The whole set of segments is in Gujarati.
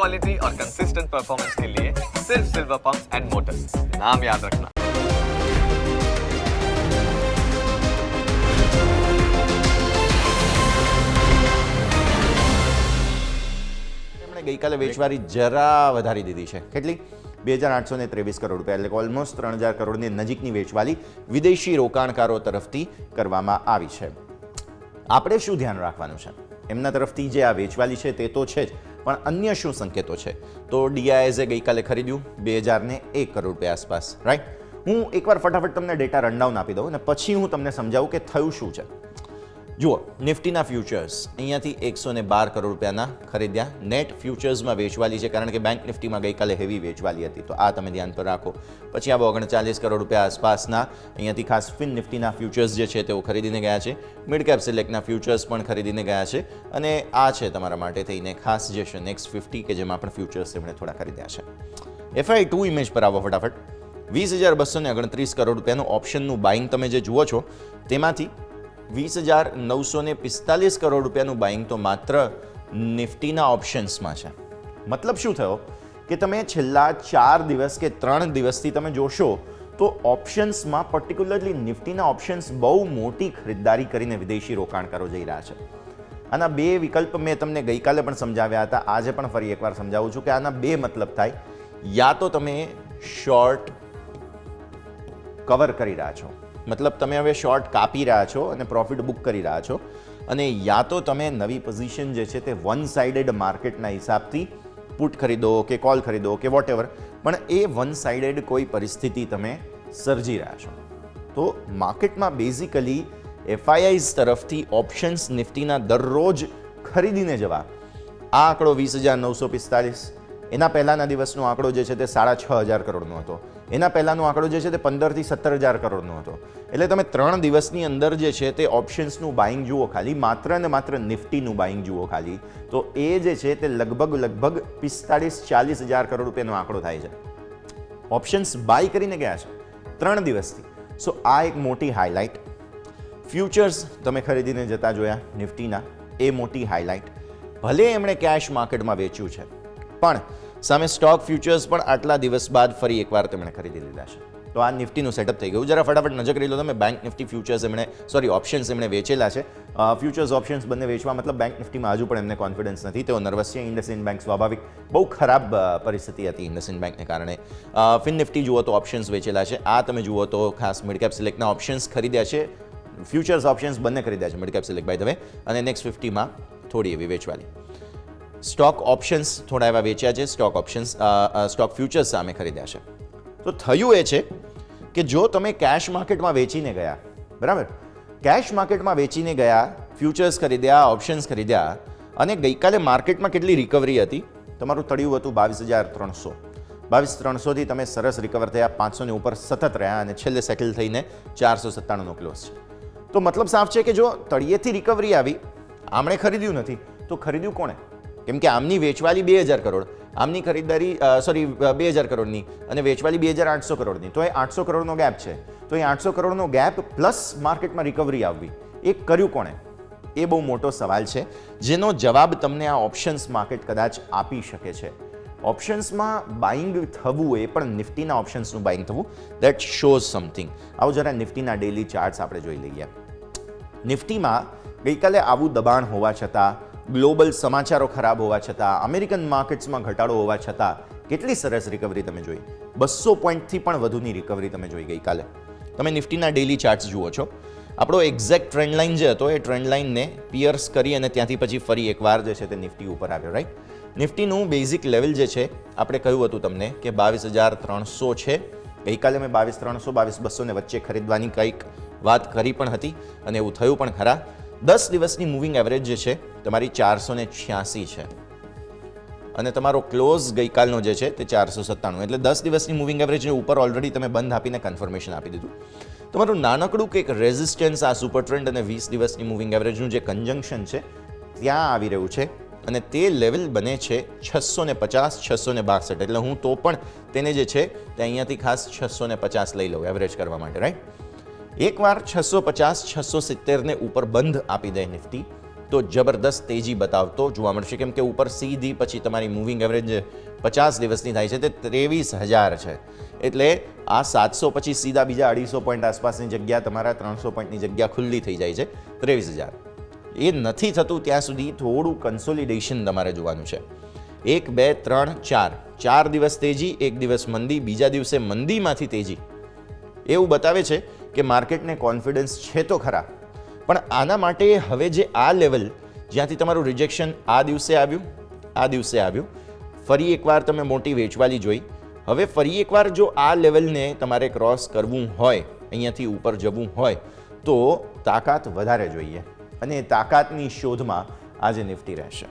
क्वालिटी और कंसिस्टेंट परफॉर्मेंस के लिए सिर्फ सिल्वर पंप्स एंड मोटर्स, नाम याद रखना। એમણે ગઈકાલે વેચવારી જરા વધારી દીધી છે. કેટલી? 2823 કરોડ રૂપિયા, એટલે ઓલમોસ્ટ 3000 કરોડની નજીકની વેચવાલી વિદેશી રોકાણકારો તરફથી કરવામાં આવી છે. આપણે શું ધ્યાન રાખવાનું છે? એમના તરફથી જે આ વેચવાલી છે તે તો છે જ, પણ અન્ય શું સંકેતો છે? તો ડીઆઈએસે ગઈકાલે ખરીદ્યું 2001 કરોડ રૂપિયા આસપાસ, રાઈટ? હું એકવાર ફટાફટ તમને ડેટા રનડાઉન આપી દઉં અને પછી હું તમને સમજાવું કે થયું શું છે. જુઓ, નિફ્ટીના ફ્યુચર્સ અહીંયાથી 112 કરોડ રૂપિયાના ખરીદ્યા. નેટ ફ્યુચર્સમાં વેચવાલી છે, કારણ કે બેંક નિફ્ટીમાં ગઈકાલે હેવી વેચવાલી હતી, તો આ તમે ધ્યાન પર રાખો. પછી આવો 39 કરોડ રૂપિયા આસપાસના અહીંયાથી ખાસ ફિન નિફ્ટીના ફ્યુચર્સ જે છે તેઓ ખરીદીને ગયા છે. મિડ કેપ સિલેક્ટના ફ્યુચર્સ પણ ખરીદીને ગયા છે. અને આ છે તમારા માટે થઈને ખાસ જે છે નેક્સ્ટ 50 કે જેમાં પણ ફ્યુચર્સ તેમણે થોડા ખરીદ્યા છે. FI2 ઇમેજ પર આવો ફટાફટ. 20,229 કરોડ રૂપિયાનું ઓપ્શનનું બાઇંગ તમે જે જુઓ છો તેમાંથી 20,945 કરોડ રૂપિયાનું બાઇંગ તો માત્ર નિફ્ટીના ઓપ્શન્સમાં છે. મતલબ શું થયો કે તમે છેલ્લા 4 દિવસ કે 3 દિવસથી તમે જોશો તો ઓપ્શન્સમાં પર્ટિક્યુલરલી નિફ્ટીના ઓપ્શન્સ બહુ મોટી ખરીદદારી કરીને વિદેશી રોકાણકારો જઈ રહ્યા છે. આના બે વિકલ્પ મેં તમને ગઈકાલે પણ સમજાવ્યા હતા, આજે પણ ફરી એકવાર સમજાવું છું કે આના બે મતલબ થાય. યા તો તમે શોર્ટ કવર કરી રહ્યા છો, મતલબ તમે હવે શોર્ટ કાપી રહ્યા છો અને પ્રોફિટ બુક કરી રહ્યા છો, અને યા તો તમે નવી પોઝિશન જે છે તે વન સાઇડેડ માર્કેટના હિસાબથી પુટ ખરીદો કે કોલ ખરીદો કે વોટ એવર, પણ એ વન સાઇડેડ કોઈ પરિસ્થિતિ તમે સર્જી રહ્યા છો. તો માર્કેટમાં બેઝિકલી FIIs તરફથી ઓપ્શન્સ નિફ્ટીના દરરોજ ખરીદીને જવા. આ આંકડો 20,945, એના પહેલાંના દિવસનો આંકડો જે છે તે 6,500 કરોડનો હતો. એના પહેલાંનો આંકડો જે છે તે 15,000 થી 17,000 કરોડનો હતો. એટલે તમે 3 દિવસની અંદર જે છે તે ઓપ્શન્સનું બાઇંગ જુઓ ખાલી, માત્ર ને માત્ર નિફ્ટીનું બાઇંગ જુઓ ખાલી, તો એ જે છે તે લગભગ 45,000-40,000 કરોડ રૂપિયાનો આંકડો થાય છે. ઓપ્શન્સ બાય કરીને ગયા છે 3 દિવસથી. સો આ એક મોટી હાઇલાઇટ. ફ્યુચર્સ તમે ખરીદીને જતા જોયા નિફ્ટીના, એ મોટી હાઇલાઇટ. ભલે એમણે કેશ માર્કેટમાં વેચ્યું છે, પણ સામે સ્ટોક ફ્યુચર્સ પણ આટલા દિવસ બાદ ફરી એકવાર તેમણે ખરીદી લીધા છે. તો આ નિફ્ટીનું સેટઅપ થઈ ગયું. જરા ફટાફટ નજર કરી લો તમે. બેંક નિફ્ટી ફ્યુચર્સ ઓપ્શન્સ એમણે વેચેલા છે. ફ્યુચર્સ ઓપ્શન્સ બંને વેચવા, મતલબ બેંક નિફ્ટીમાં હજુ પણ એમને કોન્ફિડન્સ નથી, તેઓ નર્વસ છે. ઇન્ડસઇન્ડ બેંક સ્વાભાવિક બહુ ખરાબ પરિસ્થિતિ હતી ઇન્ડસઇન્ડ બેંકને કારણે. ફિન નિફ્ટી જુઓ તો ઓપ્શન્સ વેચેલા છે. આ તમે જુઓ તો ખાસ મિડ કેપ સિલેક્ટના ઓપ્શન્સ ખરીદ્યા છે. ફ્યુચર્સ ઓપ્શન્સ બંને ખરીદ્યા છે mid cap select by the way. અને નેક્સ્ટ 50માં થોડી એવી વેચવાલી. સ્ટોક ઓપ્શન્સ થોડા એવા વેચ્યા છે. સ્ટોક ફ્યુચર્સ સામે ખરીદ્યા છે. તો થયું એ છે કે જો તમે કેશ માર્કેટમાં વેચીને ગયા, બરાબર, કેશ માર્કેટમાં વેચીને ગયા, ફ્યુચર્સ ખરીદ્યા, ઓપ્શન્સ ખરીદ્યા, અને ગઈકાલે માર્કેટમાં કેટલી રિકવરી હતી? તમારું તળિયું હતું 22,300. 22,300થી તમે સરસ રિકવર થયા, 500ની ઉપર સતત રહ્યા, અને છેલ્લે સેટલ થઈને 497નો ક્લોઝ છે. તો મતલબ સાફ છે કે જો તળિયેથી રિકવરી આવી, આમણે ખરીદ્યું નથી, તો ખરીદ્યું કોણે? કેમ કે આમની વેચવાલી 2,000 કરોડ, આમની ખરીદદારી 2,000 કરોડની અને વેચવાલી 2,800 કરોડની, તો એ 800 કરોડનો ગેપ છે. તો એ 800 કરોડનો ગેપ પ્લસ માર્કેટમાં રિકવરી આવવી, એ કર્યું કોણે? એ બહુ મોટો સવાલ છે, જેનો જવાબ તમને આ ઓપ્શન્સ માર્કેટ કદાચ આપી શકે છે. ઓપ્શન્સમાં બાઇંગ થવું, એ પણ નિફ્ટીના ઓપ્શન્સનું બાઇંગ થવું, દેટ શોઝ સમથિંગ. આવું જરા નિફ્ટીના ડેલી ચાર્ટ્સ આપણે જોઈ લઈએ. નિફ્ટીમાં ગઈકાલે આવું દબાણ હોવા છતાં, ગ્લોબલ સમાચારો ખરાબ હોવા છતાં, અમેરિકન માર્કેટ્સમાં ઘટાડો હોવા છતાં કેટલી સરસ રિકવરી તમે જોઈ. 200 પોઈન્ટથી પણ વધુની રિકવરી તમે જોઈ ગઈકાલે. તમે નિફ્ટીના ડેલી ચાર્ટ્સ જુઓ છો. આપણો એક્ઝેક્ટ ટ્રેન્ડ લાઇન જે હતો, એ ટ્રેન્ડ લાઇનને પિયર્સ કરી અને ત્યાંથી પછી ફરી એકવાર જે છે તે નિફ્ટી ઉપર આવ્યો, રાઈટ? નિફ્ટીનું બેઝિક લેવલ જે છે, આપણે કહ્યું હતું તમને કે 22,300 છે. ગઈકાલે મેં 22,300, 22,200 વચ્ચે ખરીદવાની કંઈક વાત કરી પણ હતી, અને એવું થયું પણ ખરા. 10 દિવસની મૂવિંગ એવરેજ જે છે તમારી 486 છે, અને તમારો ક્લોઝ ગઈકાલનો જે છે તે 497. એટલે 10 દિવસની મૂવિંગ એવરેજની ઉપર ઓલરેડી તમે બંધ આપીને કન્ફર્મેશન આપી દીધું. તમારું નાનકડું કંઈક રેઝિસ્ટન્સ આ સુપર ટ્રેન્ડ અને 20 દિવસની મૂવિંગ એવરેજનું જે કન્જંક્શન છે ત્યાં આવી રહ્યું છે, અને તે લેવલ બને છે 650, 662. એટલે હું તો પણ તેને જે છે તે અહીંયાથી ખાસ 650 લઈ લઉં એવરેજ કરવા માટે, રાઈટ? એકવાર 650, 670ને ઉપર બંધ આપી દે નિફ્ટી, તો જબરદસ્ત તેજી બતાવતો જોવા મળશે, કેમ કે ઉપર સીધી પછી તમારી મૂવિંગ એવરેજ 50 દિવસની થાય છે તે 23,000 છે. એટલે આ 700 પછી સીધા બીજા 250 પોઈન્ટ આસપાસની જગ્યા, તમારા 300 પોઈન્ટની જગ્યા ખુલ્લી થઈ જાય છે 23,000. એ નથી થતું ત્યાં સુધી થોડું કન્સોલિડેશન તમારે જોવાનું છે. 1, 2, 3, 4 4 દિવસ તેજી, 1 દિવસ મંદી, બીજા દિવસે મંદીમાંથી તેજી. એવું બતાવે છે કે માર્કેટને કોન્ફિડન્સ છે તો ખરા, પણ આના માટે હવે જે આ લેવલ જ્યાંથી તમારું રિજેક્શન આ દિવસે આવ્યું, ફરી એકવાર તમે મોટી વેચવાલી જોઈ. હવે ફરી એકવાર જો આ લેવલને તમારે ક્રોસ કરવું હોય, અહીંયાથી ઉપર જવું હોય તો તાકાત વધારે જોઈએ, અને એ તાકાતની શોધમાં આજે નિફ્ટી રહેશે.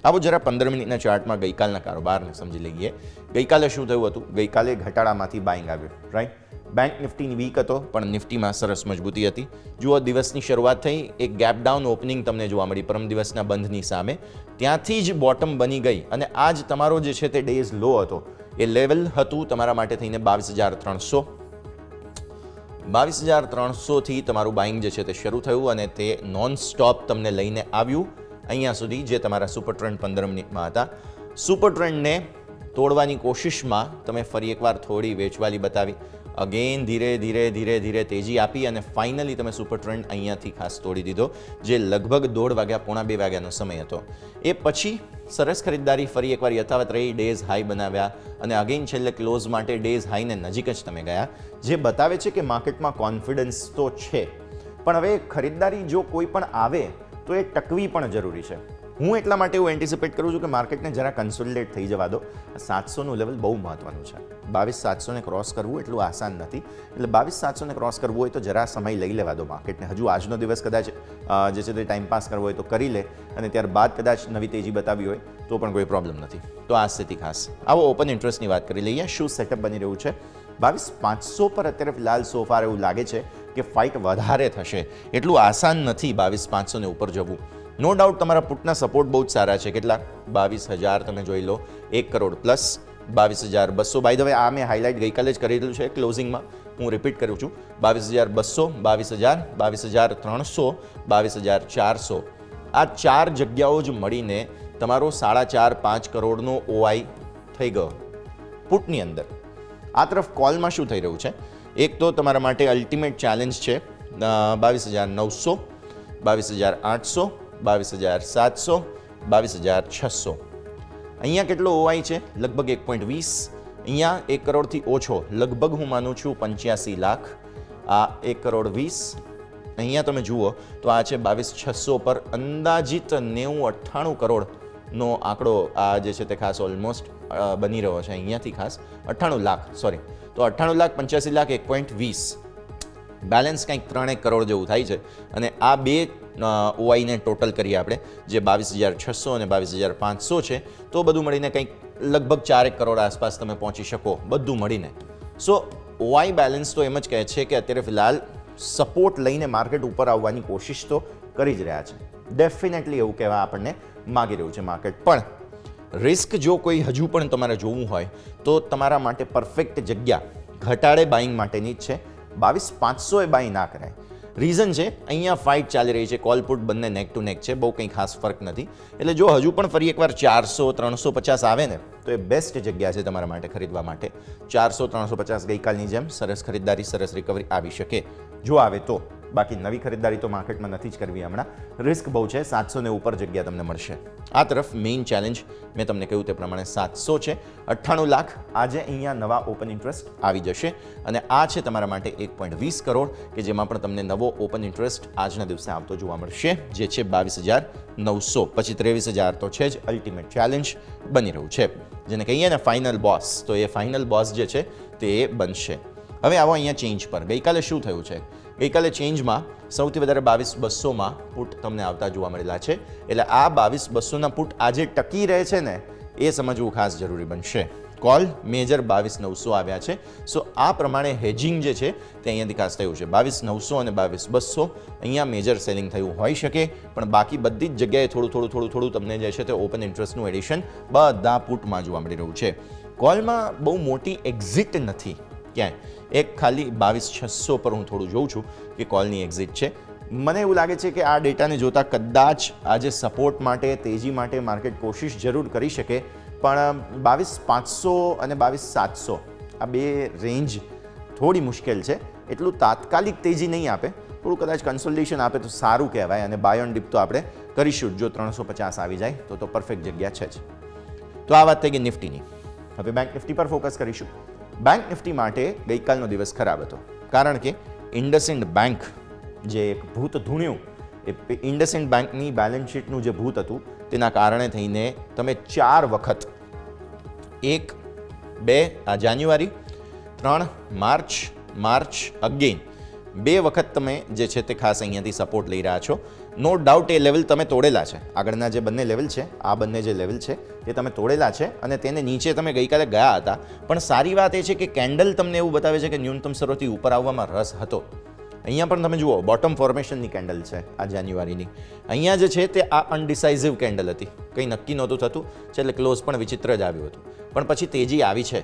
આવો જરા 15 મિનિટના ચાર્ટમાં ગઈકાલના કારોબારને સમજી લઈએ. ગઈકાલે શું થયું હતું? ગઈકાલે ઘટાડામાંથી બાઇંગ આવ્યું, રાઈટ. બેંક નિફ્ટીની વીક હતો, પણ નિફ્ટીમાં સરસ મજબૂતી હતી. જુઓ, દિવસની શરૂઆત થઈ, એક ગેપ ડાઉન ઓપનિંગ તમને જોવા મળી પરમ દિવસના બંધની સામે, ત્યાંથી જ બોટમ બની ગઈ, અને આ જ તમારો જે છે તે ડેઝ લો હતો. એ લેવલ હતું તમારા માટે થઈને 22,300. 22,300 થી તમારું બાઇંગ જે છે તે શરૂ થયું, અને તે નોન સ્ટોપ તમને લઈને આવ્યું અહીંયા સુધી, જે તમારા સુપર ટ્રેન્ડ 15 મિનિટમાં હતા. સુપર ટ્રેન્ડને તોડવાની કોશિશમાં તમે ફરી એકવાર થોડી વેચવાલી બતાવી, અગેન ધીરે તેજી આપી, અને ફાઇનલી તમે સુપર ટ્રેન્ડ અહીંયાથી ખાસ તોડી દીધો, જે લગભગ 1:30 વાગ્યા, 1:45 વાગ્યાનો સમય હતો. એ પછી સરસ ખરીદદારી ફરી એકવાર યથાવત રહી, ડેઝ હાઈ બનાવ્યા, અને અગેન છેલ્લે ક્લોઝ માટે ડેઝ હાઈને નજીક જ તમે ગયા, જે બતાવે છે કે માર્કેટમાં કોન્ફિડન્સ તો છે. પણ હવે ખરીદદારી જો કોઈ પણ આવે તો એ ટકવી પણ જરૂરી છે. હું એટલા માટે એવું એન્ટિસિપેટ કરું છું કે માર્કેટને જરા કન્સોલિડેટ થઈ જવા દો. 700નું લેવલ બહુ મહત્વનું છે. 22,700ને ક્રોસ કરવું એટલું આસાન નથી, એટલે 22,700ને ક્રોસ કરવું હોય તો જરા સમય લઈ લેવા દો માર્કેટને. હજુ આજનો દિવસ કદાચ જે છે તે ટાઈમ પાસ કરવો હોય તો કરી લે, અને ત્યારબાદ કદાચ નવી તેજી બતાવી હોય તો પણ કોઈ પ્રોબ્લેમ નથી. તો આ સ્થિતિ ખાસ. આવો ઓપન ઇન્ટરેસ્ટની વાત કરી લઈએ. શું સેટઅપ બની રહ્યું છે? 22,500 પર અત્યારે ફિલહાલ સોફાર એવું લાગે છે કે ફાઇટ વધારે થશે. એટલું આસાન નથી 22,500ને ઉપર જવું. નો ડાઉટ તમારા પુટના સપોર્ટ બહુ જ સારા છે. કેટલા? 22,000 તમે જોઈ લો, 1 crore plus 22,200. By the way, આ મેં હાઇલાઇટ ગઈકાલે જ કરેલું છે ક્લોઝિંગમાં, હું રિપીટ કરું છું. 22,200, 22,000, 22,300, 22,400. આ 4 જગ્યાઓ જ મળીને તમારો 4.5-5 કરોડનો OI થઈ ગયો પુટની અંદર. આ તરફ કોલમાં શું થઈ રહ્યું છે? એક તો તમારા માટે અલ્ટિમેટ ચેલેન્જ છે 22,900, 22,800, 22,700, 22,600. અહીંયા કેટલો OI છે? લગભગ 1.20. અહીંયા 1 કરોડથી ઓછો, લગભગ હું માનું છું 85 લાખ. આ 1 કરોડ 20. અહીંયા તમે જુઓ તો આ છે 22,600 પર અંદાજિત 90-98 કરોડનો આંકડો આ જે છે તે ખાસ ઓલમોસ્ટ બની રહ્યો છે. અહીંયાથી ખાસ 98 લાખ, સોરી, તો 98 લાખ, 85 લાખ, 1.20. બેલેન્સ કંઈક 3 કરોડ જેવું થાય છે. અને આ બે OIને ટોટલ કરીએ આપણે, જે 22,600 અને 22,500 છે, તો બધું મળીને કંઈક લગભગ 4 કરોડ આસપાસ તમે પહોંચી શકો બધું મળીને. સો OI બેલેન્સ તો એમ જ કહે છે કે અત્યારે ફિલહાલ સપોર્ટ લઈને માર્કેટ ઉપર આવવાની કોશિશ તો કરી જ રહ્યા છે. ડેફિનેટલી એવું કહેવા આપણને માગી રહ્યું છે માર્કેટ. પણ રિસ્ક જો કોઈ હજુ પણ તમારે જોવું હોય તો તમારા માટે પરફેક્ટ જગ્યા ઘટાડે બાઇંગ માટેની જ છે. 22,500 એ બાય ના કરાય. રીઝન છે, અહીંયા ફાઇટ ચાલી રહી છે, કોલ પુટ બંને નેક ટુ નેક છે, બહુ કંઈ ખાસ ફરક નથી. એટલે જો હજુ પણ ફરી એકવાર 400-350 આવે ને તો એ બેસ્ટ જગ્યા છે તમારા માટે ખરીદવા માટે. 400-350 ગઈકાલની જેમ સરસ ખરીદદારી, સરસ રિકવરી આવી શકે જો આવે તો. બાકી નવી ખરીદદારી તો માર્કેટમાં નથી જ કરવી હમણાં, રિસ્ક બહુ છે. 700 ને ઉપર જગ્યા તમને મળશે. આ તરફ મેઇન ચેલેન્જ મેં તમને કહ્યું તે પ્રમાણે 700 છે. 98 લાખ આજે અહીંયા નવા ઓપન ઇન્ટરેસ્ટ આવી જશે, અને આ છે તમારા માટે 1.20 કરોડ કે જેમાં પણ તમને નવો ઓપન ઇન્ટરેસ્ટ આજના દિવસે આવતો જોવા મળશે, જે છે 22,900. પછી 23,000 તો છે જ અલ્ટિમેટ ચેલેન્જ બની રહ્યું છે, જેને કહીએ ને ફાઇનલ બોસ. તો એ ફાઇનલ બોસ જે છે તે બનશે. હવે આવો અહીંયા ચેન્જ પર. ગઈકાલે શું થયું છે? ગઈકાલે ચેન્જમાં સૌથી વધારે 22,200માં પુટ તમને આવતા જોવા મળેલા છે. એટલે આ 22,200ના પુટ આજે ટકી રહે છે ને એ સમજવું ખાસ જરૂરી બનશે. કોલ મેજર 22,900 આવ્યા છે. સો આ પ્રમાણે હેજિંગ જે છે તે અહીંયાથી ખાસ થયું છે. 22,900 અને 22,200 અહીંયા મેજર સેલિંગ થયું હોઈ શકે, પણ બાકી બધી જ જગ્યાએ થોડું તમને જે છે તે ઓપન ઇન્ટરેસ્ટનું એડિશન બધા પુટમાં જોવા મળી રહ્યું છે. કોલમાં બહુ મોટી એક્ઝિટ નથી ક્યાંય. એક ખાલી 22,600 પર હું થોડું જોઉં છું કે કોલની એક્ઝિટ છે. મને એવું લાગે છે કે આ ડેટાને જોતાં કદાચ આજે સપોર્ટ માટે તેજી માટે માર્કેટ કોશિશ જરૂર કરી શકે, પણ 22,500 અને 22,700 આ બે રેન્જ થોડી મુશ્કેલ છે. એટલું તાત્કાલિક તેજી નહીં આપે, થોડું કદાચ કન્સોલિડેશન આપે તો સારું કહેવાય. અને બાય ઓન ડીપ તો આપણે કરીશું જો 350 આવી જાય તો પરફેક્ટ જગ્યા છે જ. તો આ વાત થઈ ગઈ નિફ્ટીની. હવે બેંક નિફ્ટી પર ફોકસ કરીશું. બેંક નિફ્ટી માટે ગઈકાલનો દિવસ ખરાબ હતો, કારણ કે ઇન્ડસઇન્ડ બેંક જે એક ભૂત ધૂણ્યું, એ ઇન્ડસઇન્ડ બેંકની બેલેન્સ શીટનું જે ભૂત હતું તેના કારણે થઈને તમે 4 વખત 1, 2 આ જાન્યુઆરી, 3 માર્ચ અગેન 2 વખત તમે જે છે તે ખાસ અહીંયાથી સપોર્ટ લઈ રહ્યા છો. નો ડાઉટ એ લેવલ તમે તોડેલા છે. આગળના જે બંને લેવલ છે, આ બંને જે લેવલ છે તે તમે તોડેલા છે અને તેને નીચે તમે ગઈકાલે ગયા હતા. પણ સારી વાત એ છે કે કેન્ડલ તમને એવું બતાવે છે કે ન્યૂનતમ સ્તરોથી ઉપર આવવામાં રસ હતો. અહીંયા પણ તમે જુઓ બોટમ ફોર્મેશનની કેન્ડલ છે આ જાન્યુઆરીની. અહીંયા જે છે તે આ અનડિસાઇઝિવ કેન્ડલ હતી, કંઈ નક્કી નહોતું થતું છે, એટલે ક્લોઝ પણ વિચિત્ર જ આવ્યું હતું. પણ પછી તેજી આવી છે.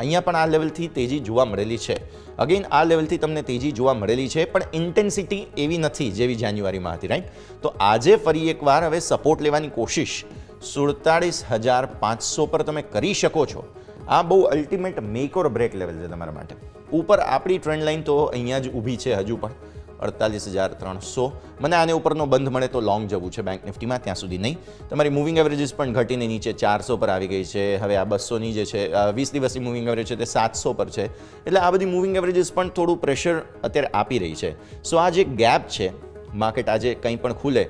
અહીંયા પણ આ લેવલથી તેજી જોવા મળેલી છે. અગેન આ લેવલથી તમને તેજી જોવા મળેલી છે, પણ ઇન્ટેન્સિટી એવી નથી જેવી જાન્યુઆરીમાં હતી, રાઈટ? તો આજે ફરી એકવાર હવે સપોર્ટ લેવાની કોશિશ 47,500 પર તમે કરી શકો છો. આ બહુ અલ્ટિમેટ મેક ઓર બ્રેક લેવલ છે તમારા માટે. ઉપર આપણી ટ્રેન્ડ લાઇન તો અહીંયા જ ઊભી છે હજુ પણ 48,300. મને આને ઉપરનો બંધ મળે તો લોંગ જવું છે બેંક નિફ્ટીમાં, ત્યાં સુધી નહીં. તમારી મૂવિંગ એવરેજીસ પણ ઘટીને નીચે 400 પર આવી ગઈ છે. હવે આ 200ની જે છે 20 દિવસની મૂવિંગ એવરેજ છે તે 700 પર છે. એટલે આ બધી મૂવિંગ એવરેજીસ પણ થોડું પ્રેશર અત્યારે આપી રહી છે. સો આ જે ગેપ છે, માર્કેટ આજે કંઈ પણ ખુલે,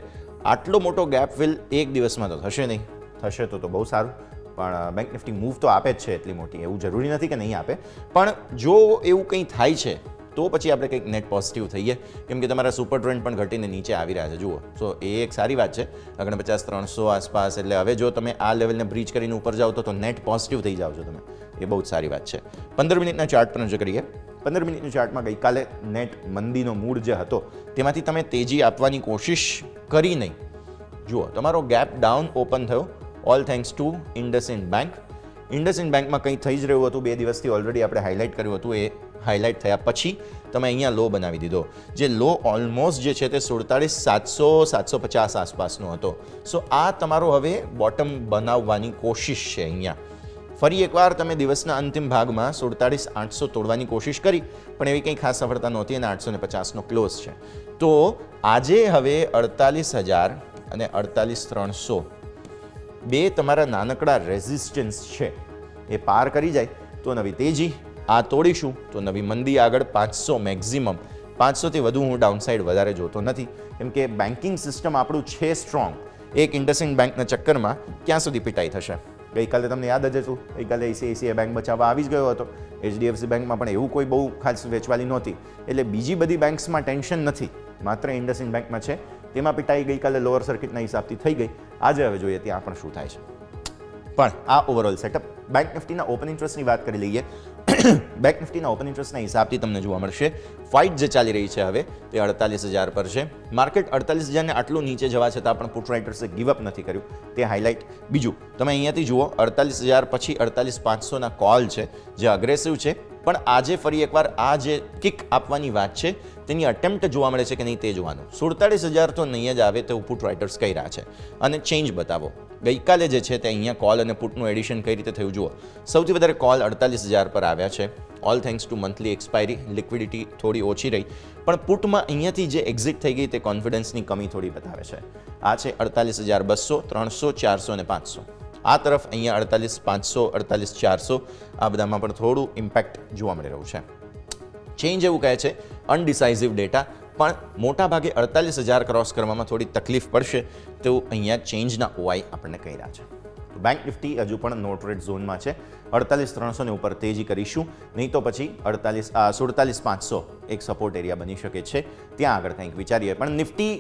આટલો મોટો ગેપ ફિલ એક દિવસમાં તો થશે નહીં. થશે તો બહુ સારું, પણ બેંક નિફ્ટી મૂવ તો આપે જ છે એટલી મોટી, એવું જરૂરી નથી કે નહીં આપે. પણ જો એવું કંઈ થાય છે તો પછી આપણે કંઈક નેટ પોઝિટિવ થઈએ, કેમ કે તમારા સુપર ટ્રેન્ડ પણ ઘટીને નીચે આવી રહ્યા છે. જુઓ, સો એ એક સારી વાત છે. 49,300 આસપાસ, એટલે હવે જો તમે આ લેવલને બ્રીચ કરીને ઉપર જાઓ તો નેટ પોઝિટિવ થઈ જાઓ છો તમે. એ બહુ જ સારી વાત છે. 15 મિનિટના ચાર્ટ પર નજર કરીએ. 15 મિનિટના ચાર્ટમાં ગઈકાલે નેટ મંદીનો મૂડ જે હતો તેમાંથી તમે તેજી આપવાની કોશિશ કરી નહીં. જુઓ, તમારો ગેપ ડાઉન ઓપન થયો, all thanks to IndusInd bank. IndusInd બેંકમાં કંઈ થઈ જ રહ્યું હતું, 2 દિવસથી ઓલરેડી આપણે હાઇલાઇટ કર્યું હતું. એ હાઇલાઇટ થયા પછી તમે અહીંયા લો બનાવી દીધો, જે લો ઓલમોસ્ટ જે છે તે 47,700-750 આસપાસનો હતો. સો આ તમારો હવે બોટમ બનાવવાની કોશિશ છે. અહીંયા ફરી એકવાર તમે દિવસના અંતિમ ભાગમાં 47,800 તોડવાની કોશિશ કરી, પણ એવી કંઈ ખાસ સફળતા નહોતી અને 850નો ક્લોઝ છે. તો આજે હવે 48,000 અને 48,300 બે તમારા નાનકડા રેઝિસ્ટન્સ છે, એ પાર કરી જાય તો નવી તેજી. આ તોડીશું તો નવી મંદી આગળ 500 મેક્ઝિમમ. 500થી વધુ હું ડાઉનસાઇડ વધારે જોતો નથી, કેમ કે બેન્કિંગ સિસ્ટમ આપણું છે સ્ટ્રોંગ. એક ઇન્ડસઇન્ડ બેંકના ચક્કરમાં ક્યાં સુધી પિટાઈ થશે? ગઈકાલે તમને યાદ જ હતું, ગઈકાલે આઈસીઆઈસીઆઈ બેંક બચાવવા આવી જ ગયો હતો. એચડીએફસી બેંકમાં પણ એવું કોઈ બહુ ખાસ વેચવાલી નહોતી, એટલે બીજી બધી બેંક્સમાં ટેન્શન નથી, માત્ર ઇન્ડસઇન્ડ બેંકમાં છે. તેમાં પિટાઈ ગઈકાલે લોઅર સર્કિટના હિસાબથી થઈ ગઈ. આજે હવે જોઈએ ત્યાં પણ શું થાય છે. પણ આ ઓવરઓલ સેટઅપ. બેંક નિફ્ટીના ઓપન ઇન્ટરેસ્ટની વાત કરી લઈએ. બેંક નિફ્ટીના ઓપન ઇન્ટરેસ્ટના હિસાબથી તમને જોવા મળશે ફાઇટ જે ચાલી રહી છે હવે તે 48,000 પર છે. માર્કેટ 48,000ને આટલું નીચે જવા છતાં પણ પુટ રાઇટર્સે ગીવઅપ નથી કર્યું, તે હાઇલાઇટ. બીજું, તમે અહીંયાથી જુઓ 48,000 પછી 48,500ના કોલ છે જે અગ્રેસિવ છે, પણ આજે ફરી એકવાર આ જે કિક આપવાની વાત છે તેની અટેમ્પ્ટ જોવા મળે છે કે નહીં તે જોવાનું. 47,000 તો નહીં જ આવે તેવું પુટ રાઇટર્સ કહી રહ્યા છે. અને ચેન્જ બતાવો. ગઈકાલે જે છે તે અહીંયા કોલ અને પુટનું એડિશન કઈ રીતે થયું જુઓ. સૌથી વધારે કોલ 48,000 પર આવ્યા છે, all thanks to monthly expiry. Liquidity થોડી ઓછી રહી, પણ પુટમાં અહીંયાથી જે એક્ઝિટ થઈ ગઈ તે કોન્ફિડન્સની કમી થોડી બતાવે છે. આ છે 48,200, 300, 400 અને 500. આ તરફ અહીંયા 48,500, 48,400 આ બધામાં પણ થોડું ઇમ્પેક્ટ જોવા મળી રહ્યું છે. ચેન્જ એવું કહે છે અનડિસાઇઝિવ ડેટા, પણ મોટા ભાગે 48,000 ક્રોસ કરવામાં થોડી તકલીફ પડશે તો અહીંયા ચેન્જના ઓઆઈ આપણને કહી રહ્યા છે. બેંક નિફ્ટી હજુ પણ નો ટ્રેડ ઝોનમાં છે. 48,300 ઉપર તેજી કરીશું, નહીં તો પછી 47,500 એક સપોર્ટ એરિયા બની શકે છે. ત્યાં આગળ કંઈક વિચારીએ. પણ નિફ્ટી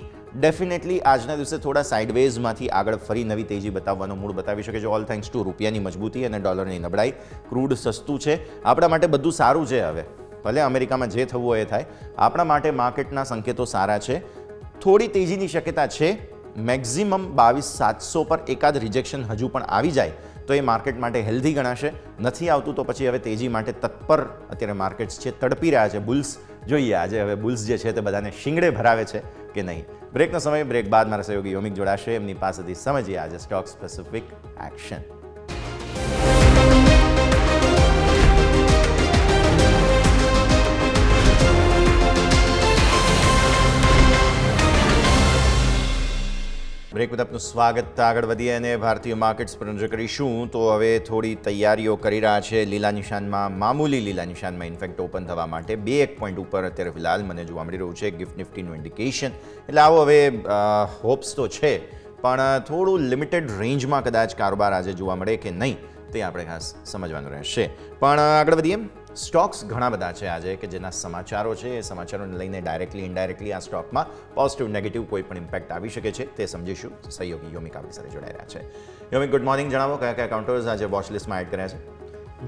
ડેફિનેટલી આજના દિવસે થોડા સાઇડવેઝમાંથી આગળ ફરી નવી તેજી બતાવવાનો મૂડ બતાવી શકે છે. ઓલ થેન્ક્સ ટુ રૂપિયાની મજબૂતી અને ડોલરની નબળાઈ. ક્રૂડ સસ્તું છે, આપણા માટે બધું સારું છે. હવે ભલે અમેરિકામાં જે થવું હોય એ થાય, આપણા માટે માર્કેટના સંકેતો સારા છે. થોડી તેજીની શક્યતા છે. મેક્ઝિમમ 22,700 પર એકાદ રિજેક્શન હજુ પણ આવી જાય તો એ માર્કેટ માટે હેલ્ધી ગણાશે. નથી આવતું તો પછી હવે તેજી માટે તત્પર અત્યારે માર્કેટ્સ છે, તડપી રહ્યા છે. બુલ્સ જોઈએ આજે હવે બુલ્સ જે છે તે બધાને શિંગડે ભરાવે છે કે નહીં. બ્રેકનો સમય, બ્રેક બાદ મારા સહયોગી યોમિક જોડાશે, એમની પાસેથી સમજીએ આજે સ્ટોક સ્પેસિફિક એક્શન. બ્રેક બાદ આપનું સ્વાગત. આગળ વધીએ અને ભારતીય માર્કેટ્સ પર નજર કરીશું તો હવે થોડી તૈયારીઓ કરી રહ્યા છે લીલા નિશાનમાં, મામૂલી લીલા નિશાનમાં ઇનફેક્ટ ઓપન થવા માટે 2-1 પોઈન્ટ ઉપર અત્યારે ફિલહાલ મને જોવા મળી રહ્યું છે ગિફ્ટ નિફ્ટીનું ઇન્ડિકેશન. એટલે આવો હવે હોપ્સ તો છે પણ થોડું લિમિટેડ રેન્જમાં કદાચ કારોબાર આજે જોવા મળે કે નહીં તે આપણે ખાસ સમજવાનું રહેશે. પણ આગળ વધીએ. સ્ટોક્સ ઘણા બધા છે આજે કે જેના સમાચારો છે, એ સમાચારોને લઈને ડાયરેક્ટલી ઇનડાયરેક્ટલી આ સ્ટોકમાં પોઝિટિવ નેગેટિવ કોઈ પણ ઇમ્પેક્ટ આવી શકે છે તે સમજીશું. સહયોગી યોમિક આપણી સાથે જોડાઈ રહ્યા છે. યોમિક, ગુડ મોર્નિંગ. જણાવો કયા કયા કાઉન્ટર્સ આજે વોચ લિસ્ટમાં એડ કર્યા છે?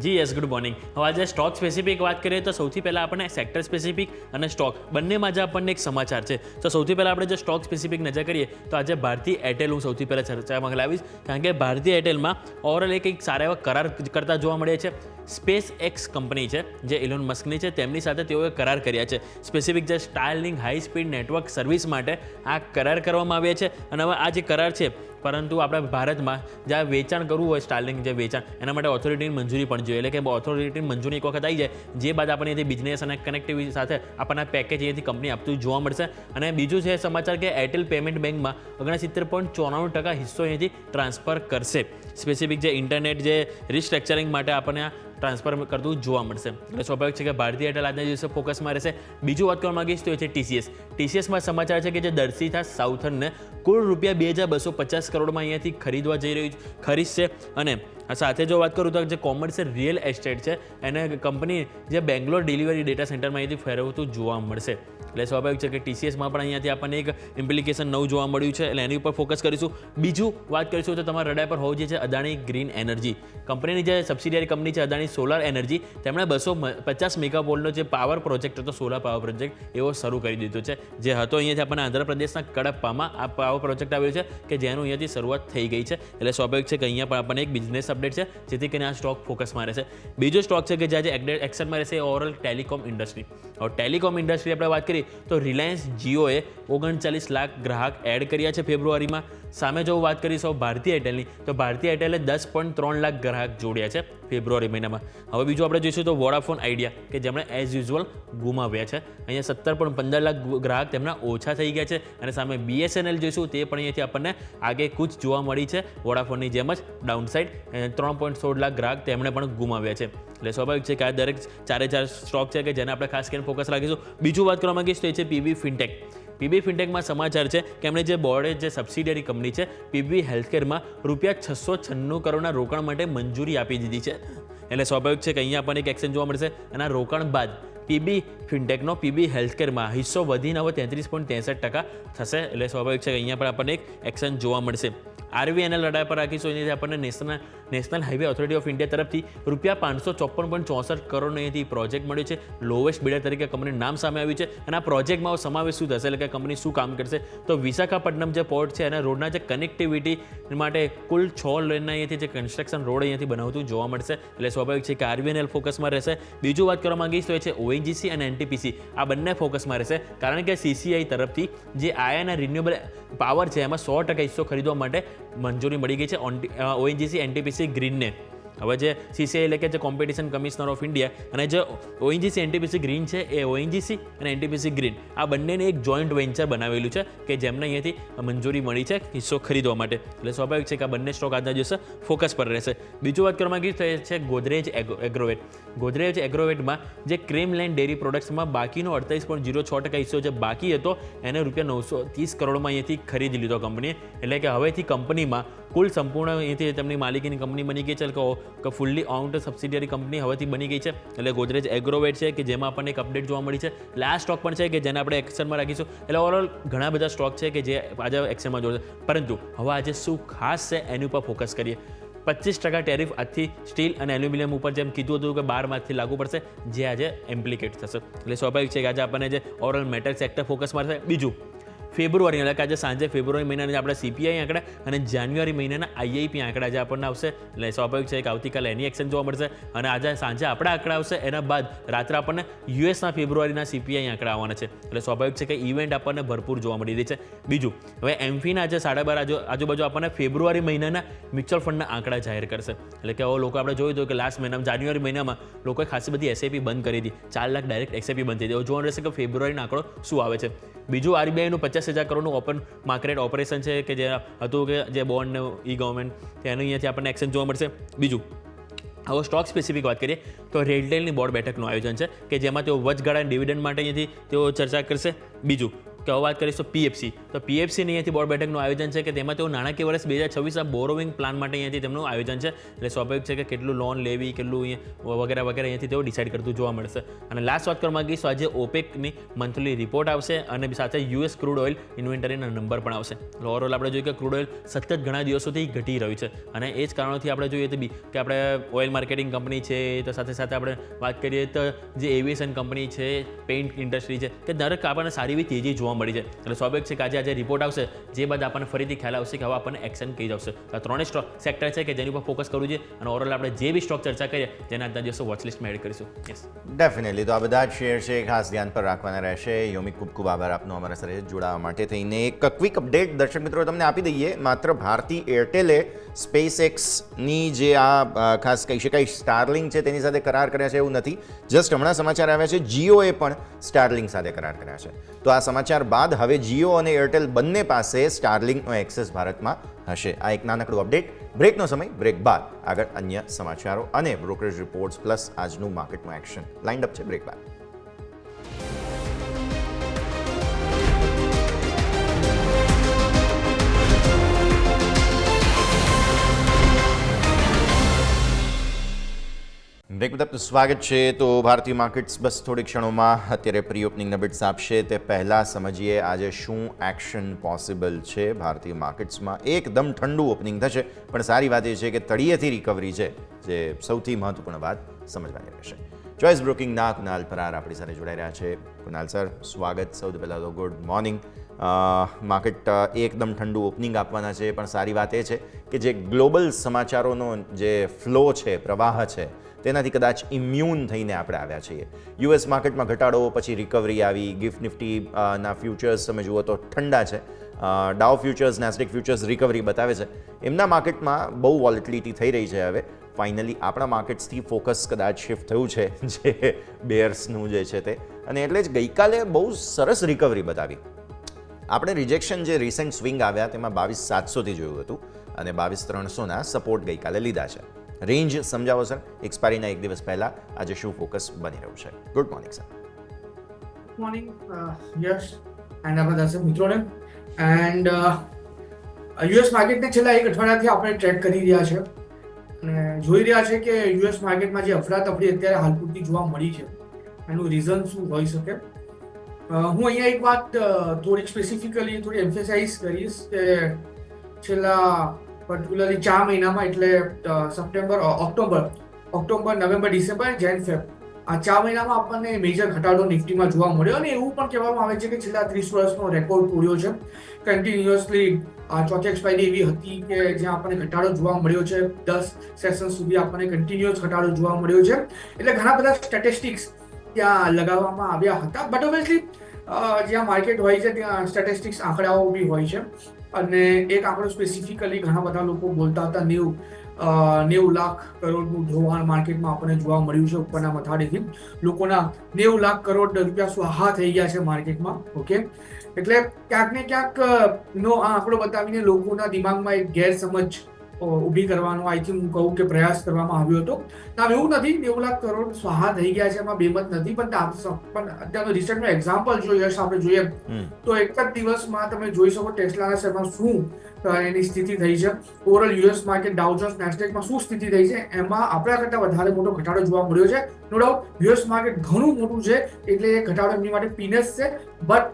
જી યસ, ગુડ મોર્નિંગ. હવે આજે સ્ટોક સ્પેસિફિક વાત કરીએ તો સૌથી પહેલાં આપણે સેક્ટર સ્પેસિફિક અને સ્ટોક બંનેમાં જ આપણને એક સમાચાર છે. તો સૌથી પહેલાં આપણે જો સ્ટોક સ્પેસિફિક નજર કરીએ તો આજે ભારતીય એરટેલ હું સૌથી પહેલાં ચર્ચામાં લાવીશ, કારણ કે ભારતીય એરટેલમાં ઓવરઓલ એક સારા એવા કરાર કરતા જોવા મળે છે. સ્પેસ એક્સ કંપની છે જે ઇલોન મસ્કની છે, તેમની સાથે તેઓએ કરાર કર્યા છે. સ્પેસિફિક જે Starlink high speed network service માટે આ કરાર કરવામાં આવ્યા છે. અને હવે આ જે કરાર છે, પરંતુ આપણે ભારતમાં જ્યાં વેચાણ કરવું હોય સ્ટારલિંક જે વેચાણ, એના માટે ઓથોરિટીની મંજૂરી પણ જોઈએ. એટલે કે ઓથોરિટીની મંજૂરી એક વખત આવી જાય, જે બાદ આપણને અહીંથી બિઝનેસ અને કનેક્ટિવિટી સાથે આપણને પેકેજ અહીંયાથી કંપની આપતું જોવા મળશે. અને બીજું છે સમાચાર કે એરટેલ પેમેન્ટ બેંકમાં 69.94% હિસ્સો અહીંયાથી ટ્રાન્સફર કરશે. સ્પેસિફિક જે ઇન્ટરનેટ જે રિસ્ટ્રક્ચરિંગ માટે આપણને ટ્રાન્સફર કરતું જોવા મળશે. એટલે સ્વાભાવિક છે કે ભારતીય એરટેલ આજના દિવસે ફોકસમાં રહેશે. બીજું વાત કરવા માંગીશ તો એ છે TCS. TCSમાં સમાચાર છે કે જે દર્શિતા સાઉથર્નને કુલ રૂપિયા 2250 કરોડમાં અહીંયાથી ખરીદવા જઈ રહ્યું ખરીદશે. અને સાથે જો વાત કરું તો જે કોમર્શિયલ રિયલ એસ્ટેટ છે એને કંપની જે બેંગ્લોર ડિલિવરી ડેટા સેન્ટરમાં અહીંયાથી ફેરવતું જોવા મળશે. એટલે સ્વાભાવિક છે કે TCSમાં પણ અહીંયાથી આપણને એક ઇમ્પ્લિકેશન નવું જોવા મળ્યું છે, એટલે એની ઉપર ફોકસ કરીશું. બીજું વાત કરીશું તો તમારા રડાર પર હોવું જે છે અદાણી ગ્રીન એનર્જી કંપનીની જે સબસિડિયરી કંપની છે અદાણી સોલાર એનર્જી, તેમણે 250 મેગાવોલ્ટનો જે પાવર પ્રોજેક્ટ હતો, સોલાર પાવર પ્રોજેક્ટ એવો શરૂ કરી દીધો છે. જે હતો અહીંયાથી આપણને આંધ્રપ્રદેશના કડપ્પામાં આ પાવર પ્રોજેક્ટ આવ્યો છે કે જેનું અહીંયાથી શરૂઆત થઈ ગઈ છે. એટલે સ્વાભાવિક છે કે અહીંયા પણ આપણને એક બિઝનેસ અપડેટ છે જેથી કરીને આ સ્ટોક ફોકસમાં રહેશે. બીજો સ્ટોક છે કે જે આજે એક્શનમાં રહેશે ઓવરઓલ ટેલિકોમ ઇન્ડસ્ટ્રી. હવે ટેલિકોમ ઇન્ડસ્ટ્રી આપણે વાત કરીએ તો રિલાયન્સ જીઓએ 39 લાખ ગ્રાહક એડ કર્યા છે ફેબ્રુઆરીમાં. સામે જો વાત કરીશું ભારતીય એરટેલની તો ભારતીય એરટેલે 10.3 લાખ ગ્રાહક જોડ્યા છે ફેબ્રુઆરી મહિનામાં. હવે બીજું આપણે જોઈશું તો વોડાફોન આઈડિયા કે જેમણે એઝ યુઝ્યુઅલ ગુમાવ્યા છે. અહીંયા 17.15 લાખ ગ્રાહક તેમના ઓછા થઈ ગયા છે. અને સામે BSNL જોઈશું તે પણ અહીંયાથી આપણને આગે કૂચ જોવા મળી છે. વોડાફોનની જેમ જ ડાઉનસાઇડ 3.16 લાખ ગ્રાહક તેમણે પણ ગુમાવ્યા છે. એટલે સ્વાભાવિક છે કે આ દરેક 4 સ્ટોક છે કે જેને આપણે ખાસ કરીને ફોકસ રાખીશું. બીજું વાત કરવા માંગીશ તો એ છે PB ફિનટેક. PB ફિનટેકમાં સમાચાર છે કે એમણે જે બોર્ડે જે સબસિડિયરી કંપની છે PB હેલ્થકેરમાં રૂપિયા 696 કરોડના રોકાણ માટે મંજૂરી આપી દીધી છે. એટલે સ્વાભાવિક છે કે અહીંયા આપણને એક એક્શન જોવા મળશે. અને આ રોકાણ બાદ PB ફિનટેકનો PB હેલ્થકેરમાં હિસ્સો વધીને હવે 33.63% થશે. એટલે સ્વાભાવિક છે કે અહીંયા પણ આપણને એક એક્શન જોવા મળશે. RVNL રડાર પર રાખીશું. અહીંયાથી આપણને national highway authority of India તરફથી રૂપિયા 554.64 કરોડનો અહીંયાથી પ્રોજેક્ટ મળ્યો છે. લોવેસ્ટ બિડર તરીકે કંપનીનું નામ સામે આવ્યું છે. અને આ પ્રોજેક્ટમાં સમાવેશ શું થશે, એટલે કે કંપની શું કામ કરશે તો વિશાખાપટ્ટનમ જે પોર્ટ છે અને રોડના જે કનેક્ટિવિટી માટે કુલ 6 લેનના અહીંયાથી જે કન્સ્ટ્રક્શન રોડ અહીંયાથી બનાવતું જોવા મળશે. એટલે સ્વાભાવિક છે કે RVNL ફોકસમાં રહેશે. બીજું વાત કરવા માંગીશ તો એ છે ONGC અને NTPC. આ બંને ફોકસમાં રહેશે, કારણ કે CCI તરફથી જે આયન અને રિન્યુએબલ પાવર છે એમાં 100% હિસ્સો ખરીદવા માટે મંજૂરી મળી ગઈ છે ONGC NTPC ગ્રીનને. હવે જે CCI એટલે કે જે કોમ્પિટિશન કમિશનર ઓફ ઇન્ડિયા અને જે ONGC NTPC ગ્રીન છે એ ONGC અને NTPC ગ્રીન આ બંનેને એક જોઈન્ટ વેન્ચર બનાવેલું છે કે જેમને અહીંયાથી મંજૂરી મળી છે હિસ્સો ખરીદવા માટે. એટલે સ્વાભાવિક છે કે આ બંને સ્ટોક આજના દિવસે ફોકસ પર રહેશે. બીજું વાત કરવા માંગીશ તો એ છે ગોદરેજ એગ્રોવેટ. ગોદરેજ એગ્રોવેટમાં જે ક્રીમલેન્ડ ડેરી પ્રોડક્ટ્સમાં બાકીનો 38.06% હિસ્સો જે બાકી હતો એને રૂપિયા 930 કરોડમાં અહીંયાથી ખરીદી લીધો કંપનીએ. એટલે કે હવેથી કંપનીમાં કુલ સંપૂર્ણ અહીંથી તેમની માલિકીની કંપની બની ગઈ છે, કે ફુલ્લી ઓન્ડ સબસિડિયરી કંપની હવેથી બની ગઈ છે. એટલે ગોદરેજ એગ્રોવેટ છે કે જેમાં આપણને એક અપડેટ જોવા મળી છે. એટલે આ સ્ટોક પણ છે કે જેને આપણે એક્શનમાં રાખીશું. એટલે ઓવરઓલ ઘણા બધા સ્ટોક છે કે જે આજે એક્શનમાં જોડે, પરંતુ હવે આજે શું ખાસ છે એની ઉપર ફોકસ કરીએ. 25% ટેરિફ આજથી સ્ટીલ અને એલ્યુમિનિયમ ઉપર જેમ કીધું હતું કે 12 માર્ચથી લાગુ પડશે, જે આજે ઇમ્પ્લિકેટ થશે. એટલે સ્વાભાવિક છે કે આજે આપણને જે ઓવરઓલ મેટલ સેક્ટર ફોકસમાં રહેશે. બીજું ફેબ્રુઆરી એટલે કે આજે સાંજે ફેબ્રુઆરી મહિનાના આપણે CPI આંકડા અને જાન્યુઆરી મહિનાના IIP આંકડા જે આપણને આવશે એટલે સ્વાભાવિક છે કે આવતીકાલે એની એક્શન જોવા મળશે અને આજે સાંજે આપણા આંકડા આવશે એના બાદ રાત્રે આપણને યુએસના ફેબ્રુઆરીના CPI આંકડા આવવાના છે એટલે સ્વાભાવિક છે કે ઇવેન્ટ આપણને ભરપૂર જોવા મળી રહી છે. બીજું હવે એમ્ફીના આજે 12:30 આજુબાજુ આપણને ફેબ્રુઆરી મહિનાના મ્યુચ્યુઅલ ફંડના આંકડા જાહેર કરશે એટલે કે લોકો આપણે જોયું હતું કે લાસ્ટ મહિનામાં જાન્યુઆરી મહિનામાં લોકોએ ખાસી બધી SIP બંધ કરી હતી 4 લાખ ડાયરેક્ટ SIP બંધ થઈ હતી. જોવાનું રહેશે કે ફેબ્રુઆરીનો આંકડો શું આવે છે. બીજું RBIનું 50,000 કરોડનું ઓપન માર્કેટ ઓપરેશન છે કે જે હતું કે જે બોન્ડ ગવર્મેન્ટ તેનું અહીંયાથી આપણને એક્શન જોવા મળશે. બીજું હવે સ્ટોક સ્પેસિફિક વાત કરીએ તો રેલટેલની બોર્ડ બેઠકનું આયોજન છે કે જેમાં તેઓ વચગાળા ડિવિડન્ડ માટે અહીંયાથી તેઓ ચર્ચા કરશે. બીજું કે હવે વાત કરીશું PFC તો PFCની અહીંયાથી બોર્ડ બેઠકનું આયોજન છે કે તેમાં તેઓ નાણાકીય વર્ષ 2026ના બોરોવિંગ પ્લાન માટે અહીંયાથી તેમનું આયોજન છે એટલે સ્વાભાવિક છે કે કેટલું લોન લેવી કેટલું અહીંયા વગેરે વગેરે અહીંયાથી તેઓ ડિસાઇડ કરતું જોવા મળશે. અને લાસ્ટ વાત કરવા માંગીશું આજે OPECની મંથલી રિપોર્ટ આવશે અને સાથે US ક્રૂડ ઓઇલ ઇન્વેન્ટરીના નંબર પણ આવશે. ઓવરઓલ આપણે જોઈએ કે ક્રૂડ ઓઇલ સતત ઘણા દિવસોથી ઘટી રહ્યું છે અને એ જ કારણોથી આપણે જોઈએ તો કે આપણે ઓઇલ માર્કેટિંગ કંપની છે તો સાથે સાથે આપણે વાત કરીએ તો જે એવિએશન કંપની છે પેઇન્ટ ઇન્ડસ્ટ્રી છે કે દરેક આપણને સારી એવી તેજી જોવા મળી છે એટલે સ્વાભાવિક છે કે આજે રિપોર્ટ આવશે જે બાદ આપણને ફરીથી ખ્યાલ આવશે કે હવે આપણને એક્શન કઈ આવશે. આ ત્રણેય સ્ટોક સેક્ટર છે કે જેની ઉપર ફોકસ કરવું છે અને ઓવરઓલ આપણે જે બી સ્ટોક ચર્ચા કરીએ તેના આજના દિવસો વોચલિસ્ટમાં એડ કરીશું. યસ ડેફિનેટલી તો આ બધા જ શેર છે ખાસ ધ્યાન પર રાખવાના રહેશે. યોમિક ખૂબ ખૂબ આભાર આપનો અમારા સાથે જોડાવા માટે થઈને. એક ક્વિક અપડેટ દર્શક મિત્રો તમને આપી દઈએ. માત્ર ભારતી એરટેલે SpaceXની જે આ ખાસ કહી શકાય સ્ટારલિંક છે તેની સાથે કરાર કર્યા છે એવું નથી. જસ્ટ હમણાં સમાચાર આવ્યા છે જીઓએ પણ સ્ટારલિંક સાથે કરાર કર્યા છે. તો આ સમાચાર બાદ હવે જીઓ અને એરટેલ બંને પાસે સ્ટારલિંકનો એક્સેસ ભારતમાં હશે. આ એક નાનકડું અપડેટ. બ્રેકનો સમય. બ્રેક બાદ આગળ અન્ય સમાચારો અને બ્રોકરેજ રિપોર્ટ્સ પ્લસ આજનું માર્કેટમાં એક્શન લાઇન્ડ અપ છે. બ્રેક બાદ બ્રેક બાદ સ્વાગત છે. તો ભારતીય માર્કેટ્સ બસ થોડી ક્ષણોમાં અત્યારે પ્રી ઓપનિંગના બિટ્સ આપશે તે પહેલાં સમજીએ આજે શું એક્શન પોસિબલ છે ભારતીય માર્કેટ્સમાં. એકદમ ઠંડુ ઓપનિંગ થશે પણ સારી વાત એ છે કે તળિયેથી રિકવરી છે જે સૌથી મહત્વપૂર્ણ વાત સમજવાની રહેશે. ચોઇસ બ્રોકિંગના કુનાલ પરાર આપણી સાથે જોડાઈ રહ્યા છે. કુનાલ સર સ્વાગત. સૌથી પહેલાં તો ગુડ મોર્નિંગ. માર્કેટ એકદમ ઠંડુ ઓપનિંગ આપવાના છે પણ સારી વાત એ છે કે જે ગ્લોબલ સમાચારોનો જે ફ્લો છે પ્રવાહ છે તેનાથી કદાચ ઇમ્યુન થઈને આપણે આવ્યા છીએ. US માર્કેટમાં ઘટાડો પછી રિકવરી આવી. ગિફ્ટ નિફ્ટીના ફ્યુચર્સ તમે જુઓ તો ઠંડા છે. ડાઉ ફ્યુચર્સ નેસ્ડેક ફ્યુચર્સ રિકવરી બતાવે છે. એમના માર્કેટમાં બહુ વોલેટિલિટી થઈ રહી છે. હવે ફાઇનલી આપણા માર્કેટ્સથી ફોકસ કદાચ શિફ્ટ થયું છે જે બેર્સનું જે છે તે અને એટલે જ ગઈકાલે બહુ સરસ રિકવરી બતાવી. આપણે રિજેક્શન જે રિસેન્ટ સ્વિંગ આવ્યા તેમાં 22,700થી જોયું હતું અને 22,300ના સપોર્ટ ગઈકાલે લીધા છે. રેન્જ સમજાવો સર. એક્સપાયરીના એક દિવસ પહેલા આજે શું ફોકસ બની રહ્યું છે? Good morning sir. Morning yes and આપણા દર્શક મિત્રોને એન્ડ US માર્કેટને છેલ્લા એક અઠવાડિયાથી આપણે ટ્રેક કરી રહ્યા છે અને જોઈ રહ્યા છે કે US માર્કેટમાં જે અફરાતફરી અત્યારે હાલ પૂરતી જોવા મળી છે એનું રીઝન શું હોઈ શકે. હું અહીંયા એક વાત થોડીક સ્પેસિફિકલી થોડી એમ્ફેસાઇઝ કરીશ કે છેલ્લા પર્ટિક્યુલરલી 4 મહિનામાં એટલે સપ્ટેમ્બર ઓક્ટોબર નવેમ્બર ડિસેમ્બર જેન ફેબ આ 4 મહિનામાં આપણને મેજર ઘટાડો નિફ્ટીમાં જોવા મળ્યો અને એવું પણ કહેવામાં આવે છે કે છેલ્લા 30 વર્ષનો રેકોર્ડ તોડ્યો છે. કન્ટિન્યુઅસલી ચોથી એક્સપાયરી એવી હતી કે જ્યાં આપણને ઘટાડો જોવા મળ્યો છે. 10 સેશન સુધી આપણને કન્ટિન્યુઅસ ઘટાડો જોવા મળ્યો છે. એટલે ઘણા બધા સ્ટેટિસ્ટિક્સ ત્યાં લગાવવામાં આવ્યા હતા. બટ ઓબ્વિયસલી જ્યાં માર્કેટ હોય છે ત્યાં સ્ટેટિસ્ટિક્સ આંકડાઓ બી હોય છે અને એક આંકડો સ્પેસિફિકલી ઘણા બધા લોકો બોલતા હતા 90 લાખ કરોડનું ધોવાણ માર્કેટમાં આપણને જોવા મળ્યું છે. ઉપરના મથાળેથી લોકોના 90 લાખ કરોડ રૂપિયા સ્વાહા થઈ ગયા છે માર્કેટમાં. ઓકે એટલે ક્યાંક ને ક્યાંક નો આ આંકડો બતાવીને લોકોના દિમાગમાં એક ગેરસમજ ઊભી કરવાનો આઈ થિંક હું કહું કે પ્રયાસ કરવામાં આવ્યો હતો. એવું નથી 90 લાખ કરોડ સ્વાહા થઈ ગયા છે એમાં બેમત નથી પણ અત્યારનો રિસેન્ટનો એક્ઝામ્પલ જો યશ આપણે જોઈએ તો એક જ દિવસમાં તમે જોઈ શકો ટેસ્લાના શેરમાં શું એની સ્થિતિ થઈ છે. ઓવરઓલ US માર્કેટ ડાઉ જોન્સ નેસ્ડેકમાં શું સ્થિતિ થઈ છે એમાં આપણા કરતાં વધારે મોટો ઘટાડો જોવા મળ્યો છે. નો ડાઉટ US માર્કેટ ઘણું મોટું છે એટલે એ ઘટાડો એમની માટે પીનસ છે. બટ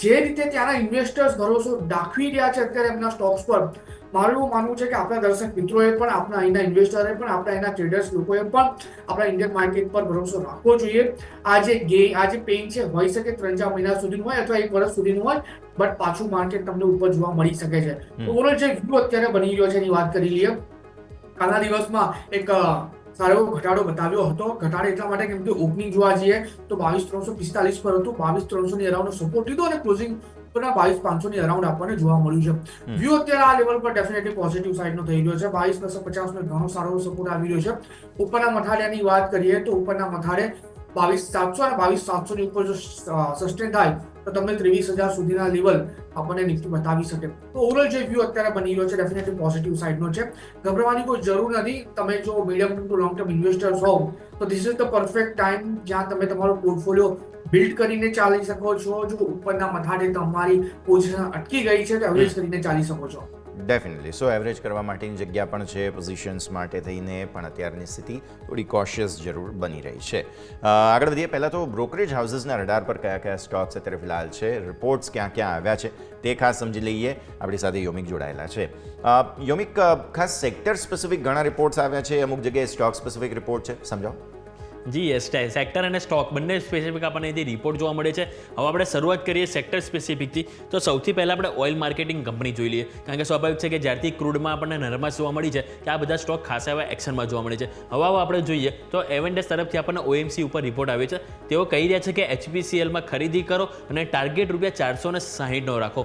જે રીતે ત્યાંના ઇન્વેસ્ટર્સ ભરોસો દાખવી રહ્યા છે અત્યારે એમના સ્ટોક્સ પર મારું એવું માનવું છે કે આપણા દર્શક મિત્રોએ પણ, આપણા અહીંના ઇન્વેસ્ટરે પણ, આપણા અહીંના ટ્રેડર્સ લોકોએ પણ આપણા ઇન્ડિયન માર્કેટ પર ભરોસો રાખવો જોઈએ. આ જે પેઇન છે હોઈ શકે 3-4 મહિના સુધીનું હોય અથવા 1 વર્ષ સુધીનું હોય, બટ પાછું માર્કેટ તમને ઉપર જોવા મળી શકે છે. ઓવરઓલ જે વ્યૂ અત્યારે બની રહ્યો છે એની વાત કરી લઈએ. કાલના દિવસમાં એક સારો એવો ઘટાડો બતાવ્યો હતો. ઘટાડો એટલા માટે કેમ કે ઓપનિંગ જોવા જઈએ તો 22,345 પર હતું, 22,300 ની અરાઉન્ડ સપોર્ટ લીધો અને ક્લોઝિંગ 22,500 ની અરાઉન્ડ આપણને જોવા મળ્યું છે. વ્યૂ અત્યારે આ લેવલ પર ડેફિનેટલી પોઝિટિવ સાઈડનો થઈ રહ્યો છે. 22,250 નો ઘણો સારો સપોર્ટ આવી રહ્યો છે. ઉપરના મથાળાની વાત કરીએ તો ઉપરના મથાળે 22,700 અને 22,700 ની ઉપર જો સસ્ટેન થાય તો તમને 23,000 સુધીના લેવલ આપણને નિફ્ટી બતાવી શકે. તો ઓવરઓલ જે વ્યૂ અત્યારે બની રહ્યો છે ડેફિનેટલી પોઝિટિવ સાઈડનો છે. ગભરાવાની કોઈ જરૂર નથી. તમે જો medium two long term investors હોવ તો this is the perfect time જ્યાં તમે તમારો પોર્ટફોલિયો બિલ્ડ કરીને ચાલી શકો છો. જો ઉપરના મથાળે તમારી પોઝિશન અટકી ગઈ છે તો એવરેજ કરીને ચાલી શકો છો. ડેફિનેટલી. સો એવરેજ કરવા માટેની જગ્યા પણ છે, પોઝિશન્સ માટે થઈને પણ અત્યારની સ્થિતિ થોડી કોશિયસ જરૂર બની રહી છે. આગળ વધીએ. પહેલાં તો બ્રોકરેજ હાઉસીસના રડાર પર કયા કયા સ્ટોક્સ અત્યારે ફિલહાલ છે, રિપોર્ટ્સ ક્યાં ક્યાં આવ્યા છે તે ખાસ સમજી લઈએ. આપણી સાથે યોમિક જોડાયેલા છે. યોમિક, ખાસ સેક્ટર સ્પેસિફિક ઘણા રિપોર્ટ્સ આવ્યા છે, અમુક જગ્યાએ સ્ટોક સ્પેસિફિક રિપોર્ટ છે, સમજાવો. જી યસ, સેક્ટર અને સ્ટોક બંને સ્પેસિફિક આપણને અહીંથી રિપોર્ટ જોવા મળે છે. હવે આપણે શરૂઆત કરીએ સેક્ટર સ્પેસિફિકથી. તો સૌથી પહેલાં આપણે ઓઇલ માર્કેટિંગ કંપની જોઈ લઈએ, કારણ કે સ્વાભાવિક છે કે જ્યારથી ક્રૂડમાં આપણને નરમાશ જોવા મળી છે કે આ બધા સ્ટોક ખાસા એવા એક્શનમાં જોવા મળે છે. હવે આપણે જોઈએ તો એવેન્ડસ તરફથી આપણને OMC ઉપર રિપોર્ટ આવે છે. તેઓ કહી રહ્યા છે કે HPCLમાં ખરીદી કરો અને ટાર્ગેટ ₹460 રાખો.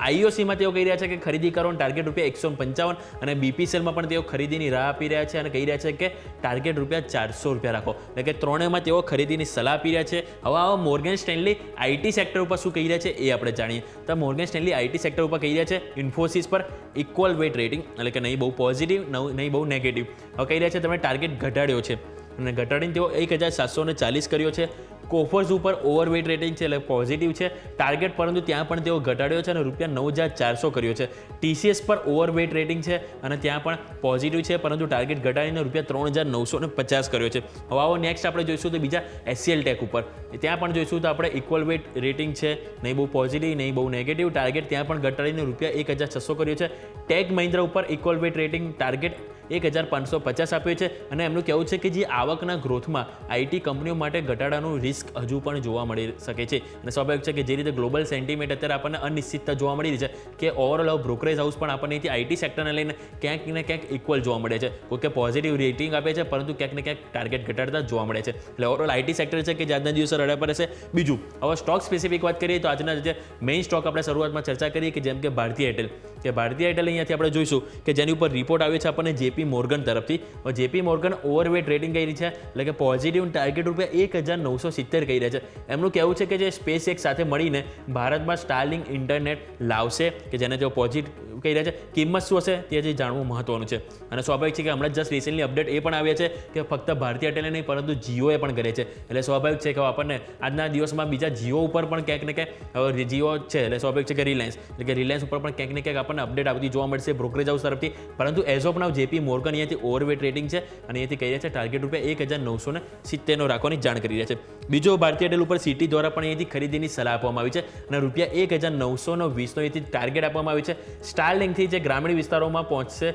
IOCમાં તેઓ કહી રહ્યા છે કે ખરીદી કરો અને ટાર્ગેટ ₹155, અને BPCLમાં પણ તેઓ ખરીદીની રાહ આપી રહ્યા છે અને કહી રહ્યા છે કે ટાર્ગેટ ₹400 રાખો. એટલે કે ત્રણેયમાં તેઓ ખરીદીની સલાહ આપી રહ્યા છે. હવે આવા મોર્ગન સ્ટેનલી IT સેક્ટર ઉપર શું કહી રહ્યા છે એ આપણે જાણીએ. તો મોર્ગન સ્ટેનલી IT સેક્ટર ઉપર કહી રહ્યા છે ઇન્ફોસિસ પર ઇક્વલ વેટ રેટિંગ, એટલે કે નહીં બહુ પોઝિટિવ નહીં બહુ નેગેટિવ. હવે કહી રહ્યા છે તમે ટાર્ગેટ ઘટાડ્યો છે અને ઘટાડીને તેઓ 1,740 કર્યો છે. કોફર્સ ઉપર ઓવરવેટ રેટિંગ છે એટલે પોઝિટિવ છે ટાર્ગેટ, પરંતુ ત્યાં પણ તેઓ ઘટાડ્યો છે અને ₹9,400 કર્યો છે. TCS પર ઓવરવેટ રેટિંગ છે અને ત્યાં પણ પોઝિટિવ છે, પરંતુ ટાર્ગેટ ઘટાડીને ₹3,950 કર્યો છે. હવે આવો નેક્સ્ટ આપણે જોઈશું તો બીજા SCL ટેક ઉપર. ત્યાં પણ જોઈશું તો આપણે ઇક્વલ વેટ રેટિંગ છે, નહીં બહુ પોઝિટિવ નહીં બહુ નેગેટિવ, ટાર્ગેટ ત્યાં પણ ઘટાડીને ₹1,600 કર્યો છે. ટેક મહિન્દ્રા ઉપર ઇક્વલ વેટ રેટિંગ, ટાર્ગેટ 1,550 આપ્યો છે. અને એમનું કહેવું છે કે જે આવકના ગ્રોથમાં IT કંપનીઓ માટે ઘટાડાનું રિસ્ક હજુ પણ જોવા મળી શકે છે. અને સ્વાભાવિક છે કે જે રીતે ગ્લોબલ સેન્ટિમેન્ટ અત્યારે આપણને અનિશ્ચિતતા જોવા મળી રહી છે કે ઓવરઓલ બ્રોકરેજ હાઉસ પણ આપણને IT સેક્ટરને લઈને ક્યાંક ને ક્યાંક ઇક્વલ જોવા મળે છે. કોઈ કે પોઝિટિવ રેટિંગ આપે છે, પરંતુ ક્યાંક ને ક્યાંક ટાર્ગેટ ઘટાડતા જોવા મળે છે. એટલે ઓવરઓલ IT સેક્ટર છે કે જે આજના દિવસે રડા પર રહેશે. બીજું, હવે સ્ટોક સ્પેસિફિક વાત કરીએ તો આજના જે મેઇન સ્ટોક આપણે શરૂઆતમાં ચર્ચા કરીએ કે જેમ કે ભારતીય એરટેલ. કે ભારતીય એરટેલ અહીંયાથી આપણે જોઈશું કે જેની ઉપર રિપોર્ટ આવે છે આપણને JP મોર્ગન તરફથી. JP મોર્ગન ઓવરવેટ રેટિંગ કરી છે, એટલે કે પોઝિટિવ ટાર્ગેટ ₹1,970 કહી રહ્યા છે. એમનું કહેવું છે કે જે સ્પેસ એક સાથે મળીને ભારતમાં સ્ટારલિંક ઇન્ટરનેટ લાવશે, કે જેને જો પોઝિટિવ કહી રહ્યા છે. કિંમત શું હશે તે હજી જાણવું મહત્વનું છે. અને સ્વાભાવિક છે કે હમણાં જસ્ટ રિસેન્ટલી અપડેટ એ પણ આવ્યા છે કે ફક્ત ભારતીય એરટેલે નહીં પરંતુ જીઓએ પણ કરે છે. એટલે સ્વાભાવિક છે કે આપણને આજના દિવસમાં બીજા જીઓ ઉપર પણ ક્યાંક ને ક્યાંક જીઓ છે એટલે સ્વાભાવિક છે કે રિલાયન્સ, એટલે કે રિલાયન્સ ઉપર પણ ક્યાંક ને ક્યાંક આપણને અપડેટ આવતી જોવા મળશે બ્રોકરેજ હાઉસ તરફથી. પરંતુ as of now JP Morgan અહીંયાથી ઓવરવેટ રેટિંગ છે અને અહીંયાથી કહી રહ્યા છે ટાર્ગેટ ₹1,970 રાખવાની જાણ કરી રહ્યા છે. બીજો ભારતીય એરટેલ ઉપર સિટી દ્વારા પણ અહીંયાથી ખરીદીની સલાહ આપવામાં આવી છે અને ₹1,920 અહીંયાથી ટાર્ગેટ આપવામાં આવ્યું છે. સ્ટારલિંકથી જે ગ્રામીણ વિસ્તારોમાં પહોંચશે,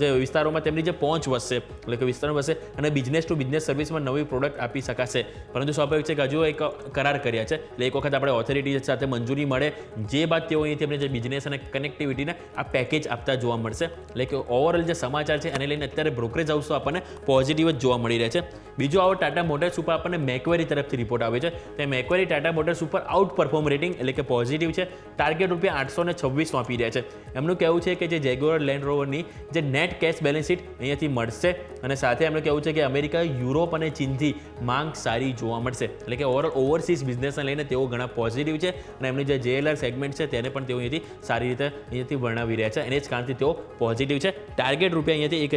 જે વિસ્તારોમાં તેમની જે પહોંચ વધશે, એટલે કે વિસ્તારો વધશે અને બિઝનેસ ટુ બિઝનેસ સર્વિસમાં નવી પ્રોડક્ટ આપી શકાશે. પરંતુ સ્વાભાવિક છે કે હજુ એક કરાર કર્યા છે, એટલે એક વખત આપણે ઓથોરિટી સાથે મંજૂરી મળે જે બાદ તેઓ અહીંથી એમને જે બિઝનેસ અને કનેક્ટિવિટીને આ પેકેજ આપતા જોવા મળશે. એટલે કે ઓવરઓલ જે સમાચાર છે એને લઈને અત્યારે બ્રોકરેજ હાઉસ તો આપણને પોઝિટિવ જ જોવા મળી રહ્યા છે. બીજું આવો ટાટા મોટર્સ ઉપર આપણને મેક્વેરી તરફથી રિપોર્ટ આવે છે. તે મેક્વેરી ટાટા મોટર્સ ઉપર આઉટ પરફોર્મ રેટિંગ, એટલે કે પોઝિટિવ છે, ટાર્ગેટ ₹826 આપી રહ્યા છે. એમનું કહેવું છે કે જે જેગ્યુઅર લેન્ડ રોવરની જે નેટ કેશ બેલેન્સ શીટ અહીંયાથી મળશે અને સાથે એમનું કહેવું છે કે અમેરિકા, યુરોપ અને ચીનથી માંગ સારી જોવા મળશે. એટલે કે ઓવરઓલ ઓવરસીઝ બિઝનેસને લઈને તેઓ ઘણા પોઝિટિવ છે અને એમની જે JLR સેગમેન્ટ છે તેને પણ તેઓ અહીંયાથી સારી રીતે અહીંયાથી વર્ણવી રહ્યા છે. એને જ કારણથી તેઓ પોઝિટિવ છે. ટાર્ગેટ અહીંયાથી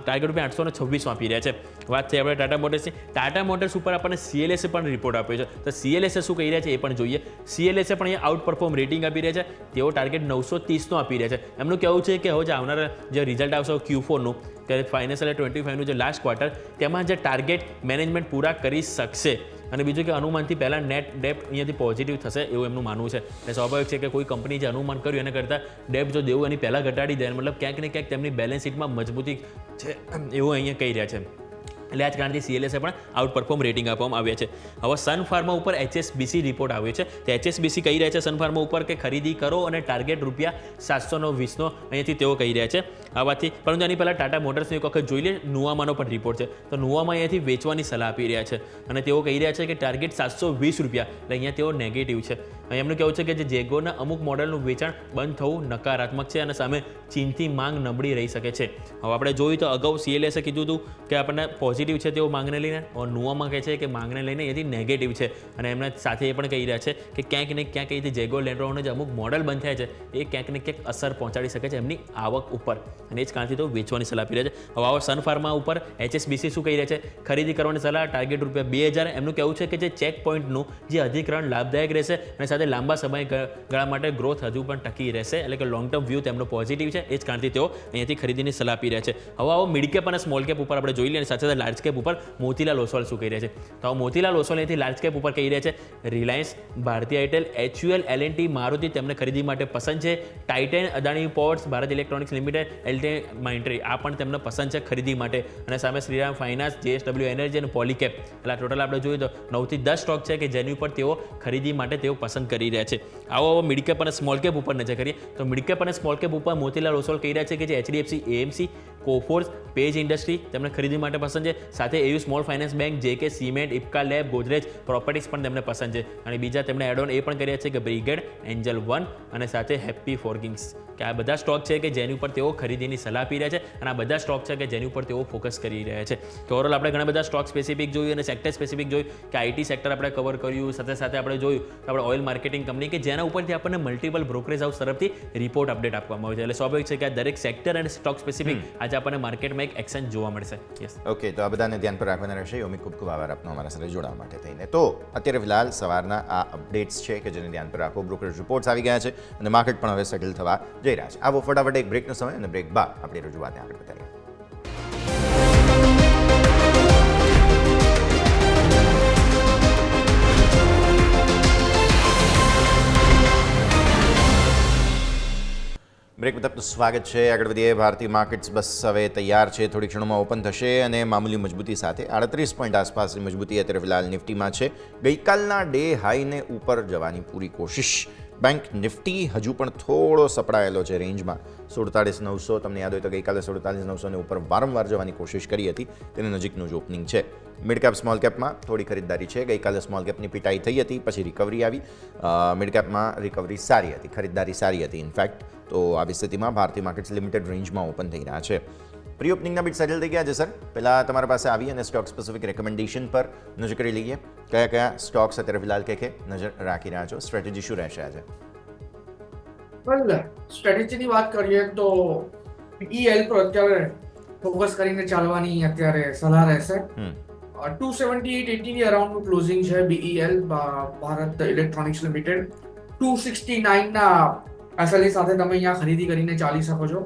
ટાર્ગેટ ₹826 આપી રહ્યા છે. વાત થઈ આપણે ટાટા મોટર્સની. ટાટા મોટર્સ ઉપર આપણને CLSA પણ રિપોર્ટ આપ્યો છે. તો CLSA શું કહી રહ્યા છે એ પણ જોઈએ. CLSA પણ અહીંયા આઉટ પરફોર્મ રેટિંગ આપી રહ્યા છે. તેઓ ટાર્ગેટ 930 આપી રહ્યા છે. એમનું કહેવું છે કે હવે જે આવનારા જે રિઝલ્ટ આવશે Q4નું, ત્યારે ફાઇનાન્શિયલ 25નું જે લાસ્ટ ક્વાર્ટર, તેમાં જે ટાર્ગેટ મેનેજમેન્ટ પૂરા કરી શકશે અને બીજું કે અનુમાનથી પહેલાં નેટ ડેપ્ટ અહીંયાથી પોઝિટિવ થશે એવું એમનું માનવું છે. એટલે સ્વાભાવિક છે કે કોઈ કંપની જે અનુમાન કર્યું એના કરતાં ડેપ્ટ જો દેવું એની પહેલાં ઘટાડી દે મતલબ ક્યાંક ને ક્યાંક તેમની બેલેન્સ શીટમાં મજબૂતી છે એવું અહીંયા કહી રહ્યા છે. એટલે આ જ કારણથી CLSએ પણ આઉટ પરફોર્મ રેટિંગ આપવામાં આવ્યા છે. હવે સન ફાર્મા ઉપર HSBC રિપોર્ટ આવ્યો છે. તો HSBC કહી રહ્યા છે સન ફાર્મા ઉપર કે ખરીદી કરો અને ટાર્ગેટ ₹720 અહીંયાથી તેઓ કહી રહ્યા છે આ વાતથી. પરંતુ એની પહેલાં ટાટા મોટર્સનો એક વખત જોઈ લે. નુવામાનો પણ રિપોર્ટ છે. તો નુવામા અહીંયાથી વેચવાની સલાહ આપી રહ્યા છે અને તેઓ કહી રહ્યા છે કે ટાર્ગેટ ₹720 એટલે અહીંયા તેઓ નેગેટિવ છે. અહીં એમનું કહેવું છે કે જે જેગોરના અમુક મોડલનું વેચાણ બંધ થવું નકારાત્મક છે અને સામે ચીનથી માંગ નબળી રહી શકે છે. હવે આપણે જોયું તો અગાઉ CLSએ કીધું હતું કે આપણને પોઝિટિવ છે તેઓ માંગને લઈને, નુવામાં કહે છે કે માંગને લઈને એથી નેગેટિવ છે અને એમના સાથે એ પણ કહી રહ્યા છે કે ક્યાંક ને ક્યાંક અહીંથી જેગો લેન્ડ રોવરના જે અમુક મોડલ બંધ થયા છે એ ક્યાંક ને ક્યાંક અસર પહોંચાડી શકે છે એમની આવક ઉપર અને એ જ કારણથી તો વેચવાની સલાહ આપી રહ્યા છે. હવે આવો સન ફાર્મા ઉપર HSBC શું કહી રહ્યા છે? ખરીદી કરવાની સલાહ, ટાર્ગેટ ₹2,000. એમનું કહેવું છે કે જે ચેક પોઈન્ટનું જે અધિકરણ લાભદાયક રહેશે અને સાથે લાંબા સમયગાળા માટે ગ્રોથ હજુ પણ ટકી રહેશે એટલે કે લોંગ ટર્મ વ્યૂ તેમનો પોઝિટિવ છે. એ જ કારણથી તેઓ અહીંયાથી ખરીદીની સલાહ આપી રહ્યા છે. હવે આવો મિડ કેપ અને સ્મોલ કેપ ઉપર આપણે જોઈ લઈએ અને સાથે સાથે લાર્જ કેપ ઉપર મોતીલાલ ઓસવાલ શું કહી રહ્યા છે? તો મોતીલાલ ઓસવાલ અહીંથી લાર્જ કેપ ઉપર કહી રહ્યા છે રિલાયન્સ, ભારતીય એરટેલ, HUL, L&T, મારુતિ તેમને ખરીદી માટે પસંદ છે. Titan, Adani ports, Bharat electronics limited, LT માઇન્ટ્રી આ પણ તેમને પસંદ છે ખરીદી માટે. અને સામે શ્રીરામ ફાઇનાન્સ, JSW એનર્જી અને પોલીકેપ એટલે ટોટલ આપણે જોઈએ તો 9 થી 10 સ્ટોક છે કે જેની ઉપર તેઓ ખરીદી માટે તેઓ પસંદ કરી રહ્યા છે. આવો મિડ કેપ અને સ્મોલ કેપ ઉપર નજર કરીએ તો મિડ કેપ અને સ્મોલ કેપ ઉપર મોતીલાલ ઓસવાલ કહી રહ્યા છે કે જે HDFC, AMC, Coforge, Page industry તેમને ખરીદી માટે પસંદ છે. સાથે AU small finance bank, JK cement, Ipca lab, Godrej properties પણ તેમને પસંદ છે. અને બીજા તેમણે એડ ઓન એ પણ કર્યા છે કે બ્રિગેડ, એન્જલ વન અને સાથે હેપી ફોર્ગિંગ્સ કે આ બધા સ્ટોક છે કે જેની ઉપર તેઓ ખરીદીની સલાહ આપી રહ્યા છે અને આ બધા સ્ટોક છે કે જેની ઉપર તેઓ ફોકસ કરી રહ્યા છે. તો ઓવરઓલ આપણે ઘણા બધા સ્ટોક સ્પેસિફિક જોયું અને સેક્ટર સ્પેસિફિક જોયું કે IT સેક્ટર આપણે કવર કર્યું. સાથે સાથે આપણે જોયું કે આપણે ઓઇલ માર્કેટિંગ કંપની કે જેના ઉપરથી આપણને મલ્ટિપલ બ્રોકરેજ હાઉસ તરફથી રિપોર્ટ અપડેટ આપવામાં આવે છે. એટલે સ્વાભાવિક છે કે આ દરેક સેક્ટર અને સ્ટોક સ્પેસિફિક આજે આપણને માર્કેટમાં એક એક્શન જોવા મળશે. યસ, ઓકે, તો આ બધાને ધ્યાન પર રાખવાના રહેશે. યોમિક, ખૂબ ખૂબ આભાર આપનો અમારા સાથે જોડાવા માટે થઈને. તો અત્યારે ફિલહાલ સવારના આ અપડેટ્સ છે કે જેને ધ્યાન પર રાખો. બ્રોકરેજ રિપોર્ટ્સ આવી ગયા છે અને માર્કેટ પણ હવે સેટલ થવા જઈ રહ્યા છે. આવો ફટાફટ એક બ્રેકનો સમય અને બ્રેક બાદ આપણી રજૂઆતને આગળ વધારીએ. બ્રેક બાદ સ્વાગત છે. આગળ વધીએ. ભારતીય માર્કેટ્સ બસ હવે તૈયાર છે, થોડી ક્ષણોમાં ઓપન થશે અને મામૂલી મજબૂતી સાથે 38 પોઈન્ટ આસપાસની મજબૂતી અત્યારે ફિલહાલ નિફ્ટીમાં છે. ગઈકાલના ડે હાઈને ઉપર જવાની પૂરી કોશિશ. બેંક નિફ્ટી હજુ પણ થોડો સપડાયેલો છે રેન્જમાં 47,900. તમને યાદ હોય તો ગઈકાલે 47,900 ઉપર વારંવાર જવાની કોશિશ કરી હતી. તેની નજીકનું જ ઓપનિંગ છે. મિડ કેપ સ્મોલ કેપમાં થોડી ખરીદદારી છે. ગઈકાલે સ્મોલ કેપની પીટાઈ થઈ હતી, પછી રિકવરી આવી. મિડ કેપમાં રિકવરી સારી હતી, ખરીદદારી સારી હતી ઇનફેક્ટ. તો આવી સ્થિતિમાં ભારતીય માર્કેટ્સ લિમિટેડ રેન્જમાં ઓપન થઈ રહ્યા છે. પ્રી ઓપનિંગના બીટ સેટલ થઈ ગયા છે સર. પહેલાં તમારા પાસે આવી અને સ્ટોક સ્પેસિફિક રેકમેન્ડેશન પર નજર કરી લઈએ. કયા કયા સ્ટોક્સ અત્યારે ફિલહાલ કે નજર રાખી રહ્યા છો? સ્ટ્રેટેજી શું રહેશે આજે? વેલ, સ્ટ્રેટેજીની વાત કરીએ તો PEL પર અત્યારે ફોકસ કરીને ચાલવાની અત્યારે સલાહ રહેશે. 278.80 ની અરાઉન્ડનું ક્લોઝિંગ છે BEL, ભારત ઇલેક્ટ્રોનિક્સ લિમિટેડ. 269 ના SLE સાથે તમે અહીંયા ખરીદી કરીને ચાલી શકો છો.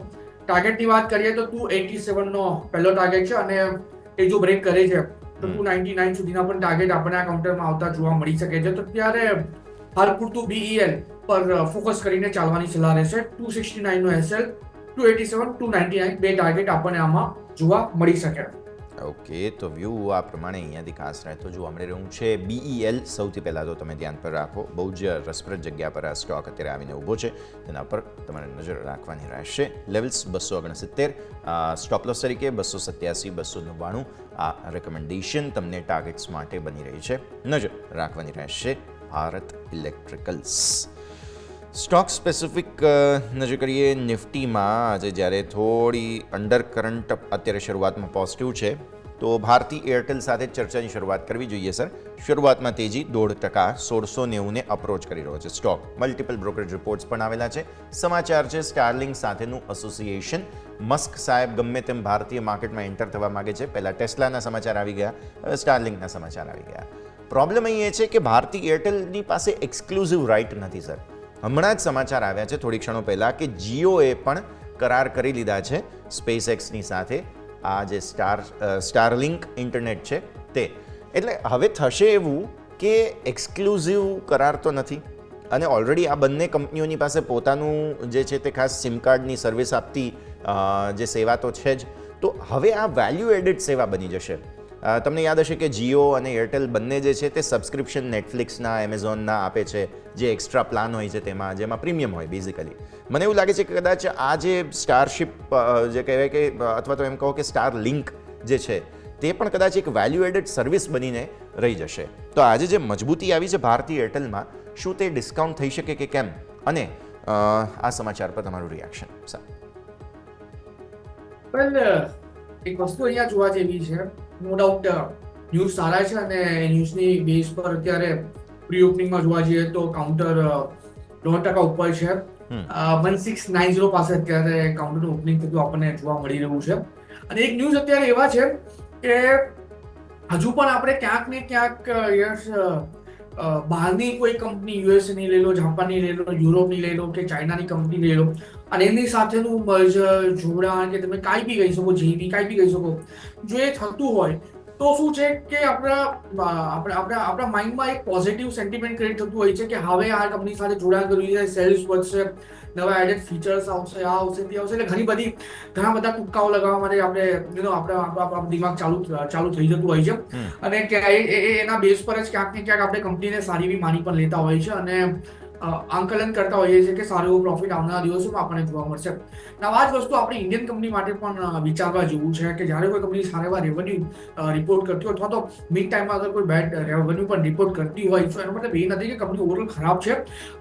ટાર્ગેટની વાત કરીએ તો 287 નો પહેલો ટાર્ગેટ છે અને એ જો બ્રેક કરે છે તો 299 સુધીના પણ ટાર્ગેટ આપણે આ કાઉન્ટરમાં આવતા જોવા મળી શકે છે. તો ત્યારે હાલ પૂરતું BEL પર ફોકસ કરીને ચાલવાની સલાહ રહેશે. 269 નો SL, 287, 299 બે ટાર્ગેટ આપણને આમાં જોવા મળી શકે. ઓકે, તો વ્યૂ આ પ્રમાણે અહીંયાથી ખાસ રહેતો જોવા મળી રહ્યું છે. BEL સૌથી પહેલાં તો તમે ધ્યાન પર રાખો. બહુ જ રસપ્રદ જગ્યા પર આ સ્ટોક અત્યારે આવીને ઊભો છે, તેના પર તમારે નજર રાખવાની રહેશે. લેવલ્સ 269, સ્ટોપ લોસ તરીકે 287, 299 આ રેકમેન્ડેશન તમને ટાર્ગેટ્સ માટે બની રહી છે. નજર રાખવાની રહેશે ભારત ઇલેક્ટ્રિકલ્સ. સ્ટોક સ્પેસિફિક નજર કરીએ. નિફ્ટીમાં આજે જ્યારે થોડી અંડર કરંટ અત્યારે શરૂઆતમાં પોઝિટિવ છે, તો ભારતી એરટેલ સાથે ચર્ચાની શરૂઆત કરવી જોઈએ સર. શરૂઆતમાં તેજી 0.5%, 1690 અપ્રોચ કરી રહ્યો છે સ્ટોક. મલ્ટિપલ બ્રોકરેજ રિપોર્ટ્સ પણ આવેલા છે. સમાચાર છે સ્ટારલિંક સાથેનું એસોસિએશન. મસ્ક સાહેબ ગમે તેમ ભારતીય માર્કેટમાં એન્ટર થવા માગે છે. પહેલાં ટેસ્લાના સમાચાર આવી ગયા, હવે સ્ટારલિંકના સમાચાર આવી ગયા. પ્રોબ્લેમ અહીં એ છે કે ભારતી એરટેલની પાસે એક્સક્લુઝિવ રાઇટ નથી સર. હમણાં જ સમાચાર આવ્યા છે થોડી ક્ષણો પહેલાં કે જીઓએ પણ કરાર કરી લીધા છે સ્પેસ એક્સની સાથે. આ જે સ્ટારલિંક ઇન્ટરનેટ છે તે. એટલે હવે થશે એવું કે એક્સક્લુઝિવ કરાર તો નથી અને ઓલરેડી આ બંને કંપનીઓની પાસે પોતાનું જે છે તે ખાસ સિમ કાર્ડની સર્વિસ આપતી જે સેવા તો છે જ, તો હવે આ વેલ્યુ એડેડ સેવા બની જશે. તમને યાદ હશે કે જીઓ અને એરટેલ બંને જે છે તે સબસ્ક્રિપ્શન નેટફ્લિક્સના, એમેઝોનના આપે છે, જે એક્સ્ટ્રા પ્લાન હોય છે તેમાં, જેમાં પ્રીમિયમ હોય બેઝિકલી. મને એવું લાગે છે કે કદાચ આ જે સ્ટારશિપ જે કહેવાય કે અથવા તો એમ કહો કે સ્ટાર લિંક જે છે તે પણ કદાચ એક વેલ્યુ એડેડ સર્વિસ બનીને રહી જશે. તો આજે જે મજબૂતી આવી છે ભારતી એરટેલમાં, શું તે ડિસ્કાઉન્ટ થઈ શકે કે કેમ? અને આ સમાચાર પર તમારું રિએક્શન. પણ એક વસ્તુ અહીંયા જોવા જેવી છે, નો ડાઉટ ન્યૂઝ સારા છે અને ન્યૂઝની બેઝ પર અત્યારે પ્રી ઓપનિંગમાં જોવા જઈએ તો કાઉન્ટર 9% ઉપર છે. 1690 પાસે અત્યારે કાઉન્ટરનું ઓપનિંગ થતું આપણને જોવા મળી રહ્યું છે. અને એક ન્યૂઝ અત્યારે એવા છે કે હજુ પણ આપણે ક્યાંક ને ક્યાંક બહારની કોઈ કંપની, યુએસની લઈ લો, જાપાનની લઈ લો, યુરોપની લઈ લો કે ચાઇનાની કંપની લઈ લો અને એમની સાથેનું મર્જર, જોડાણ કે તમે કાંઈ બી કહી શકો, જેવી કાંઈ બી કહી શકો, જો એ થતું હોય તો શું છે કે આપણા માઇન્ડમાં એક પોઝિટિવ સેન્ટિમેન્ટ ક્રિએટ થતું હોય છે કે હવે આ કંપની સાથે જોડાણ કરવું છે, સેલ્સ વધશે, નવા એડેડ ફીચર્સ આવશે, આ આવશે, તે આવશે. એટલે ઘણા બધા તુક્કાઓ લગાવવા માટે આપણે દિમાગ ચાલુ થઈ જતું હોય છે અને એના બેઝ પર જ ક્યાંક ને ક્યાંક આપણે કંપનીને સારી એવી માની પણ લેતા હોય છે અને આંકલન કરતા હોઈએ છીએ કે સારું એવું પ્રોફિટ આવનારા દિવસોમાં આપણને જોવા મળશે. આ જ વસ્તુ આપણી ઇન્ડિયન કંપની માટે પણ વિચારવા જેવું છે કે જ્યારે કોઈ કંપની સારા એવા રેવન્યુ રિપોર્ટ કરતી હોય અથવા તો મિડ ટાઈમમાં અગર કોઈ બેડ રેવન્યુ પણ રિપોર્ટ કરતી હોય તો એનો મતલબ એ નથી કે કંપની ઓવરઓલ ખરાબ છે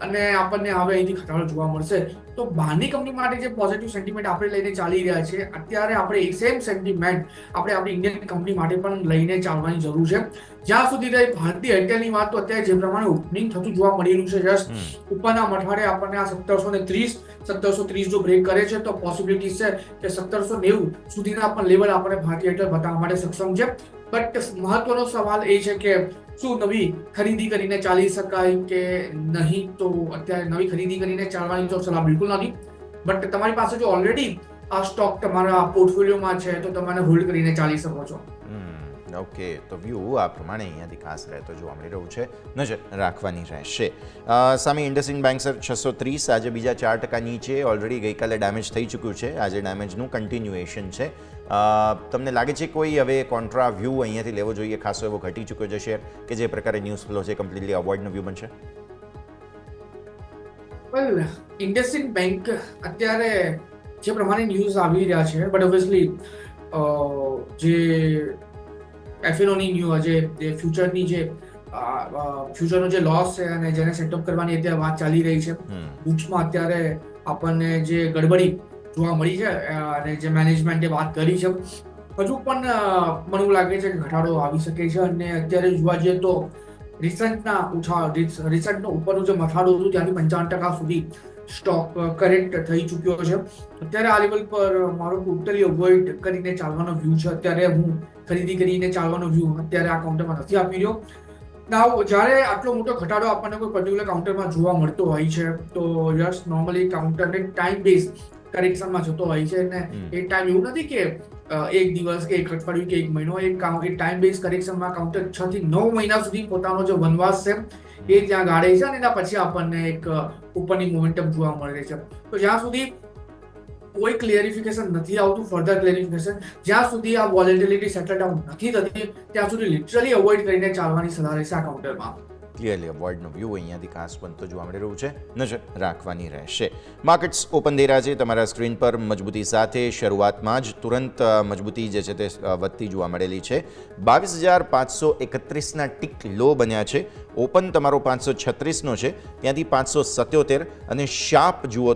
અને આપણને હવે અહીંથી ઘટાડો જોવા મળશે. તો બહારની કંપની માટે જે પોઝિટિવ સેન્ટિમેન્ટ આપણે લઈને ચાલી રહ્યા છે, અત્યારે આપણે એ સેમ સેન્ટિમેન્ટ આપણે આપણી ઇન્ડિયન કંપની માટે પણ લઈને ચાલવાની જરૂર છે. જ્યાં સુધી રહી ભારતી એરટેલની વાત, તો અત્યારે જે પ્રમાણે ઓપનિંગ થતું જોવા મળી રહ્યું છે, જસ્ટ ઉપરના મઠવાડે આપણને આ 1730 જો બ્રેક કરે છે તો પોસિબિલિટી છે કે 1790 સુધીના પણ લેવલ આપણને ભારતી એરટેલ બતાવવા માટે સક્ષમ છે. બટ મહત્વનો સવાલ એ છે કે શું નવી ખરીદી કરીને ચાલી શકાય કે નહીં? તો અત્યારે નવી ખરીદી કરીને ચાલવાની તો સલાહ બિલકુલ નથી. બટ તમારી પાસે જો ઓલરેડી આ સ્ટોક તમારા પોર્ટફોલિયોમાં છે તો તમે હોલ્ડ કરીને ચાલી શકો છો. ઓકે, તો વ્યૂ આ પ્રમાણે અહીંયાથી ખાસ રહેતો જોવા મળી રહ્યું છે, નજર રાખવાની રહેશે. સામે ઇન્ડસઇન્ડ બેંક સર 630, આજે બીજા 4% નીચે, ઓલરેડી ગઈકાલે ડેમેજ થઈ ચૂક્યું છે, આજે ડેમેજનું કન્ટિન્યુએશન છે. તમને લાગે છે કોઈ હવે કોન્ટ્રા વ્યૂ અહીંયાથી લેવો જોઈએ, ખાસો એવો ઘટી ચૂક્યો છે શેર કે જે પ્રકારે ન્યૂઝ ફ્લો છે કમ્પ્લીટલી અવોઇડનો વ્યૂ બનશે? વેલ, ઇન્ડસઇન્ડ બેંક અત્યારે જે પ્રમાણે ન્યૂઝ આવી રહ્યા છે, બટ ઓબ્વિયસલી જે એફએનઓની ન્યૂ જે ફ્યુચરની જે ફ્યુચરનો જે લોસ છે અને જેને સેટઅપ કરવાની અત્યારે વાત ચાલી રહી છે, બુક્સમાં અત્યારે આપણને જે ગડબડી જોવા મળી છે અને જે મેનેજમેન્ટે વાત કરી છે, હજુ પણ મને એવું લાગે છે કે ઘટાડો આવી શકે છે. અને અત્યારે જોવા જઈએ તો રિસન્ટનો ઉપરનું જે મથાળું હતું ત્યાંથી 55% સુધી સ્ટોક કરેક્ટ થઈ ચૂક્યો છે. અત્યારે આ લેવલ પર મારો ટોટલી અવોઇડ કરીને ચાલવાનો વ્યૂ છે. અત્યારે હું ખરીદી કરીને ચાલવાનો વ્યૂ અત્યારે આ કાઉન્ટરમાં નથી આપી રહ્યો. નાવ જ્યારે આટલો મોટો ઘટાડો આપણને કોઈ પર્ટિક્યુલર કાઉન્ટરમાં જોવા મળતો હોય છે તો જસ્ટ નોર્મલી કાઉન્ટરને ટાઈમ બેઝ કરેક્શનમાં જતો હોય છે અને એ ટાઈમ એવું નથી કે એક દિવસ કે એક અઠવાડિયું કે એક મહિનો, એ ટાઈમ બેઝ કરેક્શનમાં કાઉન્ટર 6 થી 9 મહિના સુધી પોતાનો જે વનવાસ છે એ ત્યાં ગાળે છે અને એના પછી આપણને એક ઉપરની મોમેન્ટમ જોવા મળે છે. તો જ્યાં સુધી કોઈ ક્લિયરિફિકેશન નથી આવતું, ફર્ધર ક્લિયરિફિકેશન, જ્યાં સુધી આ વોલેટિલિટી સેટલ ડાઉન નથી થતી ત્યાં સુધી લિટરલી અવોઇડ કરીને ચાલવાની સલાહ રહેશે આ કાઉન્ટરમાં. ક્લિયરલી અવોઇડનો વ્યૂ અહીંયાથી ખાસ બનતો જોવા મળી રહ્યું છે, નજર રાખવાની રહેશે. માર્કેટ્સ ઓપન થઈ રહ્યા છે તમારા સ્ક્રીન પર મજબૂતી સાથે. શરૂઆતમાં જ તુરંત મજબૂતી જે છે તે વધતી જોવા મળેલી છે. 22,531ના ટીક લો બન્યા છે. ઓપન તમારો 536નો છે, ત્યાંથી 577 અને શાર્પ જુઓ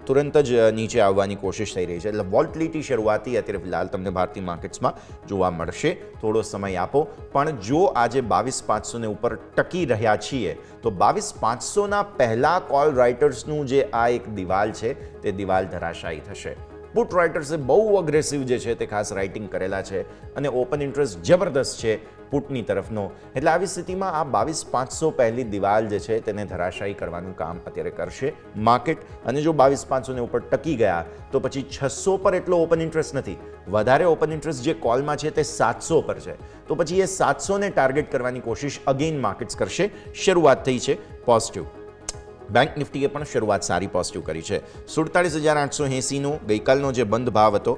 તુરંત જ નીચે આવવાની કોશિશ થઈ રહી છે. એટલે વોલ્ટિલિટી શરૂઆતી અત્યારે ફિલહાલ તમને ભારતીય માર્કેટ્સમાં જોવા મળશે. થોડો સમય આપો, પણ જો આજે 22,500 ઉપર ટકી રહ્યા છીએ તો 22,500ના પહેલા કોલ રાઇટર્સનું જે આ એક દિવાલ છે તે દિવાલ ધરાશાયી થશે. પુટ રાઇટર્સે બહુ અગ્રેસિવ જે છે તે ખાસ રાઇટિંગ કરેલા છે અને ઓપન ઇન્ટરેસ્ટ જબરદસ્ત છે પુટની તરફનો. એટલે આવી સ્થિતિમાં આ 22,500 પહેલી દિવાલ જે છે તેને ધરાશાયી કરવાનું કામ અત્યારે કરશે માર્કેટ. અને જો 22,500 ઉપર ટકી ગયા તો પછી 600 પર એટલો ઓપન ઇન્ટરેસ્ટ નથી, વધારે ઓપન ઇન્ટરેસ્ટ જે કોલમાં છે તે 700 પર છે, તો પછી એ 700ને ટાર્ગેટ કરવાની કોશિશ અગેન માર્કેટ્સ કરશે. શરૂઆત થઈ છે પોઝિટિવ. બેંક નિફ્ટીએ પણ શરૂઆત સારી પોઝિટિવ કરી છે. 47,880નો ગઈકાલનો જે બંધ ભાવ હતો,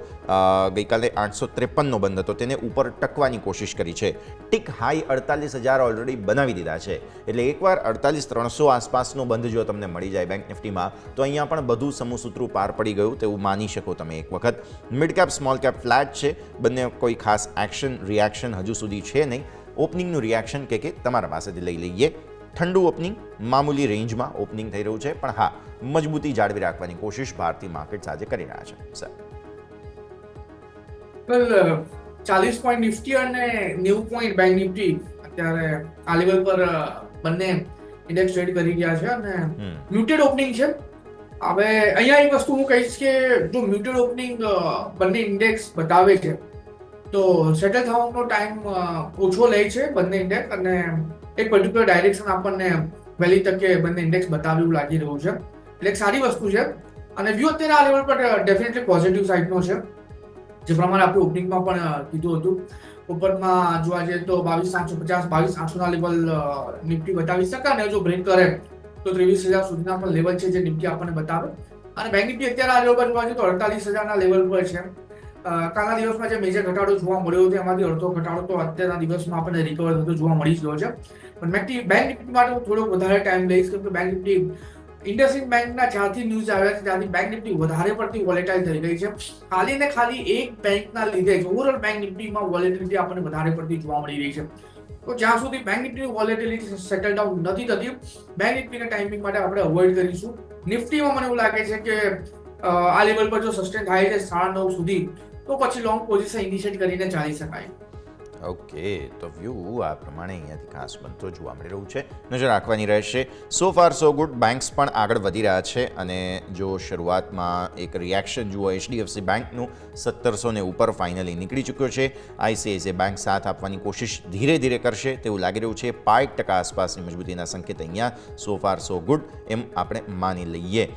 ગઈકાલે 853નો બંધ હતો, તેને ઉપર ટકવાની કોશિશ કરી છે. ટિક હાઈ 48,000 ઓલરેડી બનાવી દીધા છે. એટલે એકવાર 48,300 આસપાસનો બંધ જો તમને મળી જાય બેંક નિફ્ટીમાં, તો અહીંયા પણ બધું સમૂહસૂત્રું પાર પડી ગયું તેવું માની શકો તમે એક વખત. Mid cap small cap flat છે, બંને કોઈ ખાસ એક્શન રિએક્શન હજુ સુધી છે નહીં. ઓપનિંગનું રિએક્શન કે તમારા પાસેથી લઈ લઈએ. ઠંડુ ઓપનિંગ, મામૂલી રેન્જમાં ઓપનિંગ થઈ રહ્યું છે, પણ હા, મજબૂતી જાળવી રાખવાની કોશિશ ભારતીય માર્કેટ્સ આજે કરી રહ્યા છે. સર, 40 પોઈન્ટ નિફ્ટી અને 90 પોઈન્ટ બેંક નિફ્ટી અત્યારે આ લેવલ પર બંને ઇન્ડેક્સ ટ્રેડ કરી રહ્યા છે અને મ્યુટેડ ઓપનિંગ છે. હવે અહીંયા એક વસ્તુ હું કહીશ કે જો મ્યુટેડ ઓપનિંગ બંને ઇન્ડેક્સ બતાવે છે તો સેટલ થવાનો ટાઈમ ઓછો લે છે બંને ઇન્ડેક્સ, અને એક પર્ટિક્યુલર ડાયરેક્શન આપણને વહેલી તકે બંને ઇન્ડેક્સ બતાવે એવું લાગી રહ્યું છે. એટલે એક સારી વસ્તુ છે અને વ્યૂ અત્યારે આ લેવલ પર ડેફિનેટલી પોઝિટિવ સાઇડનો છે, જે પ્રમાણે આપણે ઓપનિંગમાં પણ કીધું હતું. ઉપરમાં જોવા જઈએ તો 22,750 22,800ના લેવલ નિફ્ટી બતાવી શકે, અને જો બ્રેક કરે તો 23,000 સુધીના પણ લેવલ છે જે નિફ્ટી આપણને બતાવે. અને બેંક નિફ્ટી અત્યારે આ લેવલ પર જોવા જઈએ તો 48,000ના લેવલ પર છે. કાલના દિવસમાં જે મેજર ઘટાડો જોવા મળ્યો હતો એમાંથી અડધો ઘટાડો તો અત્યારના દિવસમાં આપણને રિકવર થતો જોવા મળી ગયો છે. પણ બેંક નિફ્ટી માટે હું થોડો વધારે ટાઈમ લઈશ, કેમ કે બેંક નિફ્ટી ઇન્ડસઇન્ડ બેંકના જ્યાંથી ન્યૂઝ આવ્યા છે ત્યાંથી બેંક નિફ્ટી વધારે પડતી વોલેટાઇલ થઈ ગઈ છે. ખાલી ને ખાલી એક બેંકના લીધે જ ઓવરઓલ બેંક નિફ્ટીમાં વોલેટિલિટી આપણને વધારે પડતી જોવા મળી રહી છે. તો જ્યાં સુધી બેંક નિફ્ટીની વોલેટિલિટી સેટલ ડાઉન નથી થતી, બેંક નિફ્ટીના ટાઈમિંગ માટે આપણે અવોઇડ કરીશું. નિફ્ટીમાં મને એવું લાગે છે કે આ લેવલ પર જો સસ્ટેન થાય છે 9.5 સુધી, તો પછી લોંગ પોઝિશન ઇનિશિયેટ કરીને ચાલી શકાય. ઓકે, તો વ્યૂ આ પ્રમાણે અહીંયાથી ખાસ બનતો જોવા મળી રહ્યું છે. નજર રાખવાની રહેશે. સો ફાર સો ગુડ. બેંક્સ પણ આગળ વધી રહ્યા છે અને જો શરૂઆતમાં એક રિએક્શન જુઓ HDFC બેંકનું 1700 ને ઉપર ફાઇનલી નીકળી ચૂક્યો છે. ICICI બેંક સાથ આપવાની કોશિશ ધીરે ધીરે કરશે તેવું લાગી રહ્યું છે. 5% આસપાસની મજબૂતીના સંકેત અહીંયા સો ફાર સો ગુડ એમ આપણે માની લઈએ.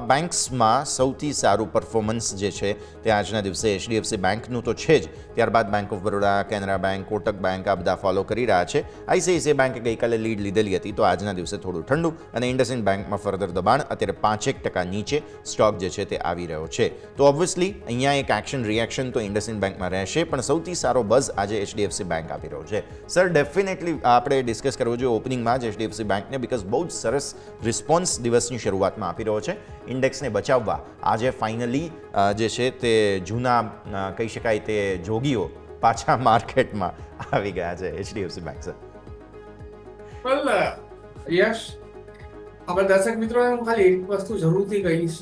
બેંક્સમાં સૌથી સારું પરફોર્મન્સ જે છે તે આજના દિવસે HDFC બેંકનું તો છે જ, ત્યારબાદ bank of Baroda, Canara bank, Kotak bank આ બધા ફોલો કરી રહ્યા છે. ICICI બેંકે ગઈકાલે લીડ લીધેલી હતી, તો આજના દિવસે થોડું ઠંડુ, અને ઇન્ડસઇન્ડ બેંકમાં ફર્ધર દબાણ, અત્યારે 5% નીચે સ્ટોક જે છે તે આવી રહ્યો છે. તો ઓબ્વિયસલી અહીંયા એક એક્શન રિએક્શન તો ઇન્ડસઇન્ડ બેંકમાં રહેશે, પણ સૌથી સારો બઝ આજે HDFC બેંક આપી રહ્યો છે. સર, ડેફિનેટલી આપણે ડિસ્કસ કરવું જોઈએ ઓપનિંગમાં જ HDFC બેંકને, બીકોઝ બહુ જ સરસ રિસ્પોન્સ દિવસની શરૂઆતમાં આપી રહ્યો છે. ઇન્ડેક્સને બચાવવા આજે ફાઇનલી જે છે તે જૂના કહી શકાય તે જોગીઓ પાછા માર્કેટમાં આવી ગયા છે HDFC બેંક. સર, વેલ યસ, આપણે દર્શક મિત્રોને હું ખાલી એક વસ્તુ જરૂરથી કહીશ,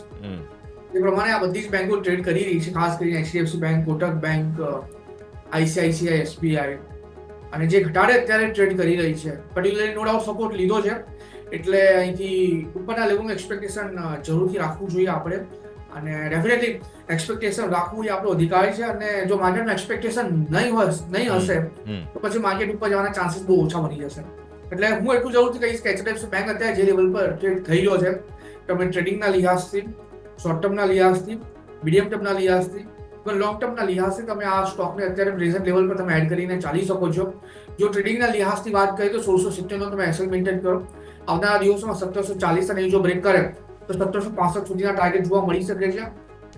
એ પ્રમાણે આ બધી જ બેંકો ટ્રેડ કરી રહી છે, ખાસ કરીને HDFC bank, Kotak bank, ICICI, SBI, અને જે ઘટાડે અત્યારે ટ્રેડ કરી રહી છે. પર્ટિક્યુલરલી નો ડાઉટ સપોર્ટ લીધો છે, એટલે અહીંથી ઉપરના લેવલનું એક્સપેક્ટેશન જરૂરથી રાખવું જોઈએ આપણે, અને ડેફિનેટલી એક્સપેક્ટેશન રાખવું એ આપણો અધિકાર છે. અને જો માર્કેટનું એક્સપેક્ટેશન નહીં હશે તો પછી માર્કેટ ઉપર જવાના ચાન્સીસ બહુ ઓછા બની જશે. એટલે હું એટલું જરૂરથી કહીશ કે HDFC બેંક અત્યારે જે લેવલ પર ટ્રેડ થઈ રહ્યો છે, તમે ટ્રેડિંગના લિહાઝથી, શોર્ટ ટર્મના લિહાઝથી, મીડિયમ ટર્મના લિહાઝથી, પણ લોંગ ટર્મના લિહાઝથી તમે આ સ્ટોકને અત્યારે પ્રેઝન્ટ લેવલ પર તમે એડ કરીને ચાલી શકો છો. જો ટ્રેડિંગના લિહાઝથી વાત કરીએ તો 1670નો તમે એસએલ મેન્ટેન કરો. આવનારા દિવસોમાં 1740 અને જો બ્રેક કરે તો 1765 સુધીના ટાર્ગેટ જોવા મળી શકે છે.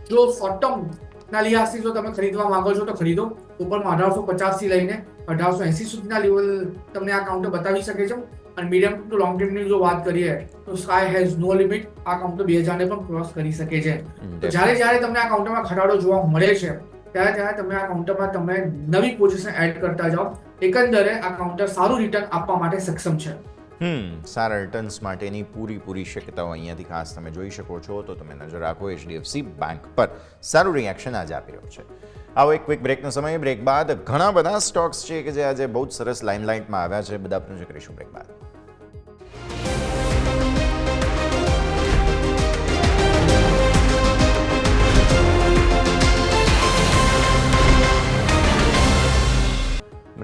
જો શોર્ટ ટર્મના લિહાઝથી જો તમે ખરીદવા માંગો છો તો ખરીદો. ઉપરમાં 1850 થી લઈને 1880 સુધીના લેવલ તમને આ કાઉન્ટર બતાવી શકે છે. અને મીડિયમ ટુ લોંગ ટર્મની જો વાત કરીએ તો સ્કાય હેઝ નો લિમિટ. આ કાઉન્ટર 2000 ને પણ ક્રોસ કરી શકે છે. તો જ્યારે તમને આ કાઉન્ટરમાં ઘટાડો જોવા મળે છે ત્યારે તમે આ કાઉન્ટરમાં તમે નવી પોઝિશન એડ કરતા જાઓ. એકંદરે આ કાઉન્ટર સારું રિટર્ન આપવા માટે સક્ષમ છે. સારા રિટર્ન્સ માટેની પૂરી શક્યતાઓ અહીંયાથી ખાસ તમે જોઈ શકો છો. તો તમે નજર રાખો HDFC બેંક પર. સારું રિએક્શન આજે આપી રહ્યો છે. આવો એક ક્વિક બ્રેકનો સમય. બ્રેક બાદ ઘણા બધા સ્ટોક્સ છે કે જે આજે બહુ જ સરસ લાઇમલાઇટમાં આવ્યા છે, બધા આપણે જે કરીશું બ્રેક બાદ.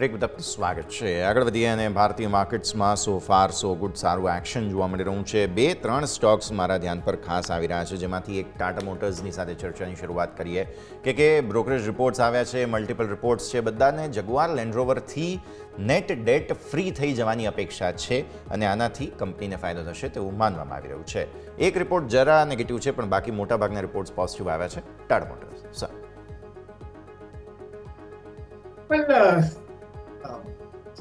બ્રેક વિથ આપનું સ્વાગત છે. આગળ વધીએ અને ભારતીય માર્કેટ્સમાં સો ફાર સો ગુડ સારું એક્શન જોવા મળી રહ્યું છે. 2-3 સ્ટોક્સ મારા ધ્યાન પર ખાસ આવી રહ્યા છે, જેમાંથી એક ટાટા મોટર્સની સાથે ચર્ચાની શરૂઆત કરીએ કે બ્રોકરેજ રિપોર્ટ્સ આવ્યા છે, મલ્ટિપલ રિપોર્ટ્સ છે, બધાને જગુઆર લેન્ડ રોવરથી નેટ ડેટ ફ્રી થઈ જવાની અપેક્ષા છે અને આનાથી કંપનીને ફાયદો થશે તેવું માનવામાં આવી રહ્યું છે. એક રિપોર્ટ જરા નેગેટિવ છે, પણ બાકી મોટાભાગના રિપોર્ટ્સ પોઝિટિવ આવ્યા છે. Tata motors sir.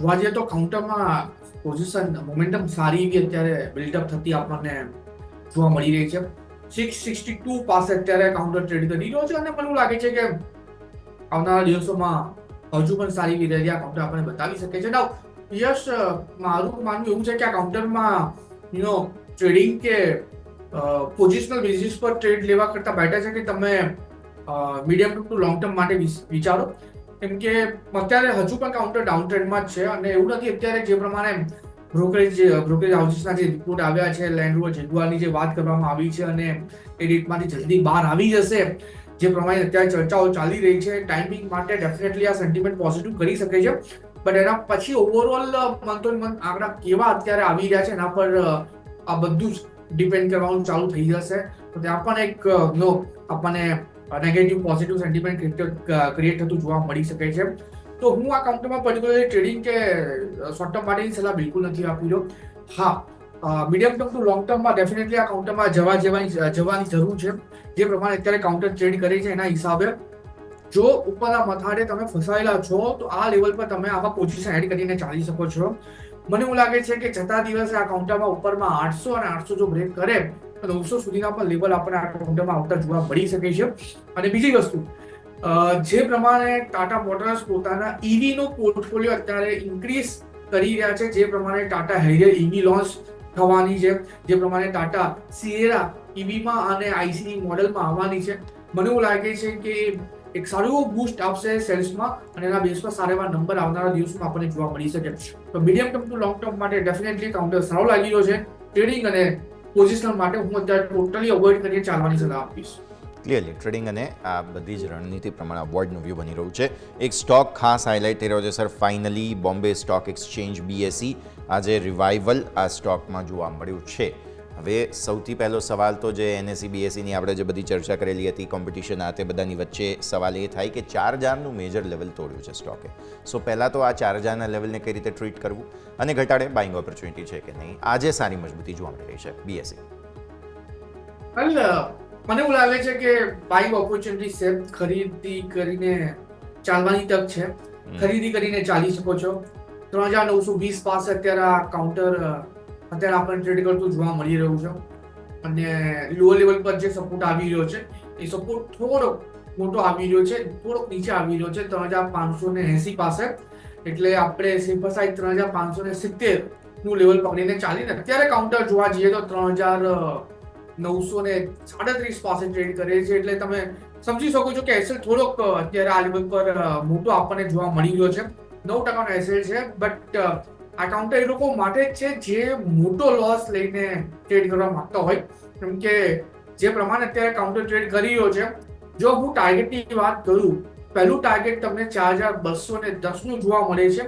જોવા જઈએ તો કાઉન્ટરમાં પોઝિશન મોમેન્ટમ સારી એવી અત્યારે બિલ્ડઅપ થતી આપણને જોવા મળી રહી છે. 662 પાસે અત્યારે કાઉન્ટર ટ્રેડ કરી રહ્યો છે અને મને એવું લાગે છે કે આવનારા દિવસોમાં હજુ પણ સારી એવી રેલી આ કાઉન્ટર આપણને બતાવી શકે છે. નાઉ યસ, મારું માનવું એવું છે કે આ કાઉન્ટરમાં ટ્રેડિંગ કે પોઝિશનલ બેઝિસ પર ટ્રેડ લેવા કરતાં બેટર છે કે તમે મીડિયમ ટુ લોંગ ટર્મ માટે વિચારો, કેમ કે અત્યારે હજુ પણ કાઉન્ટર ડાઉન ટ્રેન્ડમાં જ છે અને એવું નથી અત્યારે જે પ્રમાણે બ્રોકરેજ હાઉસીસના જે રિપોર્ટ આવ્યા છે, લેન્ડ રોવર જેગુઆરની જે વાત કરવામાં આવી છે અને એ રેટમાંથી જલ્દી બહાર આવી જશે, જે પ્રમાણે અત્યારે ચર્ચાઓ ચાલી રહી છે, ટાઈમિંગ માટે ડેફિનેટલી આ સેન્ટિમેન્ટ પોઝિટિવ કરી શકે છે. બટ એના પછી ઓવરઓલ મંથ ઓન મંથ આંકડા કેવા અત્યારે આવી રહ્યા છે એના પર આ બધું જ ડિપેન્ડ કરવાનું ચાલુ થઈ જશે. તો ત્યાં પણ એક આપણને નેગેટિવ પોઝિટિવ સેન્ટિમેન્ટ ક્રિએટ થતું જોવા મળી શકે છે. તો હું આ કાઉન્ટરમાં પર્ટિક્યુલરલી ટ્રેડિંગ કે શોર્ટ ટર્મ માટેની સલાહ બિલકુલ નથી આપી રહ્યો. હા, મીડિયમ ટર્મ ટુ લોંગ ટર્મમાં ડેફિનેટલી આ કાઉન્ટરમાં જવાની જરૂર છે. જે પ્રમાણે અત્યારે કાઉન્ટર ટ્રેડ કરે છે એના હિસાબે જો ઉપરના મથાળે તમે ફસાયેલા છો તો આ લેવલ પર તમે આવા પોઝિશન એડ કરીને ચાલી શકો છો. મને એવું લાગે છે કે જતા દિવસે આ કાઉન્ટરમાં ઉપરમાં 800 અને 800 જો બ્રેક કરે તો 900 સુધીના પણ લેવલ આપણે આ કાઉન્ટરમાં આવતા જોવા મળી શકે છે. અને બીજી વસ્તુ, જે પ્રમાણે ટાટા મોટર્સ પોતાના ઈવી નો પોર્ટફોલિયો અત્યારે ઇન્ક્રીઝ કરી રહ્યા છે, જે પ્રમાણે ટાટા હેરિયર ઈવી લોન્ચ થવાની છે, જે પ્રમાણે ટાટા સિએરા ઈવીમાં અને આઈસીઈ મોડેલમાં આવવાની છે, મને એવું લાગે છે કે એક સારું એવું બૂસ્ટ આપશે સેલ્સમાં અને એના બેઝમાં સારા એવા નંબર આવનારા દિવસોમાં આપણને જોવા મળી શકે. તો medium term to long term માટે ડેફિનેટલી કાઉન્ટર સારો લાગી રહ્યો છે. ટ્રેડિંગ અને પોઝિશનલ માટે હું અત્યારે ટોટલી અવોઇડ કરીને ચાલવાની સલાહ આપીશ. ક્લિયરલી ટ્રેડિંગ અને આ બધી જ રણનીતિ પ્રમાણે અવોઇડનું વ્યૂ બની રહ્યું છે. એક સ્ટોક ખાસ હાઇલાઇટ થઈ રહ્યો છે sir, finally Bombay stock exchange BSE આજે રિવાઇવલ આ સ્ટોકમાં જોવા મળ્યું છે. હવે સૌથી પહેલો સવાલ તો જે NSE BSEની આપણે જે બધી ચર્ચા કરેલી હતી, કોમ્પિટિશન આ તે બધાની વચ્ચે સવાલ એ થાય કે 4000નું મેજર લેવલ તોડ્યું છે સ્ટોકે. સો પહેલાં તો આ 4000ના લેવલને કઈ રીતે ટ્રીટ કરવું અને ઘટાડે બાઇંગ ઓપોર્ચ્યુનિટી છે કે નહીં, આજે સારી મજબૂતી જોવા મળી રહી છે BSE. મને એવું લાગે છે કે બાઇંગ ઓપોર્ચ્યુનિટી છે, ખરીદી કરીને ચાલવાની તક છે, ખરીદી કરીને ચાલી શકો છો. 3920 પાસે અત્યારે આ કાઉન્ટર અત્યારે આપણને ટ્રેડ કરતું જોવા મળી રહ્યું છે અને લોઅર લેવલ પર જે સપોર્ટ આવી રહ્યો છે એ સપોર્ટ થોડો મોટો આવી રહ્યો છે, થોડોક નીચે આવી રહ્યો છે 3580 પાસે. એટલે આપણે સિમ્પસાઇડ 3570 નું લેવલ પકડીને ચાલીને અત્યારે કાઉન્ટર જોવા જઈએ તો 3937 પાસે ટ્રેડ કરે છે. એટલે તમે સમજી શકો છો કે એસએલ થોડોક અત્યારે આ લેવલ પર મોટો આપણને જોવા મળી રહ્યો છે. 9% એસએલ છે, બટ આ કાઉન્ટર એ લોકો માટે જ છે જે મોટો લોસ લઈને ટ્રેડ કરવા માંગતા હોય. કેમ કે જે પ્રમાણે અત્યારે કાઉન્ટર ટ્રેડ કરી રહ્યો છે, જો હું ટાર્ગેટની વાત કરું, પહેલું ટાર્ગેટ તમને 4210 નું જોવા મળે છે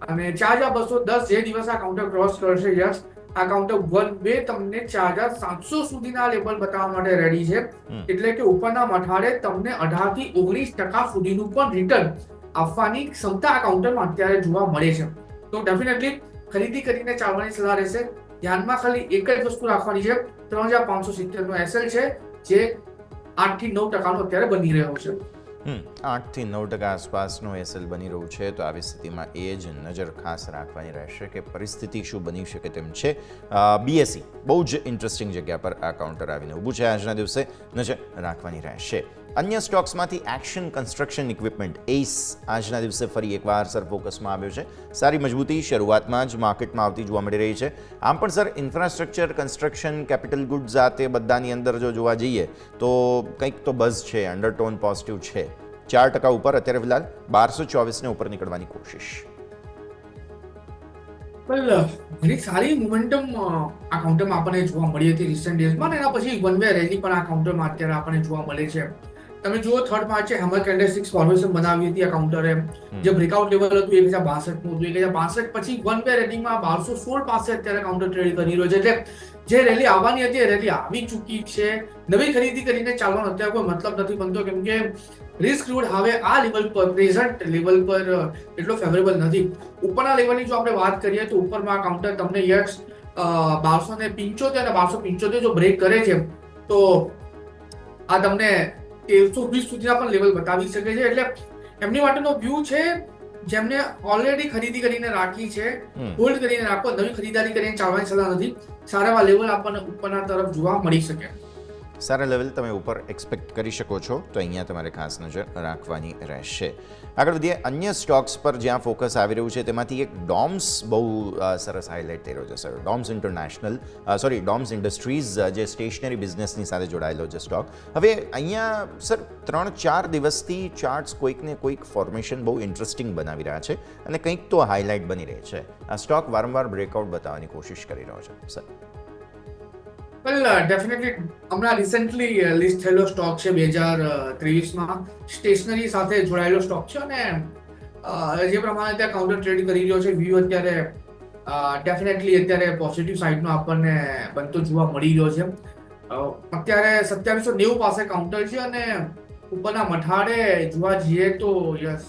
અને 4210 જે દિવસ આ કાઉન્ટર ક્રોસ કરશે, યસ, આ કાઉન્ટર 1-2 તમને 4700 સુધીના લેવલ બતાવવા માટે રેડી છે. એટલે કે ઉપરના મથાળે તમને 18 થી 19% સુધીનું પણ રિટર્ન આપવાની ક્ષમતા આ કાઉન્ટરમાં અત્યારે જોવા મળે છે. તો ડેફિનેટલી ખરીદી કરીને ચાલવાની સલાહ રહેશે. ધ્યાનમાં ખાલી એક જ વસ્તુ રાખવાની છે, 3570 નો એસએલ છે જે 8 થી 9% અત્યારે બની રહ્યો છે. 8 થી 9% આસપાસનું એસએલ બની રહ્યું છે. તો આવી સ્થિતિમાં એ જ નજર ખાસ રાખવાની રહેશે કે પરિસ્થિતિ શું બની શકે તેમ છે. BSE બહુ જ ઇન્ટરેસ્ટિંગ જગ્યા પર આ કાઉન્ટર આવીને ઊભું છે. આજના દિવસે નજર રાખવાની રહેશે. અન્ય સ્ટોક્સમાંથી એક્શન કન્સ્ટ્રક્શન ઇક્વિપમેન્ટ ACE આજના દિવસે ફરી એકવાર સર ફોકસમાં આવ્યો છે. સારી મજબૂતી શરૂઆતમાં જ માર્કેટમાં આવતી જોવા મળી રહી છે. આમ પણ sir infrastructure, construction, capital goods આ તે બધાની અંદર જો જોવા જઈએ તો કંઈક તો બઝ છે, અંડરટોન પોઝિટિવ છે. 4% ઉપર અત્યારે ફિલહાલ 1224 ઉપર નીકળવાની કોશિશ. ઘણી સારી મોમેન્ટમ આ કાઉન્ટરમાં આપણને જોવા મળી હતી રિસન્ટ ડેઝમાં, એના પછી વન વે રેલી પણ આ કાઉન્ટરમાં અત્યારે આપણને જોવા મળે છે. તમે જુઓ 3rd માર્ચે હેમર કેન્ડલસ્ટિક્સ ફોર્મેશન બનાવી હતી આ કાઉન્ટરે, જે બ્રેકઆઉટ લેવલ હતું 1062 નું હતું. 1062 પછી વન વે રેટિંગમાં 1216 પાસે અત્યારે કાઉન્ટર ટ્રેડ કરી રહ્યો છે. એટલે જે રેલી આવવાની હતી એ રેલી આવી ચૂકી છે. નવી ખરીદી કરીને ચાલવાનો અત્યારે કોઈ મતલબ નથી બનતો, કેમ કે રિસ્ક રિવોર્ડ હવે આ લેવલ પર, પ્રેઝન્ટ લેવલ પર એટલો ફેવરેબલ નથી. ઉપરના લેવલની જો આપણે વાત કરીએ તો ઉપરમાં કાઉન્ટર તમને યસ 1275 અને 1275 જો બ્રેક કરે છે તો આ તમને 1320 સુધીના પણ લેવલ બતાવી શકે છે. એટલે એમની માટેનો વ્યૂ છે, જેમને ઓલરેડી ખરીદી કરીને રાખી છે, હોલ્ડ કરીને રાખો, નવી ખરીદારી કરીને ચાલવાની સલાહ નથી. સારા એવા લેવલ આપણને ઉપરના તરફ જોવા મળી શકે. સારા લેવલ તમે ઉપર એક્સપેક્ટ કરી શકો છો, તો અહીંયા તમારે ખાસ નજર રાખવાની રહેશે. આગળ વધીએ અન્ય સ્ટોક્સ પર જ્યાં ફોકસ આવી રહ્યું છે તેમાંથી એક ડોમ્સ બહુ સરસ હાઇલાઇટ થઈ રહ્યો છે સર. ડોમ્સ ઇન્ડસ્ટ્રીઝ, જે સ્ટેશનરી બિઝનેસની સાથે જોડાયેલો છે સ્ટોક. હવે અહીંયા સર 3-4 દિવસથી ચાર્ટ્સ કોઈક ને કોઈક ફોર્મેશન બહુ ઇન્ટરેસ્ટિંગ બનાવી રહ્યા છે અને કંઈક તો હાઇલાઇટ બની રહી છે. આ સ્ટોક વારંવાર બ્રેકઆઉટ બતાવવાની કોશિશ કરી રહ્યો છે સર. વેલ, ડેફિનેટલી હમણાં રિસેન્ટલી લિસ્ટ થયેલો સ્ટોક છે 2023માં, સ્ટેશનરી સાથે જોડાયેલો સ્ટોક છે અને જે પ્રમાણે ત્યાં કાઉન્ટર ટ્રેડ કરી રહ્યો છે, વ્યૂ અત્યારે ડેફિનેટલી અત્યારે પોઝિટિવ સાઇડનો આપણને બનતો જોવા મળી રહ્યો છે. અત્યારે 2790 પાસે કાઉન્ટર છે અને ઉપરના મઠાડે જોવા જઈએ તો યસ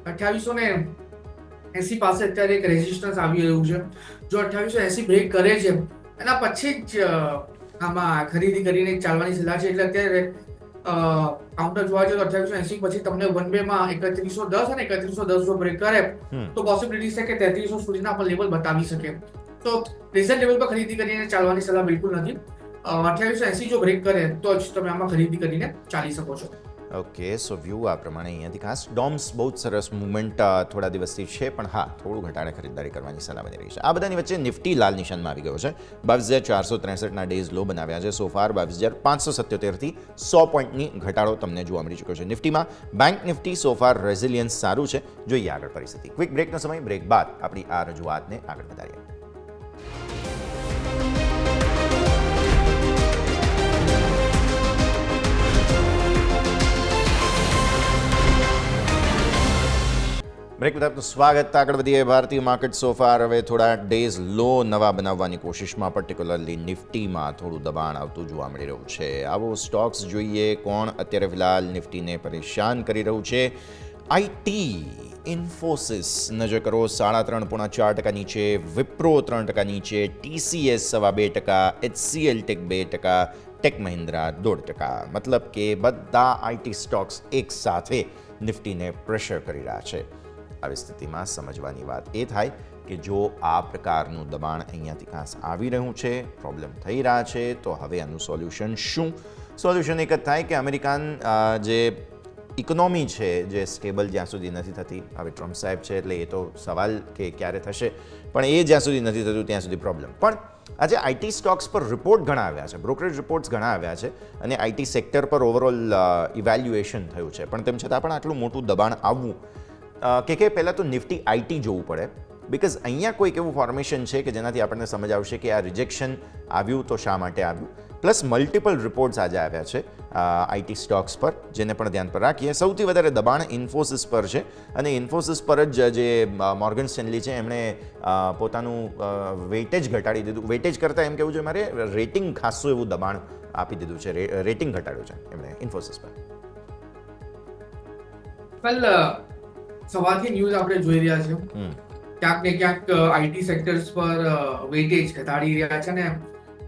2880 પાસે અત્યારે એક રેઝિસ્ટન્સ આવી રહ્યું છે. જો 2880 બ્રેક કરે છે એના પછી જ આમાં ખરીદી કરીને ચાલવાની સલાહ છે. એટલે અત્યારે કાઉન્ટર જોવા જઈએ તો 2880 પછી તમને વન વે માં 3110 અને 3110 જો બ્રેક કરે તો પોસિબિલિટી છે કે 3300 સુધીના પણ લેવલ બતાવી શકે. તો પ્રેઝન્ટ લેવલ પર ખરીદી કરીને ચાલવાની સલાહ બિલકુલ નથી. 2880 જો બ્રેક કરે તો જ તમે આમાં ખરીદી કરીને ચાલી શકો છો. ઓકે, સો વ્યૂ આ પ્રમાણે અહીંયાથી ખાસ ડોમ્સ બહુ જ સરસ મુવમેન્ટ થોડા દિવસથી છે, પણ હા, થોડું ઘટાડે ખરીદારી કરવાની સલાહ બની રહી છે. આ બધાની વચ્ચે નિફ્ટી લાલ નિશાનમાં આવી ગયો છે. 22,463ના ડેઝ લો બનાવ્યા છે. સો ફાર 22,577થી 100 પોઈન્ટની ઘટાડો તમને જોવા મળી ચૂક્યો છે. નિફ્ટીમાં bank Nifty so far resilience સારું છે. જોઈએ આગળ પરિસ્થિતિ. ક્વિક બ્રેકનો સમય. બ્રેક બાદ આપણી આ રજૂઆતને આગળ વધારીએ. બ્રેક બાદ આપનું સ્વાગત. આગળ વધીએ. ભારતીય માર્કેટ સો ફાર હવે થોડા ડેઝ લો નવા બનાવવાની કોશિશમાં, પર્ટિક્યુલરલી નિફ્ટીમાં થોડું દબાણ આવતું જોવા મળી રહ્યું છે. આવો સ્ટોક્સ જોઈએ કોણ અત્યારે ફિલહાલ નિફ્ટીને પરેશાન કરી રહ્યું છે. આઈટી, ઇન્ફોસિસ નજર કરો 3.5-4% નીચે, વિપ્રો 3% નીચે, TCS 2.5%, HCL tech 2%, tech Mahindra 1.5%. મતલબ કે બધા આઈટી સ્ટોક્સ એક સાથે નિફ્ટીને પ્રેશર કરી રહ્યા છે. આવી સ્થિતિમાં સમજવાની વાત એ થાય કે જો આ પ્રકારનું દબાણ અહીંયાથી ખાસ આવી રહ્યું છે, પ્રોબ્લેમ થઈ રહ્યા છે, તો હવે આનું સોલ્યુશન શું? સોલ્યુશન એક જ થાય કે અમેરિકન જે ઇકોનોમી છે, જે સ્ટેબલ જ્યાં સુધી નથી થતી, હવે ટ્રમ્પ સાહેબ છે એટલે એ તો સવાલ કે ક્યારે થશે, પણ એ જ્યાં સુધી નથી થતું ત્યાં સુધી પ્રોબ્લેમ. પણ આજે આઈટી સ્ટોક્સ પર રિપોર્ટ ઘણા આવ્યા છે, બ્રોકરેજ રિપોર્ટ્સ ઘણા આવ્યા છે અને આઈટી સેક્ટર પર ઓવરઓલ ઇવેલ્યુએશન થયું છે. પણ તેમ છતાં પણ આટલું મોટું દબાણ આવવું કે પહેલાં તો નિફ્ટી આઈટી જોવું પડે, બિકોઝ અહીંયા કોઈક એવું ફોર્મેશન છે કે જેનાથી આપણને સમજ આવશે કે આ રિજેક્શન આવ્યું તો શા માટે આવ્યું. પ્લસ મલ્ટિપલ રિપોર્ટ્સ આજે આવ્યા છે આઈટી સ્ટોક્સ પર, જેને પણ ધ્યાન પર રાખીએ. સૌથી વધારે દબાણ ઇન્ફોસિસ પર છે અને ઇન્ફોસિસ પર જ જે મોર્ગન સ્ટેનલી છે એમણે પોતાનું વેઇટેજ ઘટાડી દીધું. વેઇટેજ કરતાં એમ કહેવું છે મારે, રેટિંગ ખાસું એવું દબાણ આપી દીધું છે, રેટિંગ ઘટાડ્યું છે એમણે ઇન્ફોસિસ પર. વેલ, સવારથી ન્યૂઝ આપણે જોઈ રહ્યા છે, ક્યાંક ને ક્યાંક આઈટી સેક્ટર્સ પર વેઇટેજ ઘટાડી રહ્યા છે અને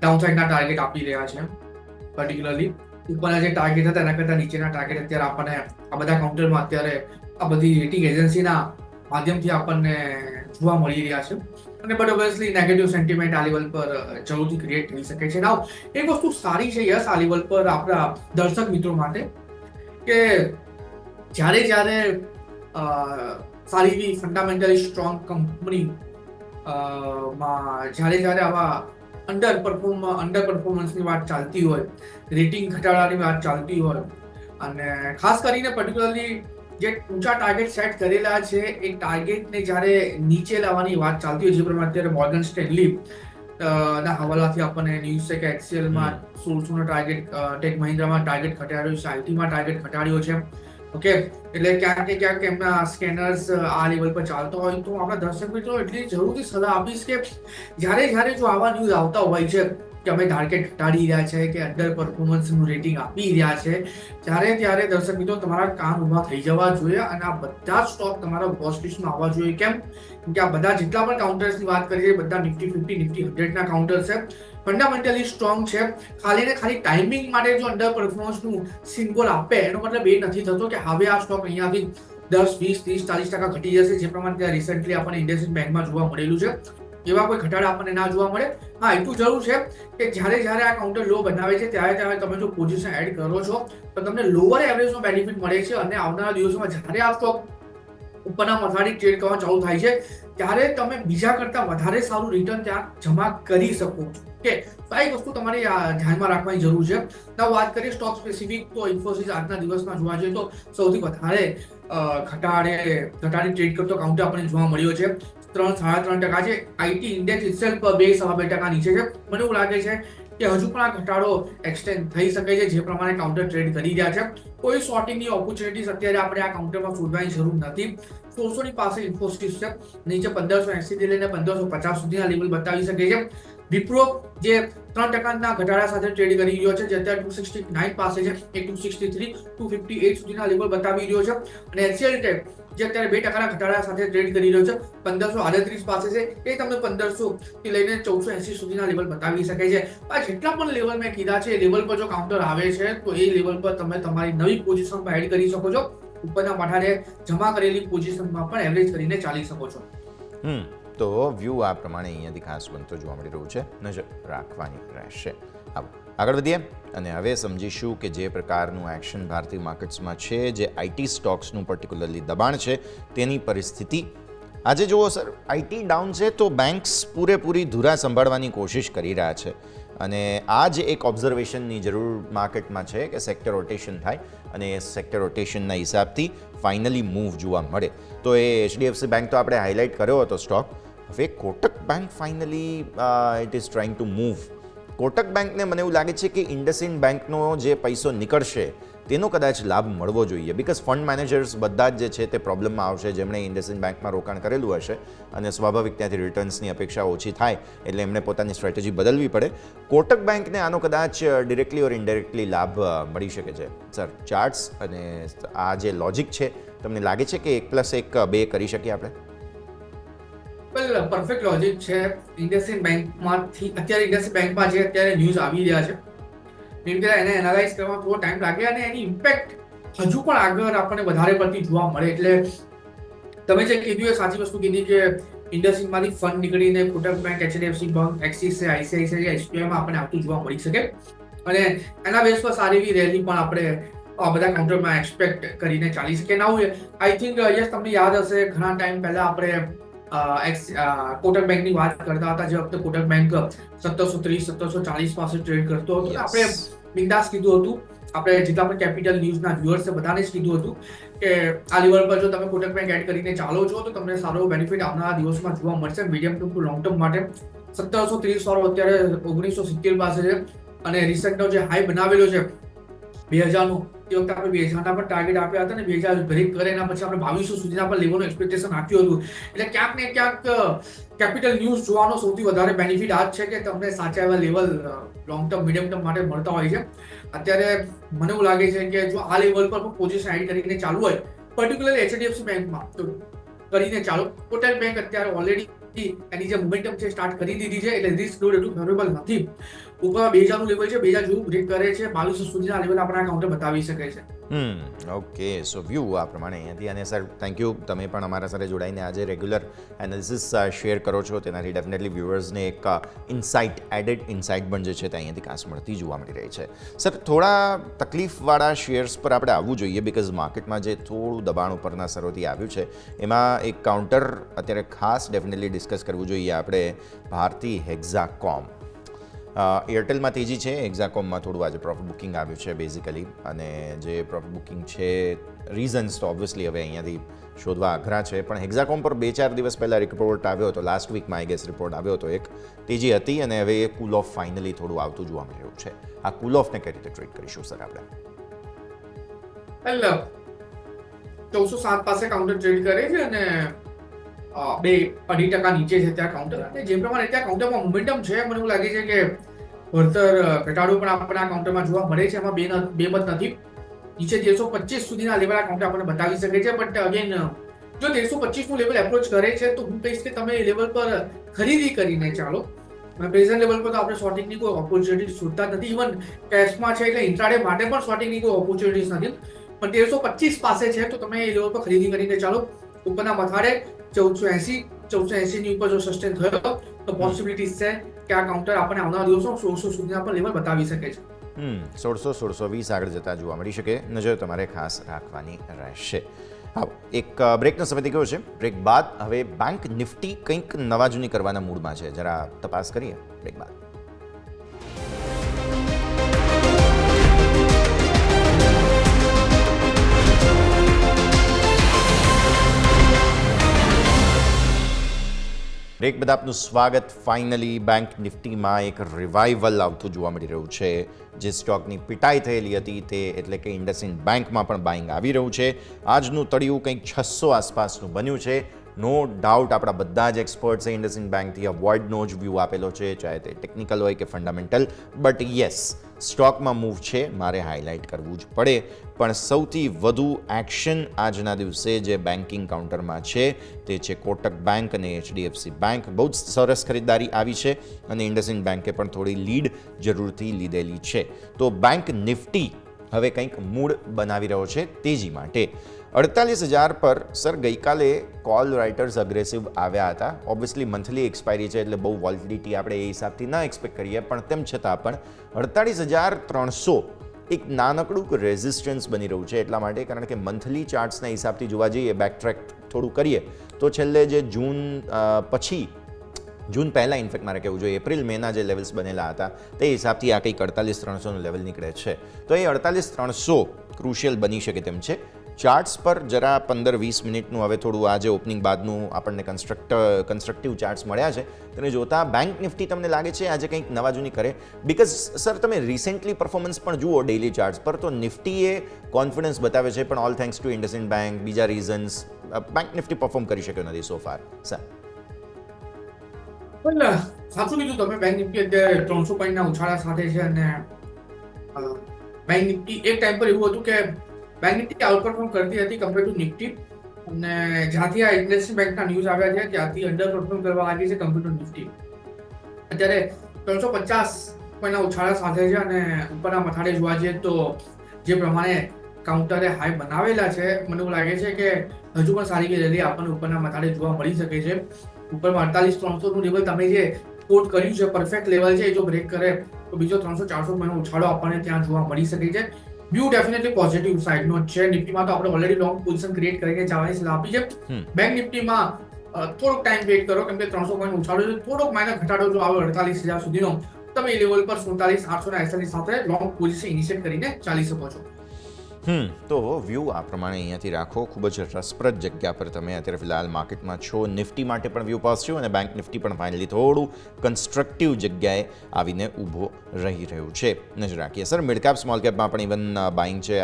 ડાઉનસાઇડના ટાર્ગેટ આપી રહ્યા છે. પર્ટિક્યુલરલી ઉપરના જે ટાર્ગેટ હતા એના કરતાં નીચેના ટાર્ગેટ અત્યારે આપણને આ બધા કાઉન્ટરમાં અત્યારે આ બધી રેટિંગ એજન્સીના માધ્યમથી આપણને જોવા મળી રહ્યા છે. અને બટ ઓબ્વિયસલી નેગેટિવ સેન્ટિમેન્ટ આ લેવલ પર જરૂરથી ક્રિએટ થઈ શકે છે. નાઉ એક વસ્તુ સારી છે યસ આ લેવલ પર આપણા દર્શક મિત્રો માટે, કે જ્યારે સારી એવી ફંડામેન્ટલી સ્ટ્રોંગ કંપની માં જ્યારે આવા અંડર પરફોર્મન્સની વાત ચાલતી હોય, રેટિંગ ઘટાડવાની વાત ચાલતી હોય અને ખાસ કરીને પર્ટિક્યુલરલી જે ઊંચા ટાર્ગેટ સેટ કરેલા છે એ ટાર્ગેટને જ્યારે નીચે લાવવાની વાત ચાલતી હોય, જે પ્રમાણે અત્યારે મોર્ગન સ્ટેનલી ના હવાલાથી આપણને ન્યૂઝ છે કે એચસીએલમાં 1600નો ટાર્ગેટ, ટેક મહિન્દ્રામાં ટાર્ગેટ ઘટાડ્યો છે, આઈટીમાં ટાર્ગેટ ઘટાડ્યો છે. ઓકે, એટલે ક્યાંક ને ક્યાંક એમના સ્કેનર્સ આ લેવલ પર ચાલતો હોય તો આપણા દર્શક મિત્રો એટલી જરૂરથી સલાહ આપીશ કે જ્યારે જો આવા ન્યૂઝ આવતા હોય છે કે અમે ટાર્ગેટ ઘટાડી રહ્યા છે કે અંડર પરફોર્મન્સનું રેટિંગ આપી રહ્યા છે, ત્યારે દર્શક મિત્રો તમારા કાન ઊભા થઈ જવા જોઈએ અને આ બધા જ સ્ટોક તમારા વોચ લિસ્ટમાં આવવા જોઈએ. કેમ કે આ બધા જેટલા પણ કાઉન્ટર્સની વાત કરીએ બધા નિફ્ટી 50, નિફ્ટી 100ના કાઉન્ટર છે, ફંડામેન્ટલી સ્ટ્રોંગ છે. ખાલી ને ખાલી ટાઈમિંગ માટે જો અંડર પરફોર્મન્સનું સિમ્બોલ આપે એનો મતલબ એ નથી થતો કે હવે આ સ્ટોક અહીંયાથી 10, 20, 30, 40% ઘટી જશે, જે પ્રમાણે રિસેન્ટલી આપણને ઇન્ડસઇન્ડ બેંકમાં જોવા મળેલું છે. એવા કોઈ ઘટાડા આપણને ના જોવા મળે. હા, એટલું જરૂર છે કે જ્યારે આ કાઉન્ટર લો બનાવે છે ત્યારે તમે જો પોઝિશન એડ કરો છો તો તમને લોઅર એવરેજનો બેનિફિટ મળે છે અને આવનારા દિવસોમાં જ્યારે આ સ્ટોક ઉપરના મથાળી ટ્રેડ કરવાનું ચાલુ થાય છે ત્યારે તમે બીજા કરતા વધારે સારું રિટર્ન ત્યાં જમા કરી શકો છો. કે તો એક વસ્તુ તમારે ધ્યાનમાં રાખવાની જરૂર છે. તો વાત કરીએ સ્ટોક સ્પેસિફિક, તો ઇન્ફોસિસ આજના દિવસમાં જોવા જઈએ તો સૌથી વધારે ઘટાડી ટ્રેડ કરતો કાઉન્ટર આપણને જોવા મળ્યો છે. 3.3% છે. આઈટી ઇન્ડેક્સ ઇટસેલ્ફ 2.2% નીચે છે. મને એવું લાગે છે કે હજુ પણ આ ઘટાડો એક્સટેન્ડ થઈ શકે છે, જે પ્રમાણે કાઉન્ટર ટ્રેડ કરી રહ્યા છે. કોઈ શોર્ટિંગની ઓપોર્ચ્યુનિટીઝ અત્યારે આપણે આ કાઉન્ટરમાં શોધવાની જરૂર નથી. 1600 ની પાસે ઇન્ફોસિસ છે, નીચે 1580 થી લઈને 1550 સુધીના લેવલ બતાવી શકે છે. વિપ્રો જે 3%ના ઘટાડા સાથે ટ્રેડ કરી રહ્યો છે, જે અત્યારે 269 પાસે છે, એ 263, 258 સુધીના લેવલ બતાવી રહ્યો છે. અને એચસીએલ ટેક જે અત્યારે 2%ના ઘટાડા સાથે ટ્રેડ કરી રહ્યો છે, 1538 પાસે છે, એ તમને 1500 થી લઈને 1480 સુધીના લેવલ બતાવી શકે છે. આ જેટલા પણ લેવલ મેં કીધા છે, એ લેવલ પર જો કાઉન્ટર આવે છે તો એ લેવલ પર તમે તમારી નવી પોઝિશનમાં એડ કરી શકો છો. ઉપરના મથાળે જમા કરેલી પોઝિશનમાં પણ એવરેજ કરીને ચાલી શકો છો. તો વ્યૂ આ પ્રમાણે અહીંયાથી ખાસ બનતો જોવા મળી રહ્યું છે, નજર રાખવાની રહેશે. આગળ વધીએ અને હવે સમજીશું કે જે પ્રકારનું એક્શન ભારતીય માર્કેટ્સમાં છે, જે આઈટી સ્ટોક્સનું પર્ટિક્યુલરલી દબાણ છે તેની પરિસ્થિતિ. આજે જુઓ સર, આઈટી ડાઉન છે તો બેન્ક્સ પૂરેપૂરી ધુરા સંભાળવાની કોશિશ કરી રહ્યા છે અને આ જ એક ઓબ્ઝર્વેશનની જરૂર માર્કેટમાં છે કે સેક્ટર રોટેશન થાય અને એ સેક્ટર રોટેશનના હિસાબથી ફાઇનલી મૂવ જોવા મળે. તો એ એચડીએફસી બેંક તો આપણે હાઇલાઇટ કર્યો હતો સ્ટોક. હવે Kotak bank finally it is trying to move. Kotak બેંકને મને એવું લાગે છે કે ઇન્ડસઇન્ડ બેંકનો જે પૈસો નીકળશે તેનો કદાચ લાભ મળવો જોઈએ, બિકોઝ ફંડ મેનેજર્સ બધા જ જે છે તે પ્રોબ્લેમમાં આવશે જેમણે ઇન્ડસઇન્ડ બેંકમાં રોકાણ કરેલું હશે અને સ્વાભાવિક ત્યાંથી રિટર્ન્સની અપેક્ષા ઓછી થાય એટલે એમણે પોતાની સ્ટ્રેટેજી બદલવી પડે. કોટક બેંકને આનો કદાચ ડિરેક્ટલી ઓર ઇનડાયરેક્ટલી લાભ મળી શકે છે. સર, ચાર્ટ્સ અને આ જે લોજિક છે તમને લાગે છે કે 1+1 2 કરી શકીએ આપણે? વેલ, પરફેક્ટ લોજિક છે. ઇન્ડસઇન્ડ બેંકમાંથી ઇન્ડસઇન્ડ બેંકમાં જે અત્યારે ન્યૂઝ આવી રહ્યા છે, એને એનાલાઇઝ કરવામાં થોડો ટાઈમ લાગે અને એની ઇમ્પેક્ટ હજુ પણ આગળ આપણને વધારે પડતી જોવા મળે. એટલે તમે જે કીધું એ સાચી વસ્તુ કીધી કે ઇન્ડસઇન્ડમાંથી ફંડ નીકળીને કોટક બેંક, એચડીએફસી બેંક, એક્સિસ, આઈસીઆઈસીઆઈ, એસબીઆઈમાં આપણને આવતું જોવા મળી શકે અને એના બેઝ પર સારી એવી રેલી પણ આપણે બધા કાઉન્ટરમાં એક્સપેક્ટ કરીને ચાલી શકે. નાઉ આઈ થિંક યસ, તમને યાદ હશે ઘણા ટાઈમ પહેલા આપણે કોટક બેંકની વાત કરતા હતા, જે વખતે કોટક બેંક 1730, 1740 પાસે ટ્રેડ કરતો હતો. આપણે બિંદાસ કીધું હતું, આપણે જેટલા પણ કેપિટલ ન્યૂઝના વ્યુઅર્સે બધાને જ કીધું હતું કે આ લેવલ પર જો તમે કોટક બેંક એડ કરીને ચાલો છો તો તમને સારો બેનિફિટ આવનારા દિવસમાં જોવા મળશે મીડિયમ ટુ લોંગ ટર્મ માટે. 1730 વાળો અત્યારે 1970 પાસે છે અને રિસેન્ટનો જે હાઈ બનાવેલો છે 2000નું, તે વખતે આપણે 2000ના પણ ટાર્ગેટ આપ્યા હતા અને 2000 બ્રેક કરે એના પછી આપણે 2200 સુધીના પણ લેવલનું એક્સપેક્ટેશન આપ્યું હતું. એટલે ક્યાંક ને ક્યાંક કેપિટલ ન્યૂઝ જોવાનો સૌથી વધારે બેનિફિટ આ જ છે કે તમને સાચા એવા level long term, medium term માટે મળતા હોય છે. અત્યારે મને એવું લાગે છે કે જો આ લેવલ પર પોઝિશન એડ કરીને ચાલુ હોય, પર્ટિક્યુલર એચડીએફસી બેંકમાં, તો કરીને ચાલો. કોટક બેંક અત્યારે ઓલરેડી એની જે મોમેન્ટમ છે સ્ટાર્ટ કરી દીધી છે, એટલે રિસ્ક રોડ એટલું ફેવરેબલ નથી. ઉપર 2000નું લેવલ છે, 2000 જેવું બ્રેક કરે છે, 2200 સુધીના લેવલ આપણા કાઉન્ટર બતાવી શકે છે. ઓકે, સો વ્યૂ આ પ્રમાણે અહીંયાથી. અને સર, થેન્ક યુ, તમે પણ અમારા સાથે જોડાઈને આજે રેગ્યુલર એનાલિસિસ શેર કરો છો, તેનાથી ડેફિનેટલી વ્યુઅર્સને એક ઇન્સાઇટ, એડેડ ઇન્સાઇટ પણ જે છે તે અહીંયાથી ખાસ મળતી જોવા મળી રહી છે. સર, થોડા તકલીફવાળા શેર્સ પર આપણે આવવું જોઈએ, બિકોઝ માર્કેટમાં જે થોડું દબાણ ઉપરના સ્તરોથી આવ્યું છે એમાં એક કાઉન્ટર અત્યારે ખાસ ડેફિનેટલી ડિસ્કસ કરવું જોઈએ આપણે, ભારતી હેક્ઝાકોમ. એરટેલમાં તેજી છે, એક્ઝાકોમમાં થોડું આજે પ્રોફિટ બુકિંગ આવ્યું છે બેઝિકલી, અને જે પ્રોફિટ બુકિંગ છે રીઝન્સ તો ઓબ્વિયસલી હવે અહીંયાથી શોધવા અઘરા છે, પણ એક્ઝાકોમ પર 2-4 દિવસ પહેલાં રિપોર્ટ આવ્યો હતો, લાસ્ટ વીકમાં આઈ ગેસ રિપોર્ટ આવ્યો હતો, એક તેજી હતી અને હવે એ કૂલ ઓફ ફાઇનલી થોડું આવતું જોવા મળી રહ્યું છે. આ કૂલ ઓફને કઈ રીતે ટ્રીટ કરીશું સર આપણે? વેલ 1407 પાસે કાઉન્ટર ટ્રેડ કરે છે અને 2-2.5% નીચે છે ત્યાં કાઉન્ટર, અને જે પ્રમાણે ત્યાં કાઉન્ટરમાં મોમેન્ટમ છે, મને એવું લાગે છે કે વળતર ઘટાડો પણ આપણને આ કાઉન્ટરમાં જોવા મળે છે. એમાં બે મત નથી. નીચે 1325 સુધીના લેવલ આ કાઉન્ટર આપણને બતાવી શકે છે, બટ અગેન જો 1325 નું લેવલ એપ્રોચ કરે છે તો હું કહીશ કે તમે એ લેવલ પર ખરીદી કરીને ચાલો. પ્રેઝન્ટ લેવલ પર તો આપણે શોર્ટિંગની કોઈ ઓપોર્ચ્યુનિટી શોધતા નથી. ઇવન કેશમાં છે એટલે ઇન્ટ્રાડે માટે પણ શોર્ટિંગની કોઈ ઓપોર્ચ્યુનિટીઝ નથી, પણ 1325 પાસે છે તો તમે એ લેવલ પર ખરીદી કરીને ચાલો. ઉપરના મથાળે 1480 ની ઉપર જો સસ્ટેન થયો તો પોસિબિલિટીઝ છે કે આ કાઉન્ટર આપણને આવનારા દિવસોમાં 1600 સુધીના પણ લેવલ બતાવી શકે છે. 1620 આગળ જતા જોવા મળી શકે, નજર તમારે ખાસ રાખવાની રહેશે. હા, એક બ્રેકનો સમય થઈ ગયો છે. બ્રેક બાદ હવે બેંક નિફ્ટી કંઈક નવા જૂની કરવાના મૂડમાં છે, જરા તપાસ કરીએ બ્રેક બાદ. બ્રેક બાદ આપનું સ્વાગત. ફાઇનલી બેંક નિફ્ટીમાં એક રિવાઇવલ આવતું જોવા મળી રહ્યું છે. જે સ્ટોકની પિટાઈ થયેલી હતી તે એટલે કે ઇન્ડસઇન્ડ બેંકમાં પણ બાઇંગ આવી રહ્યું છે. આજનું તળિયું કંઈક 600 આસપાસનું બન્યું છે. નો ડાઉટ આપણા બધા જ એક્સપર્ટ્સે ઇન્ડસઇન્ડ બેંકથી અવોઇડનો જ વ્યૂ આપેલો છે, ચાહે તે ટેકનિકલ હોય કે ફંડામેન્ટલ, બટ યસ સ્ટોકમાં મૂવ છે, મારે હાઇલાઇટ કરવું જ પડે. પણ સૌથી વધુ એક્શન આજના દિવસે જે બેન્કિંગ કાઉન્ટરમાં છે તે છે કોટક બેંક અને HDFC બેંક. બહુ જ સરસ ખરીદદારી આવી છે અને ઇન્ડસઇન્ડ બેંકે પણ થોડી લીડ જરૂરથી લીધેલી છે. તો બેંક નિફ્ટી હવે કંઈક મૂડ બનાવી રહ્યો છે તેજી માટે. 48,000 પર સર ગઈકાલે કોલ રાઇટર્સ અગ્રેસિવ આવ્યા હતા. ઓબ્વિયસલી મંથલી એક્સપાયરી છે એટલે બહુ વોલિડિટી આપણે એ હિસાબથી ન એક્સપેક્ટ કરીએ, પણ તેમ છતાં પણ 48,300 એક નાનકડું રેઝિસ્ટન્સ બની રહ્યું છે. એટલા માટે કારણ કે મંથલી ચાર્ટ્સના હિસાબથી જોવા જઈએ, બેકટ્રેક થોડું કરીએ તો છેલ્લે જે જૂન પહેલાં ઇનફેક્ટ મારે કહેવું જોઈએ, એપ્રિલ મેના જે લેવલ્સ બનેલા હતા તે હિસાબથી આ કંઈક 48,300નું લેવલ નીકળે છે. તો એ 48,300 ક્રુશિયલ બની શકે તેમ છે. ચાર્ટ્સ પર જરા 15-20 મિનિટનું હવે થોડું આજે ઓપનિંગ બાદનું આપણને કન્સ્ટ્રક્ટિવ ચાર્ટ્સ મળ્યા છે, તેને જોતાં બેંક નિફ્ટી તમને લાગે છે આજે કંઈક નવા જૂની કરે? બિકોઝ સર તમે રિસેન્ટલી પરફોર્મન્સ પણ જુઓ ડેઇલી ચાર્ટ્સ પર તો નિફ્ટીએ કોન્ફિડન્સ બતાવે છે, પણ all thanks to IndusInd bank, બીજા રીઝન્સ બેંક નિફ્ટી પરફોર્મ કરી શક્યો નથી સો ફાર. સર સાચું કીધું તમે. બેંક નિફ્ટી અત્યારે 300 પોઈન્ટના ઉછાળા સાથે છે અને બેંક નિફ્ટી એક ટાઈમ પર એવું હતું કે બેંક નિફ્ટી આઉટપરફોર્મ કરતી હતી કમ્પેર ટુ નિફ્ટી, અને જ્યાંથી આ ઇન્ડસઇન્ડ બેંકના ન્યૂઝ આવ્યા છે ત્યાંથી અંડર પરફોર્મ કરવા લાગી છે કમ્પેર ટુ નિફ્ટી. અત્યારે 350 પોઈન્ટના ઉછાળા સાથે છે અને ઉપરના મથાળે જોવા જઈએ તો જે પ્રમાણે કાઉન્ટરે હાઈ બનાવેલા છે, મને એવું લાગે છે કે હજુ પણ સારી રેલી આપણને ઉપરના મથાળે જોવા મળી શકે છે. ઉપરમાં 48,300નું લેવલ તમે જે કોટ કર્યું છે પરફેક્ટ લેવલ છે, જો બ્રેક કરે તો બીજો 300-400 પોઈન્ટનો ઉછાળો આપણને ત્યાં જોવા મળી શકે છે. વ્યૂ ડેફિનેટલી પોઝિટિવ સાઇડનો છે. નિફ્ટીમાં તો આપણે ઓલરેડી લોંગ પોઝિશન ક્રિએટ કરીને જવાની સલાહ આપી છે. બેંક નિફ્ટીમાં થોડોક ટાઈમ વેઇટ કરો, કેમ કે 300 પોઈન્ટ ઉછાળો છે, થોડોક માઇનર ઘટાડો જો આવે 48,000 સુધીનો, તમે એ લેવલ પર 47,880 સાથે લોંગ પોઝિશન ઇનિશિયેટ કરીને ચાલી શકો છો. તો વ્યૂ આ પ્રમાણે અહીંયાથી રાખો. ખૂબ જ રસપ્રદ જગ્યા પર તમે અત્યારે ફિલહાલ માર્કેટમાં છો. નિફ્ટી માટે પણ વ્યૂ પોઝિટિવ અને બેંક નિફ્ટી પણ ફાઇનલી થોડું કન્સ્ટ્રક્ટિવ જગ્યાએ આવીને ઊભો રહી રહ્યું છે. નજર રાખીએ સર મિડ કેપ સ્મોલ કેપમાં પણ ઇવન બાઇંગ છે.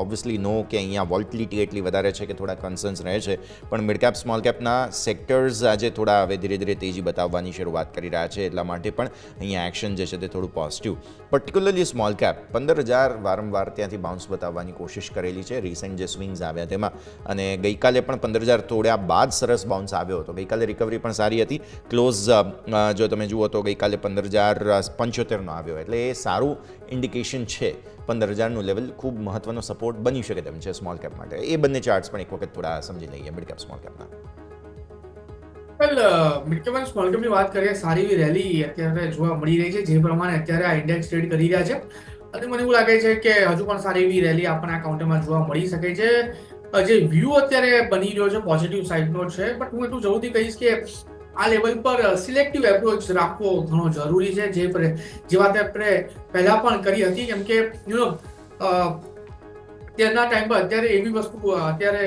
ઓબ્વિયસલી નો કે અહીંયા વોલ્ટિલિટી એટલી વધારે છે કે થોડા કન્સર્ન્સ રહે છે, પણ મિડ કેપ સ્મોલ કેપના સેક્ટર્સ આજે થોડા હવે ધીરે ધીરે તેજી બતાવવાની શરૂઆત કરી રહ્યા છે, એટલા માટે પણ અહીંયા એક્શન જે છે તે થોડું પોઝિટિવ. પર્ટિક્યુલરલી સ્મોલ કેપ 15,000 વારંવાર ત્યાંથી બાઉન્સ બતાવવાની કોશિશ કરેલી છે રિસેન્ટ જે સ્વિંગ્સ આવ્યા તેમાં, અને ગઈકાલે પણ 15,000 તોડ્યા બાદ સરસ બાઉન્સ આવ્યો હતો. ગઈકાલે રિકવરી પણ સારી હતી. ક્લોઝ જો તમે જુઓ તો ગઈકાલે 15,075નો આવ્યો, એટલે એ સારું ઇન્ડિકેશન છે. 15,000નું લેવલ ખૂબ મહત્વનો સપોર્ટ બની શકે તેમ છે સ્મોલ કેપ માટે. એ બંને ચાર્ટ્સ પણ એક વખત થોડા સમજી લઈએ મિડ કેપ સ્મોલ કેપના. વેલ મિડ કેપ અને સ્મોલ કેપની વાત કરીએ, સારી એવી રેલી અત્યારે જોવા મળી રહી છે, જે પ્રમાણે અત્યારે આ ઇન્ડેક્સ ટ્રેડ કરી રહ્યા છે. અને મને એવું લાગે છે કે હજુ પણ સારી એવી રેલી આપણને આ કાઉન્ટરમાં જોવા મળી શકે છે. જે વ્યૂ અત્યારે બની રહ્યો છે પોઝિટિવ સાઇડનો છે, બટ હું એટલું જરૂરથી કહીશ કે આ લેવલ પર સિલેક્ટિવ એપ્રોચ રાખવો ઘણો જરૂરી છે, જે વાત આપણે પહેલા પણ કરી હતી, કેમ કે અત્યારના ટાઈમ પર અત્યારે એવી વસ્તુ અત્યારે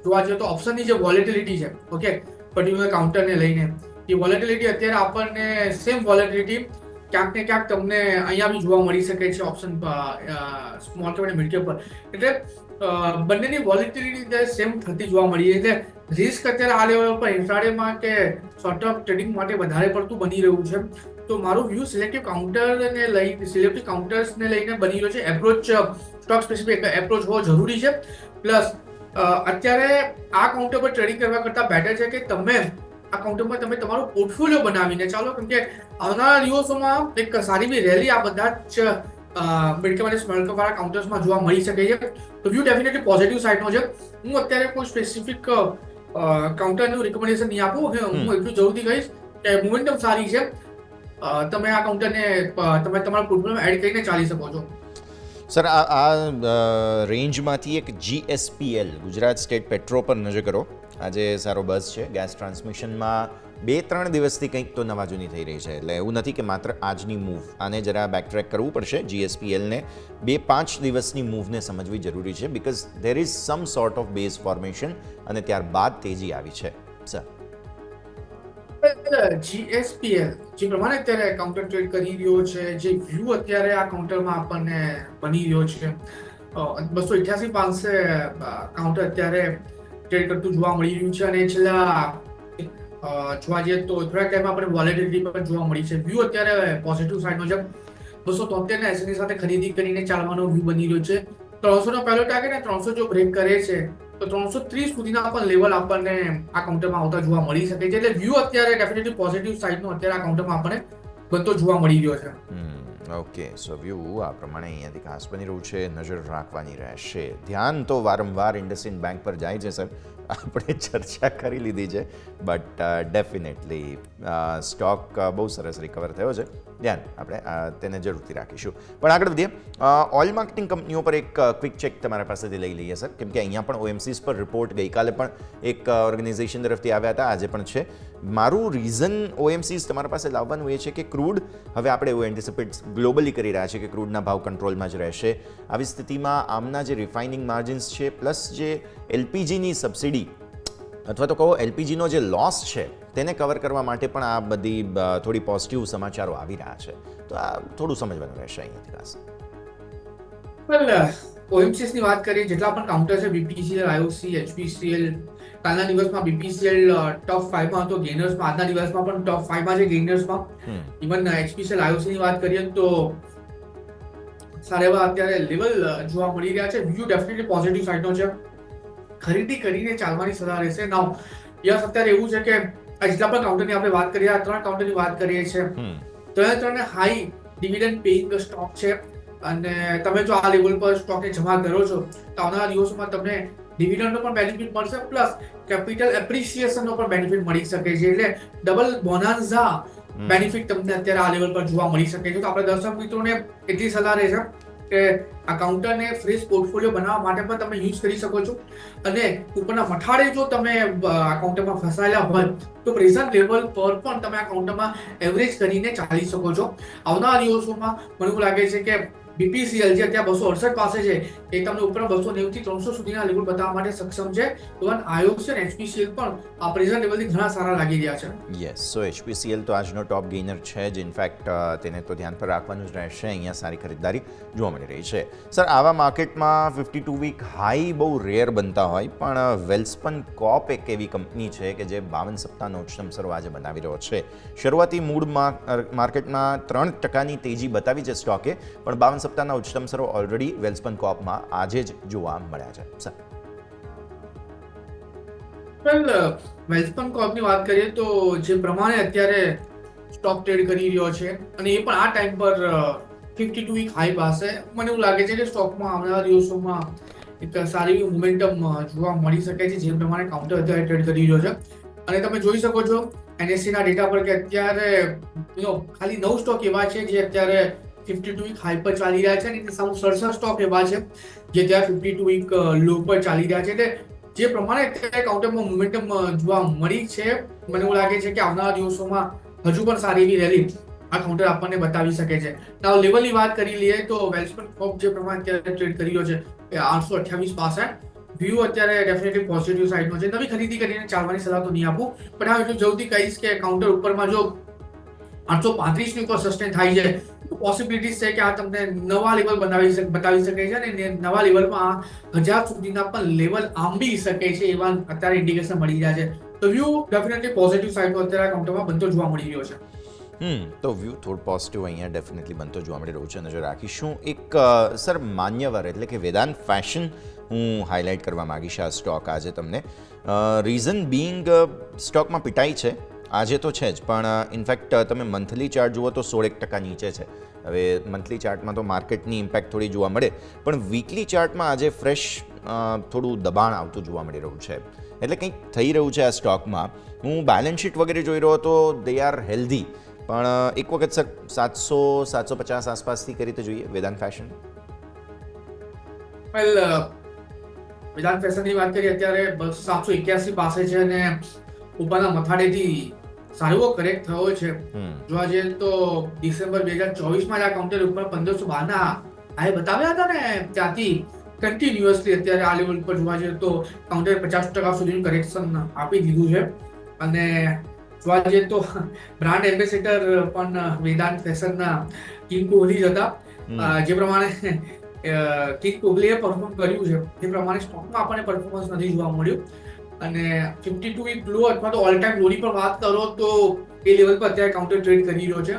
જોવા જઈએ તો ઓપ્શનની જે વોલેટિલિટી છે, ઓકે, પર્ટિક્યુલર કાઉન્ટરને લઈને એ વોલેટિલિટી અત્યારે આપણને સેમ વોલેટિલિટી ક્યાંક ને ક્યાંક તમને અહીંયા બી જોવા મળી શકે છે ઓપ્શન સ્મોલ કેપ અને મિડ કેપ પર. એટલે બંનેની વોલેટિલિટી સેમ થતી જોવા મળી, એટલે રિસ્ક અત્યારે આ લેવલ પર ઇન્ટ્રાડેમાં કે શોર્ટ ટર્મ ટ્રેડિંગ માટે વધારે પડતું બની રહ્યું છે. તો મારું વ્યૂ સિલેક્ટિવ કાઉન્ટર્સને લઈને બની રહ્યો છે. એપ્રોચ સ્ટોક સ્પેસિફિક એપ્રોચ હોવો જરૂરી છે. પ્લસ અત્યારે આ કાઉન્ટર પર ટ્રેડિંગ કરવા કરતાં બેટર છે કે તમે આ કાઉન્ટરમાં તમે તમારો પોર્ટફોલિયો બનાવીને ચાલો, કેમ કે આવનારા દિવસોમાં એક સારી બી રેલી આ બધા જ મિડ કેપ અને સ્મોલ કેપ વાળા કાઉન્ટર્સમાં જોવા મળી શકે છે. તો વ્યૂ ડેફિનેટલી પોઝિટિવ સાઇડનો છે. હું અત્યારે કોઈ સ્પેસિફિક કાઉન્ટરનું રિકમેન્ડેશન નહીં આપું. હું એટલું જરૂરથી કહીશ કે મોમેન્ટમ સારી છે, તમે આ કાઉન્ટરને તમે તમારા પોર્ટફોલિયોમાં એડ કરીને ચાલી શકો છો. સર, આ રેન્જમાંથી એક GSPL ગુજરાત સ્ટેટ પેટ્રો પર નજર કરો. આજે સારો બસ છે. ગેસ ટ્રાન્સમિશનમાં 2-3 દિવસથી કંઈક તો નવા જૂની થઈ રહી છે, એટલે એવું નથી કે માત્ર આજની મૂવ. આને જરા બેકટ્રેક કરવું પડશે. GSPLને 2-5 દિવસની મૂવને સમજવી જરૂરી છે, because there is sum sort of base formation અને ત્યારબાદ તેજી આવી છે. સર, GSPL જે પ્રમાણે અત્યારે કાઉન્ટર ટ્રેડ કરી રહ્યો છે, જે વ્યૂ અત્યારે આ કાઉન્ટરમાં આપણને બની રહ્યો છે, 288 પાસે કાઉન્ટર અત્યારે ટ્રેડ કરતું જોવા મળી રહ્યું છે. અને છેલ્લા જોવા જઈએ તો થોડા ટાઈમ આપણે વોલેટિલિટી પણ જોવા મળી છે. વ્યૂ અત્યારે પોઝિટિવ સાઇડનો છે. 273 ના એસએનની સાથે ખરીદી કરીને ચાલવાનો વ્યૂ બની રહ્યો છે. 300 નો પહેલો ટાર્ગેટ અને 300 જો બ્રેક કરે છે તો 330 સુધીના પણ લેવલ આપણને આ કાઉન્ટરમાં આવતા જોવા મળી શકે છે. એટલે વ્યૂ અત્યારે ડેફિનેટલી પોઝિટિવ સાઇડનો અત્યારે આ કાઉન્ટરમાં આપણને બનતો જોવા મળી રહ્યો છે. ઓકે, સો વ્યૂ આ પ્રમાણે અહીંયાથી ખાસ બની રહ્યું છે. નજર રાખવાની રહેશે. ધ્યાન તો વારંવાર ઇન્ડસઇન્ડ બેંક પર જાય છે. સર, આપણે ચર્ચા કરી લીધી છે, બટ ડેફિનેટલી સ્ટોક બહુ સરસ રિકવર થયો છે. ધ્યાન આપણે તેને જરૂરથી રાખીશું. પણ આગળ વધીએ. ઓઇલ માર્કેટિંગ કંપનીઓ પર એક ક્વિક ચેક તમારા પાસેથી લઈ લઈએ સર, કેમ કે અહીંયા પણ OMCs પર રિપોર્ટ ગઈકાલે પણ એક ઓર્ગેનાઇઝેશન તરફથી આવ્યા હતા, આજે પણ છે. મારું રીઝન OMCs તમારા પાસે લાવવાનું એ છે કે ક્રૂડ, હવે આપણે એવું એન્ટિસિપેટ ગ્લોબલી કરી રહ્યા છે કે ક્રૂડના ભાવ કંટ્રોલમાં જ રહેશે. આવી સ્થિતિમાં આમના જે રિફાઇનિંગ માર્જિન્સ છે, પ્લસ જે LPGની સબસિડી અથવા તો કહો LPGનો જે લોસ છે તેને કવર કરવા માટે પણ આ બધી થોડી પોઝિટિવ સમાચારો આવી રહ્યા છે. તો આ થોડું સમજવાનું રહેશે અહીંયાથી ખાસ. OMCs ની વાત કરીએ, જેટલા પણ કાઉન્ટર છે, BPCL, IOC, HPCL, કાલના દિવસમાં BPCL ટોપ 5 માં હતો ગેઇનર્સમાં, આજના દિવસમાં પણ ટોપ 5 માં છે ગેઇનર્સમાં. ઇવન HPCL, IOC ની વાત કરીએ તો સારા એવા અત્યારે લેવલ જોવા મળી રહ્યા છે. વ્યૂ ડેફિનેટલી પોઝિટિવ સાઇડનો છે. ખરીદી કરીને ચાલવાની સલાહ રહેશે. નાઉ યસ, અત્યારે એવું છે કે જેટલા પણ કાઉન્ટરની આપણે વાત કરીએ, આ 3 કાઉન્ટરની વાત કરીએ છીએ, ત્રણે હાઈ ડિવિડન્ડ પેઇંગ સ્ટોક છે. અને તમે જો આ લેવલ પર સ્ટોકને જમા કરો છો તો આવનારા દિવસોમાં તમને ડિવિડન્ડનો પણ બેનિફિટ મળશે, પ્લસ કેપિટલ એપ્રિસિએશનનો પણ બેનિફિટ મળી શકે છે. એટલે ડબલ બોનાન્ઝા બેનિફિટ તમને અત્યારે આ લેવલ પર જોવા મળી શકે છે. તો આપણે દર્શક મિત્રોને એટલી સલાહ રહેશે કે આ કાઉન્ટરને ફ્રેશ પોર્ટફોલિયો બનાવવા માટે પણ તમે યુઝ કરી શકો છો. અને ઉપરના મઠાડે જો તમે આ કાઉન્ટરમાં ફસાયેલા હોય તો પ્રેઝન્ટ લેવલ પર પણ તમે આ કાઉન્ટરમાં એવરેજ કરીને ચાલી શકો છો. આવનારા દિવસોમાં મને એવું લાગે છે કે BPCL જે અત્યારે 268 પાસે છે એ તમને ઉપર 290 થી 300 સુધીના લેવલ બતાવવા માટે સક્ષમ છે. ઇવન IOC અને HPCL પણ આ પ્રેઝન્ટ લેવલથી ઘણા સારા લાગી રહ્યા છે. યસ, સો HPCL તો આજનો ટોપ ગેઇનર છે જ. ઇનફેક્ટ તેને તો ધ્યાન પર રાખવાનું જ રહેશે. અહીંયા સારી ખરીદદારી જોવા મળી રહી છે. સર, આવા માર્કેટમાં 52 વીક હાઈ બહુ રેર બનતા હોય, પણ વેલ્સપન કોર્પ એક એવી કંપની છે કે જે 52 સપ્તાહનો ઉચ્ચતમ સર્વ આજે બનાવી રહ્યો છે. શરૂઆતી મૂડ માર્કેટમાં 3% તેજી બતાવી છે સ્ટોકે, પણ 52 સપ્તાહના ઉચ્ચતમ સર્વ ઓલરેડી વેલ્સપન કોર્પમાં આજે જ જોવા મળ્યા છે. સર, વેલ્સપન કોર્પની વાત કરીએ તો જે પ્રમાણે અત્યારે સ્ટોક ટ્રેડ કરી રહ્યો છે અને એ પણ આ ટાઈમ પર 52 વીક હાઈ પાસે, મને એવું લાગે છે કે સ્ટોકમાં આવનારા દિવસોમાં એક સારી એવી મોમેન્ટમ જોવા મળી શકે છે. જે પ્રમાણે કાઉન્ટર અત્યારે ટ્રેડ કરી રહ્યો છે અને તમે જોઈ શકો છો NSE ના ડેટા પર કે અત્યારે ખાલી 9 સ્ટોક એવા છે જે અત્યારે 52 વીક હાઈ પર ચાલી રહ્યા છે અને 67 સ્ટોક એવા છે જે ત્યાં 52 વીક લો પર ચાલી રહ્યા છે. એટલે જે પ્રમાણે અત્યારે કાઉન્ટરમાં મોમેન્ટમ જોવા મળી છે, મને એવું લાગે છે કે આવનારા દિવસોમાં હજુ પણ સારી એવી રેલી આ કાઉન્ટર આપણને બતાવી શકે છે. now લેવલની વાત કરી લઈએ તો વેલ્સપન કોપ જે પ્રમાણે અત્યારે ટ્રેડ કરી રહ્યો છે એ 828 પાસે વ્યૂ અત્યારે ડેફિનેટલી પોઝિટિવ સાઈડનો છે. નવી ખરીદી કરીને ચાલવાની સલાહ તો નહીં આપું, પણ હા એટલું જલ્દી કહીશ કે કાઉન્ટર ઉપરમાં જો 835 ની ઉપર સસ્ટેન થાય છે તો પોસિબિલિટીઝ છે કે આ તમને નવા લેવલ બતાવી શકે છે અને નવા લેવલમાં 1000 સુધીના પણ લેવલ આંબી શકે છે એવા અત્યારે ઇન્ડિકેશન મળી રહ્યા છે. તો વ્યૂ ડેફિનેટલી પોઝિટિવ સાઈડનો અત્યારે કાઉન્ટરમાં બનતો જોવા મળી રહ્યો છે. તો વ્યૂ થોડું પોઝિટિવ અહીંયા ડેફિનેટલી બનતો જોવા મળી રહ્યું છે. નજર રાખીશું. એક સર માન્યવર એટલે કે વેદાંત ફેશન હું હાઇલાઇટ કરવા માગીશ આ સ્ટોક આજે તમને. રીઝન બિંગ સ્ટોકમાં પિટાઈ છે આજે તો છે જ, પણ ઇનફેક્ટ તમે મંથલી ચાર્ટ જુઓ તો 16% નીચે છે. હવે મંથલી ચાર્ટમાં તો માર્કેટની ઇમ્પેક્ટ થોડી જોવા મળે, પણ વીકલી ચાર્ટમાં આજે ફ્રેશ થોડું દબાણ આવતું જોવા મળી રહ્યું છે. એટલે કંઈક થઈ રહ્યું છે આ સ્ટોકમાં. હું બેલેન્સ શીટ વગેરે જોઈ રહ્યો તો દે આર હેલ્ધી, પણ એક વખત સર 700-750 આસપાસથી કરી રીતે જોઈએ વેદાંત ફેશન. વેલ વેદાંત ફેશનની વાત કરીએ અત્યારે 781 પાસે છે અને ઉપરના મથાળેથી સારો એવો કરેક્ટ થયો છે. જોવા જઈએ તો ડિસેમ્બર 2024માં આ કાઉન્ટર ઉપર 1512 આ બતાવ્યા હતા ને, ત્યાંથી કન્ટિન્યુઅસલી અત્યારે આ લેવલ પર જોવા જઈએ તો કાઉન્ટર 50% સુધીનું કરેક્શન આપી દીધું છે. અને જોવા જઈએ તો બ્રાન્ડ એમ્બેસેડર પણ વેદાંત ફેશનના કિંગ કોહલી જ હતા. જે પ્રમાણે કિંગ કોહલીએ પરફોર્મ કર્યું છે તે પ્રમાણે સ્ટોકમાં આપણને પરફોર્મન્સ નથી જોવા મળ્યું. અને 52 વીક લો અથવા તો ઓલ ટાઈમ લોની પર વાત કરો તો એ લેવલ પર અત્યારે કાઉન્ટર ટ્રેડ કરી રહ્યો છે.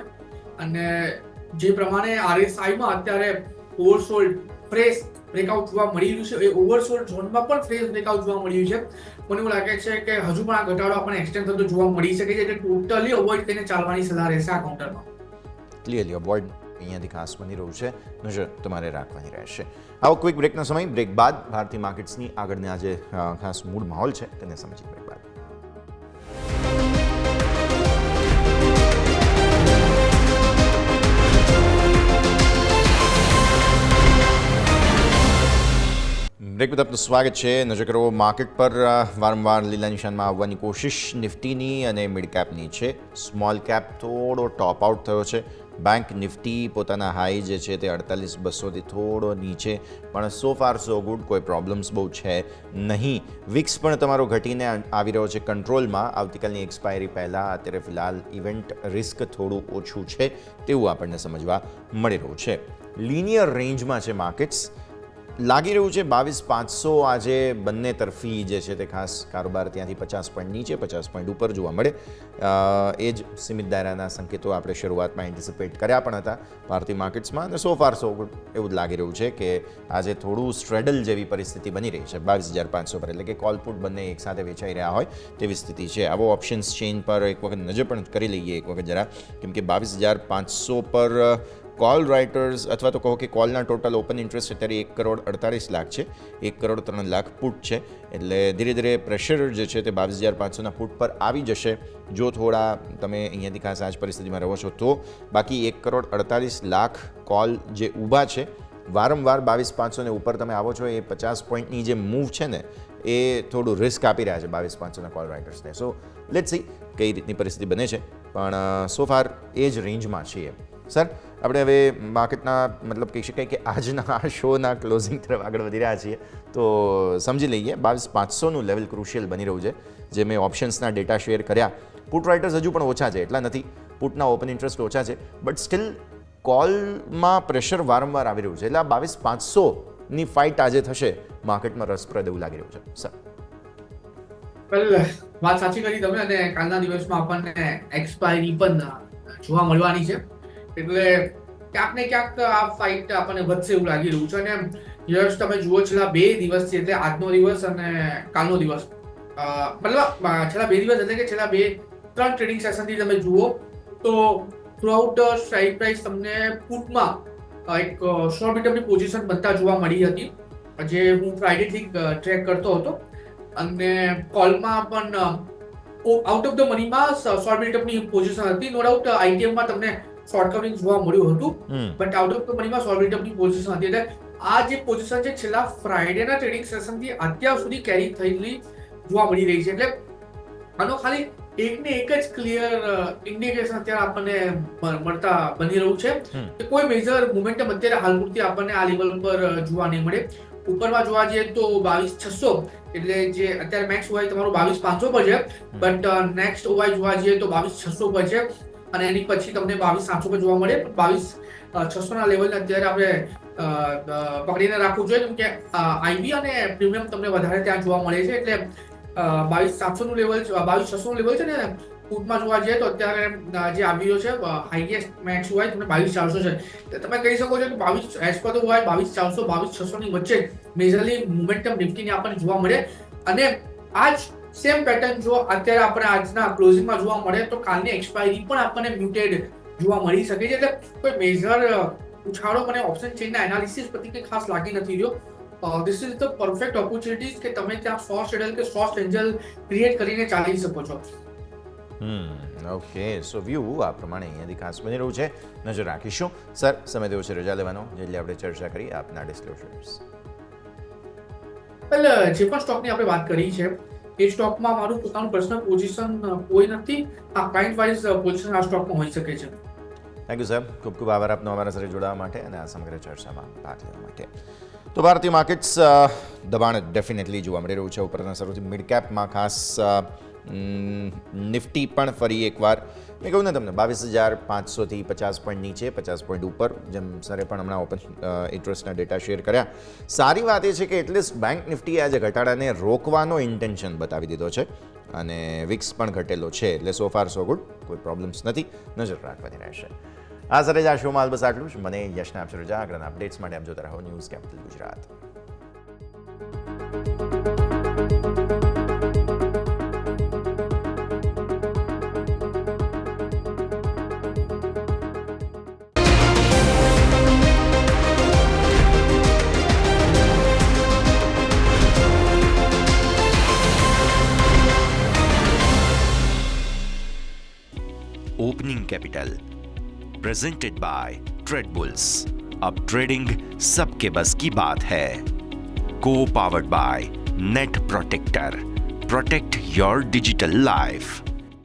અને જે પ્રમાણે RSIમાં અત્યારે ઓવરસોલ્ડ ફ્રેશ બ્રેકઆઉટ જોવા મળી રહ્યું છે, એ ઓવરસોલ્ડ ઝોનમાં પણ ફ્રેશ બ્રેકઆઉટ જોવા મળી રહ્યું છે. મને એવું લાગે છે કે હજુ પણ આ ઘટાડો આપણને એક્સટેન્ડ થતો જોવા મળી શકે છે, એટલે ટોટલી અવોઇડ કરીને ચાલવાની સલાહ રહેશે આ કાઉન્ટરમાં. ક્લિયરલી અવોઇડ અહીંયાથી ખાસ બની રહ્યું છે, નજર તમારે રાખવાની રહેશે. આવો ક્વિક બ્રેકનો સમય. બ્રેક બાદ ભારતીય માર્કેટ્સની આગળની આજે ખાસ મૂળ માહોલ છે તેને સમજી બ્રેક બાદ. બ્રેક બાદ આપનું સ્વાગત છે. નજર કરો માર્કેટ પર વારંવાર લીલા નિશાનમાં આવવાની કોશિશ નિફ્ટીની અને મિડ કેપની છે. સ્મોલ કેપ થોડો ટોપ આઉટ થયો છે. બેંક નિફ્ટી પોતાના હાઈ જે છે તે 48,200થી થોડો નીચે, પણ સો ફાર સો ગુડ, કોઈ પ્રોબ્લેમ્સ બહુ છે નહીં. વિક્સ પણ તમારો ઘટીને આવી રહ્યો છે કંટ્રોલમાં આવતીકાલની એક્સપાયરી પહેલાં. અત્યારે ફિલહાલ ઇવેન્ટ રિસ્ક થોડું ઓછું છે તેવું આપણને સમજવા મળી રહ્યું છે. લિનિયર રેન્જમાં છે માર્કેટ્સ. લાગી રહ્યું છે 22,500 આજે બંને તરફી જે છે તે ખાસ કારોબાર ત્યાંથી 50 પોઈન્ટ નીચે 50 પોઈન્ટ ઉપર જોવા મળે. એ જ સીમિત દાયરાના સંકેતો આપણે શરૂઆતમાં એન્ટિસિપેટ કર્યા પણ હતા ભારતીય માર્કેટ્સમાં, અને સો ફાર સો ગુડ એવું જ લાગી રહ્યું છે કે આજે થોડું સ્ટ્રેડલ જેવી પરિસ્થિતિ બની રહી છે 22,500 પર, એટલે કે કોલ પુટ બંને એકસાથે વેચાઈ રહ્યા હોય તેવી સ્થિતિ છે. આવો ઓપ્શન્સ ચેઇન પર એક વખત નજર પણ કરી લઈએ એક વખત જરા, કેમ કે 22,500 પર કોલ રાઇટર્સ અથવા તો કહો કે કોલના ટોટલ ઓપન ઇન્ટરેસ્ટ અત્યારે 1,48,00,000 છે. 1,03,00,000 પુટ છે, એટલે ધીરે ધીરે પ્રેશર જે છે તે 22,500ના પુટ પર આવી જશે જો થોડા તમે અહીંયાથી ખાસ આ જ પરિસ્થિતિમાં રહો છો તો. બાકી 1,48,00,000 કોલ જે ઊભા છે, વારંવાર 22,500 ને ઉપર તમે આવો છો, એ 50 પોઈન્ટની જે મૂવ છે ને એ થોડું રિસ્ક આપી રહ્યા છે 22,500ના કોલ રાઇટર્સને. સો લેટ્સ સી કઈ રીતની પરિસ્થિતિ બને છે, પણ સો ફાર એ જ રેન્જમાં છીએ. સર, આપણે હવે માર્કેટના મતલબ કહી શકાય કે આજના આ શોના ક્લોઝિંગ તરફ આગળ વધી રહ્યા છીએ, તો સમજી લઈએ 22,500નું લેવલ ક્રુશિયલ બની રહ્યું છે. જે મેં ઓપ્શન્સના ડેટા શેર કર્યા, પુટ રાઇટર્સ હજુ પણ ઓછા છે, એટલા નથી, પુટના ઓપન ઇન્ટરેસ્ટ ઓછા છે, બટ સ્ટીલ કોલમાં પ્રેશર વારંવાર આવી રહ્યું છે. એટલે આ 22,500ની ફાઇટ આજે થશે માર્કેટમાં રસપ્રદ એવું લાગી રહ્યું છે. સર, વેલ વાત સાચી કરી તમે, અને કાલના દિવસમાં આપણને એક્સપાયરી પણ જોવા મળવાની છે, એટલે ક્યાંક ને ક્યાંક આ ફાઇટ આપણને વધશે એવું લાગી રહ્યું છે. અને યશ તમે જુઓ છેલ્લા 2 દિવસથી, એટલે આજનો દિવસ અને કાલનો દિવસ, મતલબ છેલ્લા 2 દિવસ એટલે કે છેલ્લા 2-3 ટ્રેડિંગ સેશનથી તમે જુઓ તો થ્રુઆઉટ સ્ટ્રાઇક પ્રાઇસ તમને પુટમાં એક શોર્ટ ટર્મની પોઝિશન બનતા જોવા મળી હતી, જે હું ફ્રાઇડેથી ટ્રેક કરતો હતો. અને કોલમાં પણ આઉટ ઓફ ધ મનીમાં શોર્ટ ટર્મની પોઝિશન હતી. નો ડાઉટ ITMમાં તમને શોર્ટ કવરિંગ જોવા મળ્યું હતું, બટ આઉટ ઓફ ધ મનીમાં શોર્ટ ટર્મની પોઝિશન હતી, એટલે આ જે પોઝિશન છે છેલ્લા ફ્રાઈડેના ટ્રેડિંગ સેશનથી અત્યાર સુધી કેરી થયેલી જોવા મળી રહી છે. એટલે આનો ખાલી એકને એક જ ક્લિયર ઇન્ડિકેશન અત્યારે આપણને મળતા બની રહ્યું છે કે કોઈ મેજર મોમેન્ટમ અત્યારે હાલ પૂરતી આપણને આ લેવલ પર જોવા નહીં મળે. ઉપરમાં જોવા જઈએ તો 22,600 એટલે જે અત્યારે મેક્સ ઓવાય તમારું 22,500 પર છે, બટ નેક્સ્ટ ઓવાય જોવા જઈએ તો 22,600 પર છે અને એની પછી તમને 22,700 પર જોવા મળે. 22,600 ના લેવલને અત્યારે આપણે પકડીને રાખવું જોઈએ કેમ કે આઈબી અને પ્રીમિયમ તમને વધારે ત્યાં જોવા મળે છે. એટલે 22,700 નું લેવલ 22,600 નું લેવલ છે ને ફૂટમાં જોવા જઈએ તો અત્યારે જે આવી રહ્યો છે હાઈએસ્ટ મેક્સ હોય તમને 22,400 છે. તમે કહી શકો છો કે 22 એસ પર તો હોય 22,400 22,600 ની વચ્ચે મેજરલી મોમેન્ટમ નિફ્ટીની આપણને જોવા મળે. અને આ જ સેમ પેટર્ન જો અત્યારે આપણે આજના ક્લોઝિંગમાં જોવા મળે તો કાલની એક્સપાયરી પણ આપણને મ્યુટેડ જોવા મળી શકે છે. એટલે કોઈ મેજર ઉછાળો મને ઓપ્શન ચેઇનના એનાલિસિસ પરથી કંઈ ખાસ લાગી નથી રહ્યો. This is the perfect opportunities કે તમે ત્યાં શોર્ટ સેડલ કે શોર્ટ એન્જલ ક્રિએટ કરીને ચાલી શકો છો. ઓકે, સો વ્યૂ આ પ્રમાણે અહીંયાથી ખાસ બની રહ્યું છે, નજર રાખીશું. સર, સમય તેવો છે રજા લેવાનો, જેટલી આપણે ચર્ચા કરી આપના ડિસ્ક્લોઝર્સ. વેલ, જે પણ સ્ટોકની આપણે વાત કરી છે એ સ્ટોકમાં મારું પોતાનું પર્સનલ પોઝિશન કોઈ નથી. આ ક્લાયન્ટ વાઇઝ પોઝિશન આ સ્ટોકમાં હોઈ શકે છે. થેન્ક યુ સર, ખૂબ ખૂબ આભાર આપનો અમારા સાથે જોડાવા માટે અને આ સમગ્ર ચર્ચામાં ભાગ લેવા માટે. તો ભારતીય માર્કેટ્સ દબાણ ડેફિનેટલી જોવા મળી રહ્યું છે. ઉપરના સૌથી મિડ કેપમાં ખાસ નિફ્ટી પણ ફરી એકવાર મેં કહ્યું ને તમને 22,500થી 50 પોઈન્ટ નીચે 50 પોઈન્ટ ઉપર, જેમ સરે પણ હમણાં ઓપન ઇન્ટરેસ્ટના ડેટા શેર કર્યા. સારી વાત એ છે કે એટલીસ્ટ બેંક નિફ્ટી આજે ઘટાડાને રોકવાનો ઇન્ટેન્શન બતાવી દીધો છે અને વિક્સ પણ ઘટેલો છે. એટલે સો ફાર સો ગુડ, કોઈ પ્રોબ્લેમ્સ નથી, નજર રાખવાની રહેશે. આ સાથે જ આ શોમાં બસ આટલું જ. મને યશના આપશે રજા. આગળના અપડેટ્સ માટે આપ જોતા રહો news capital Gujarat. Opening capital presented by trade bulls. अब ट्रेडिंग सबके बस की बात है. को powered by net protector. Protect your digital life.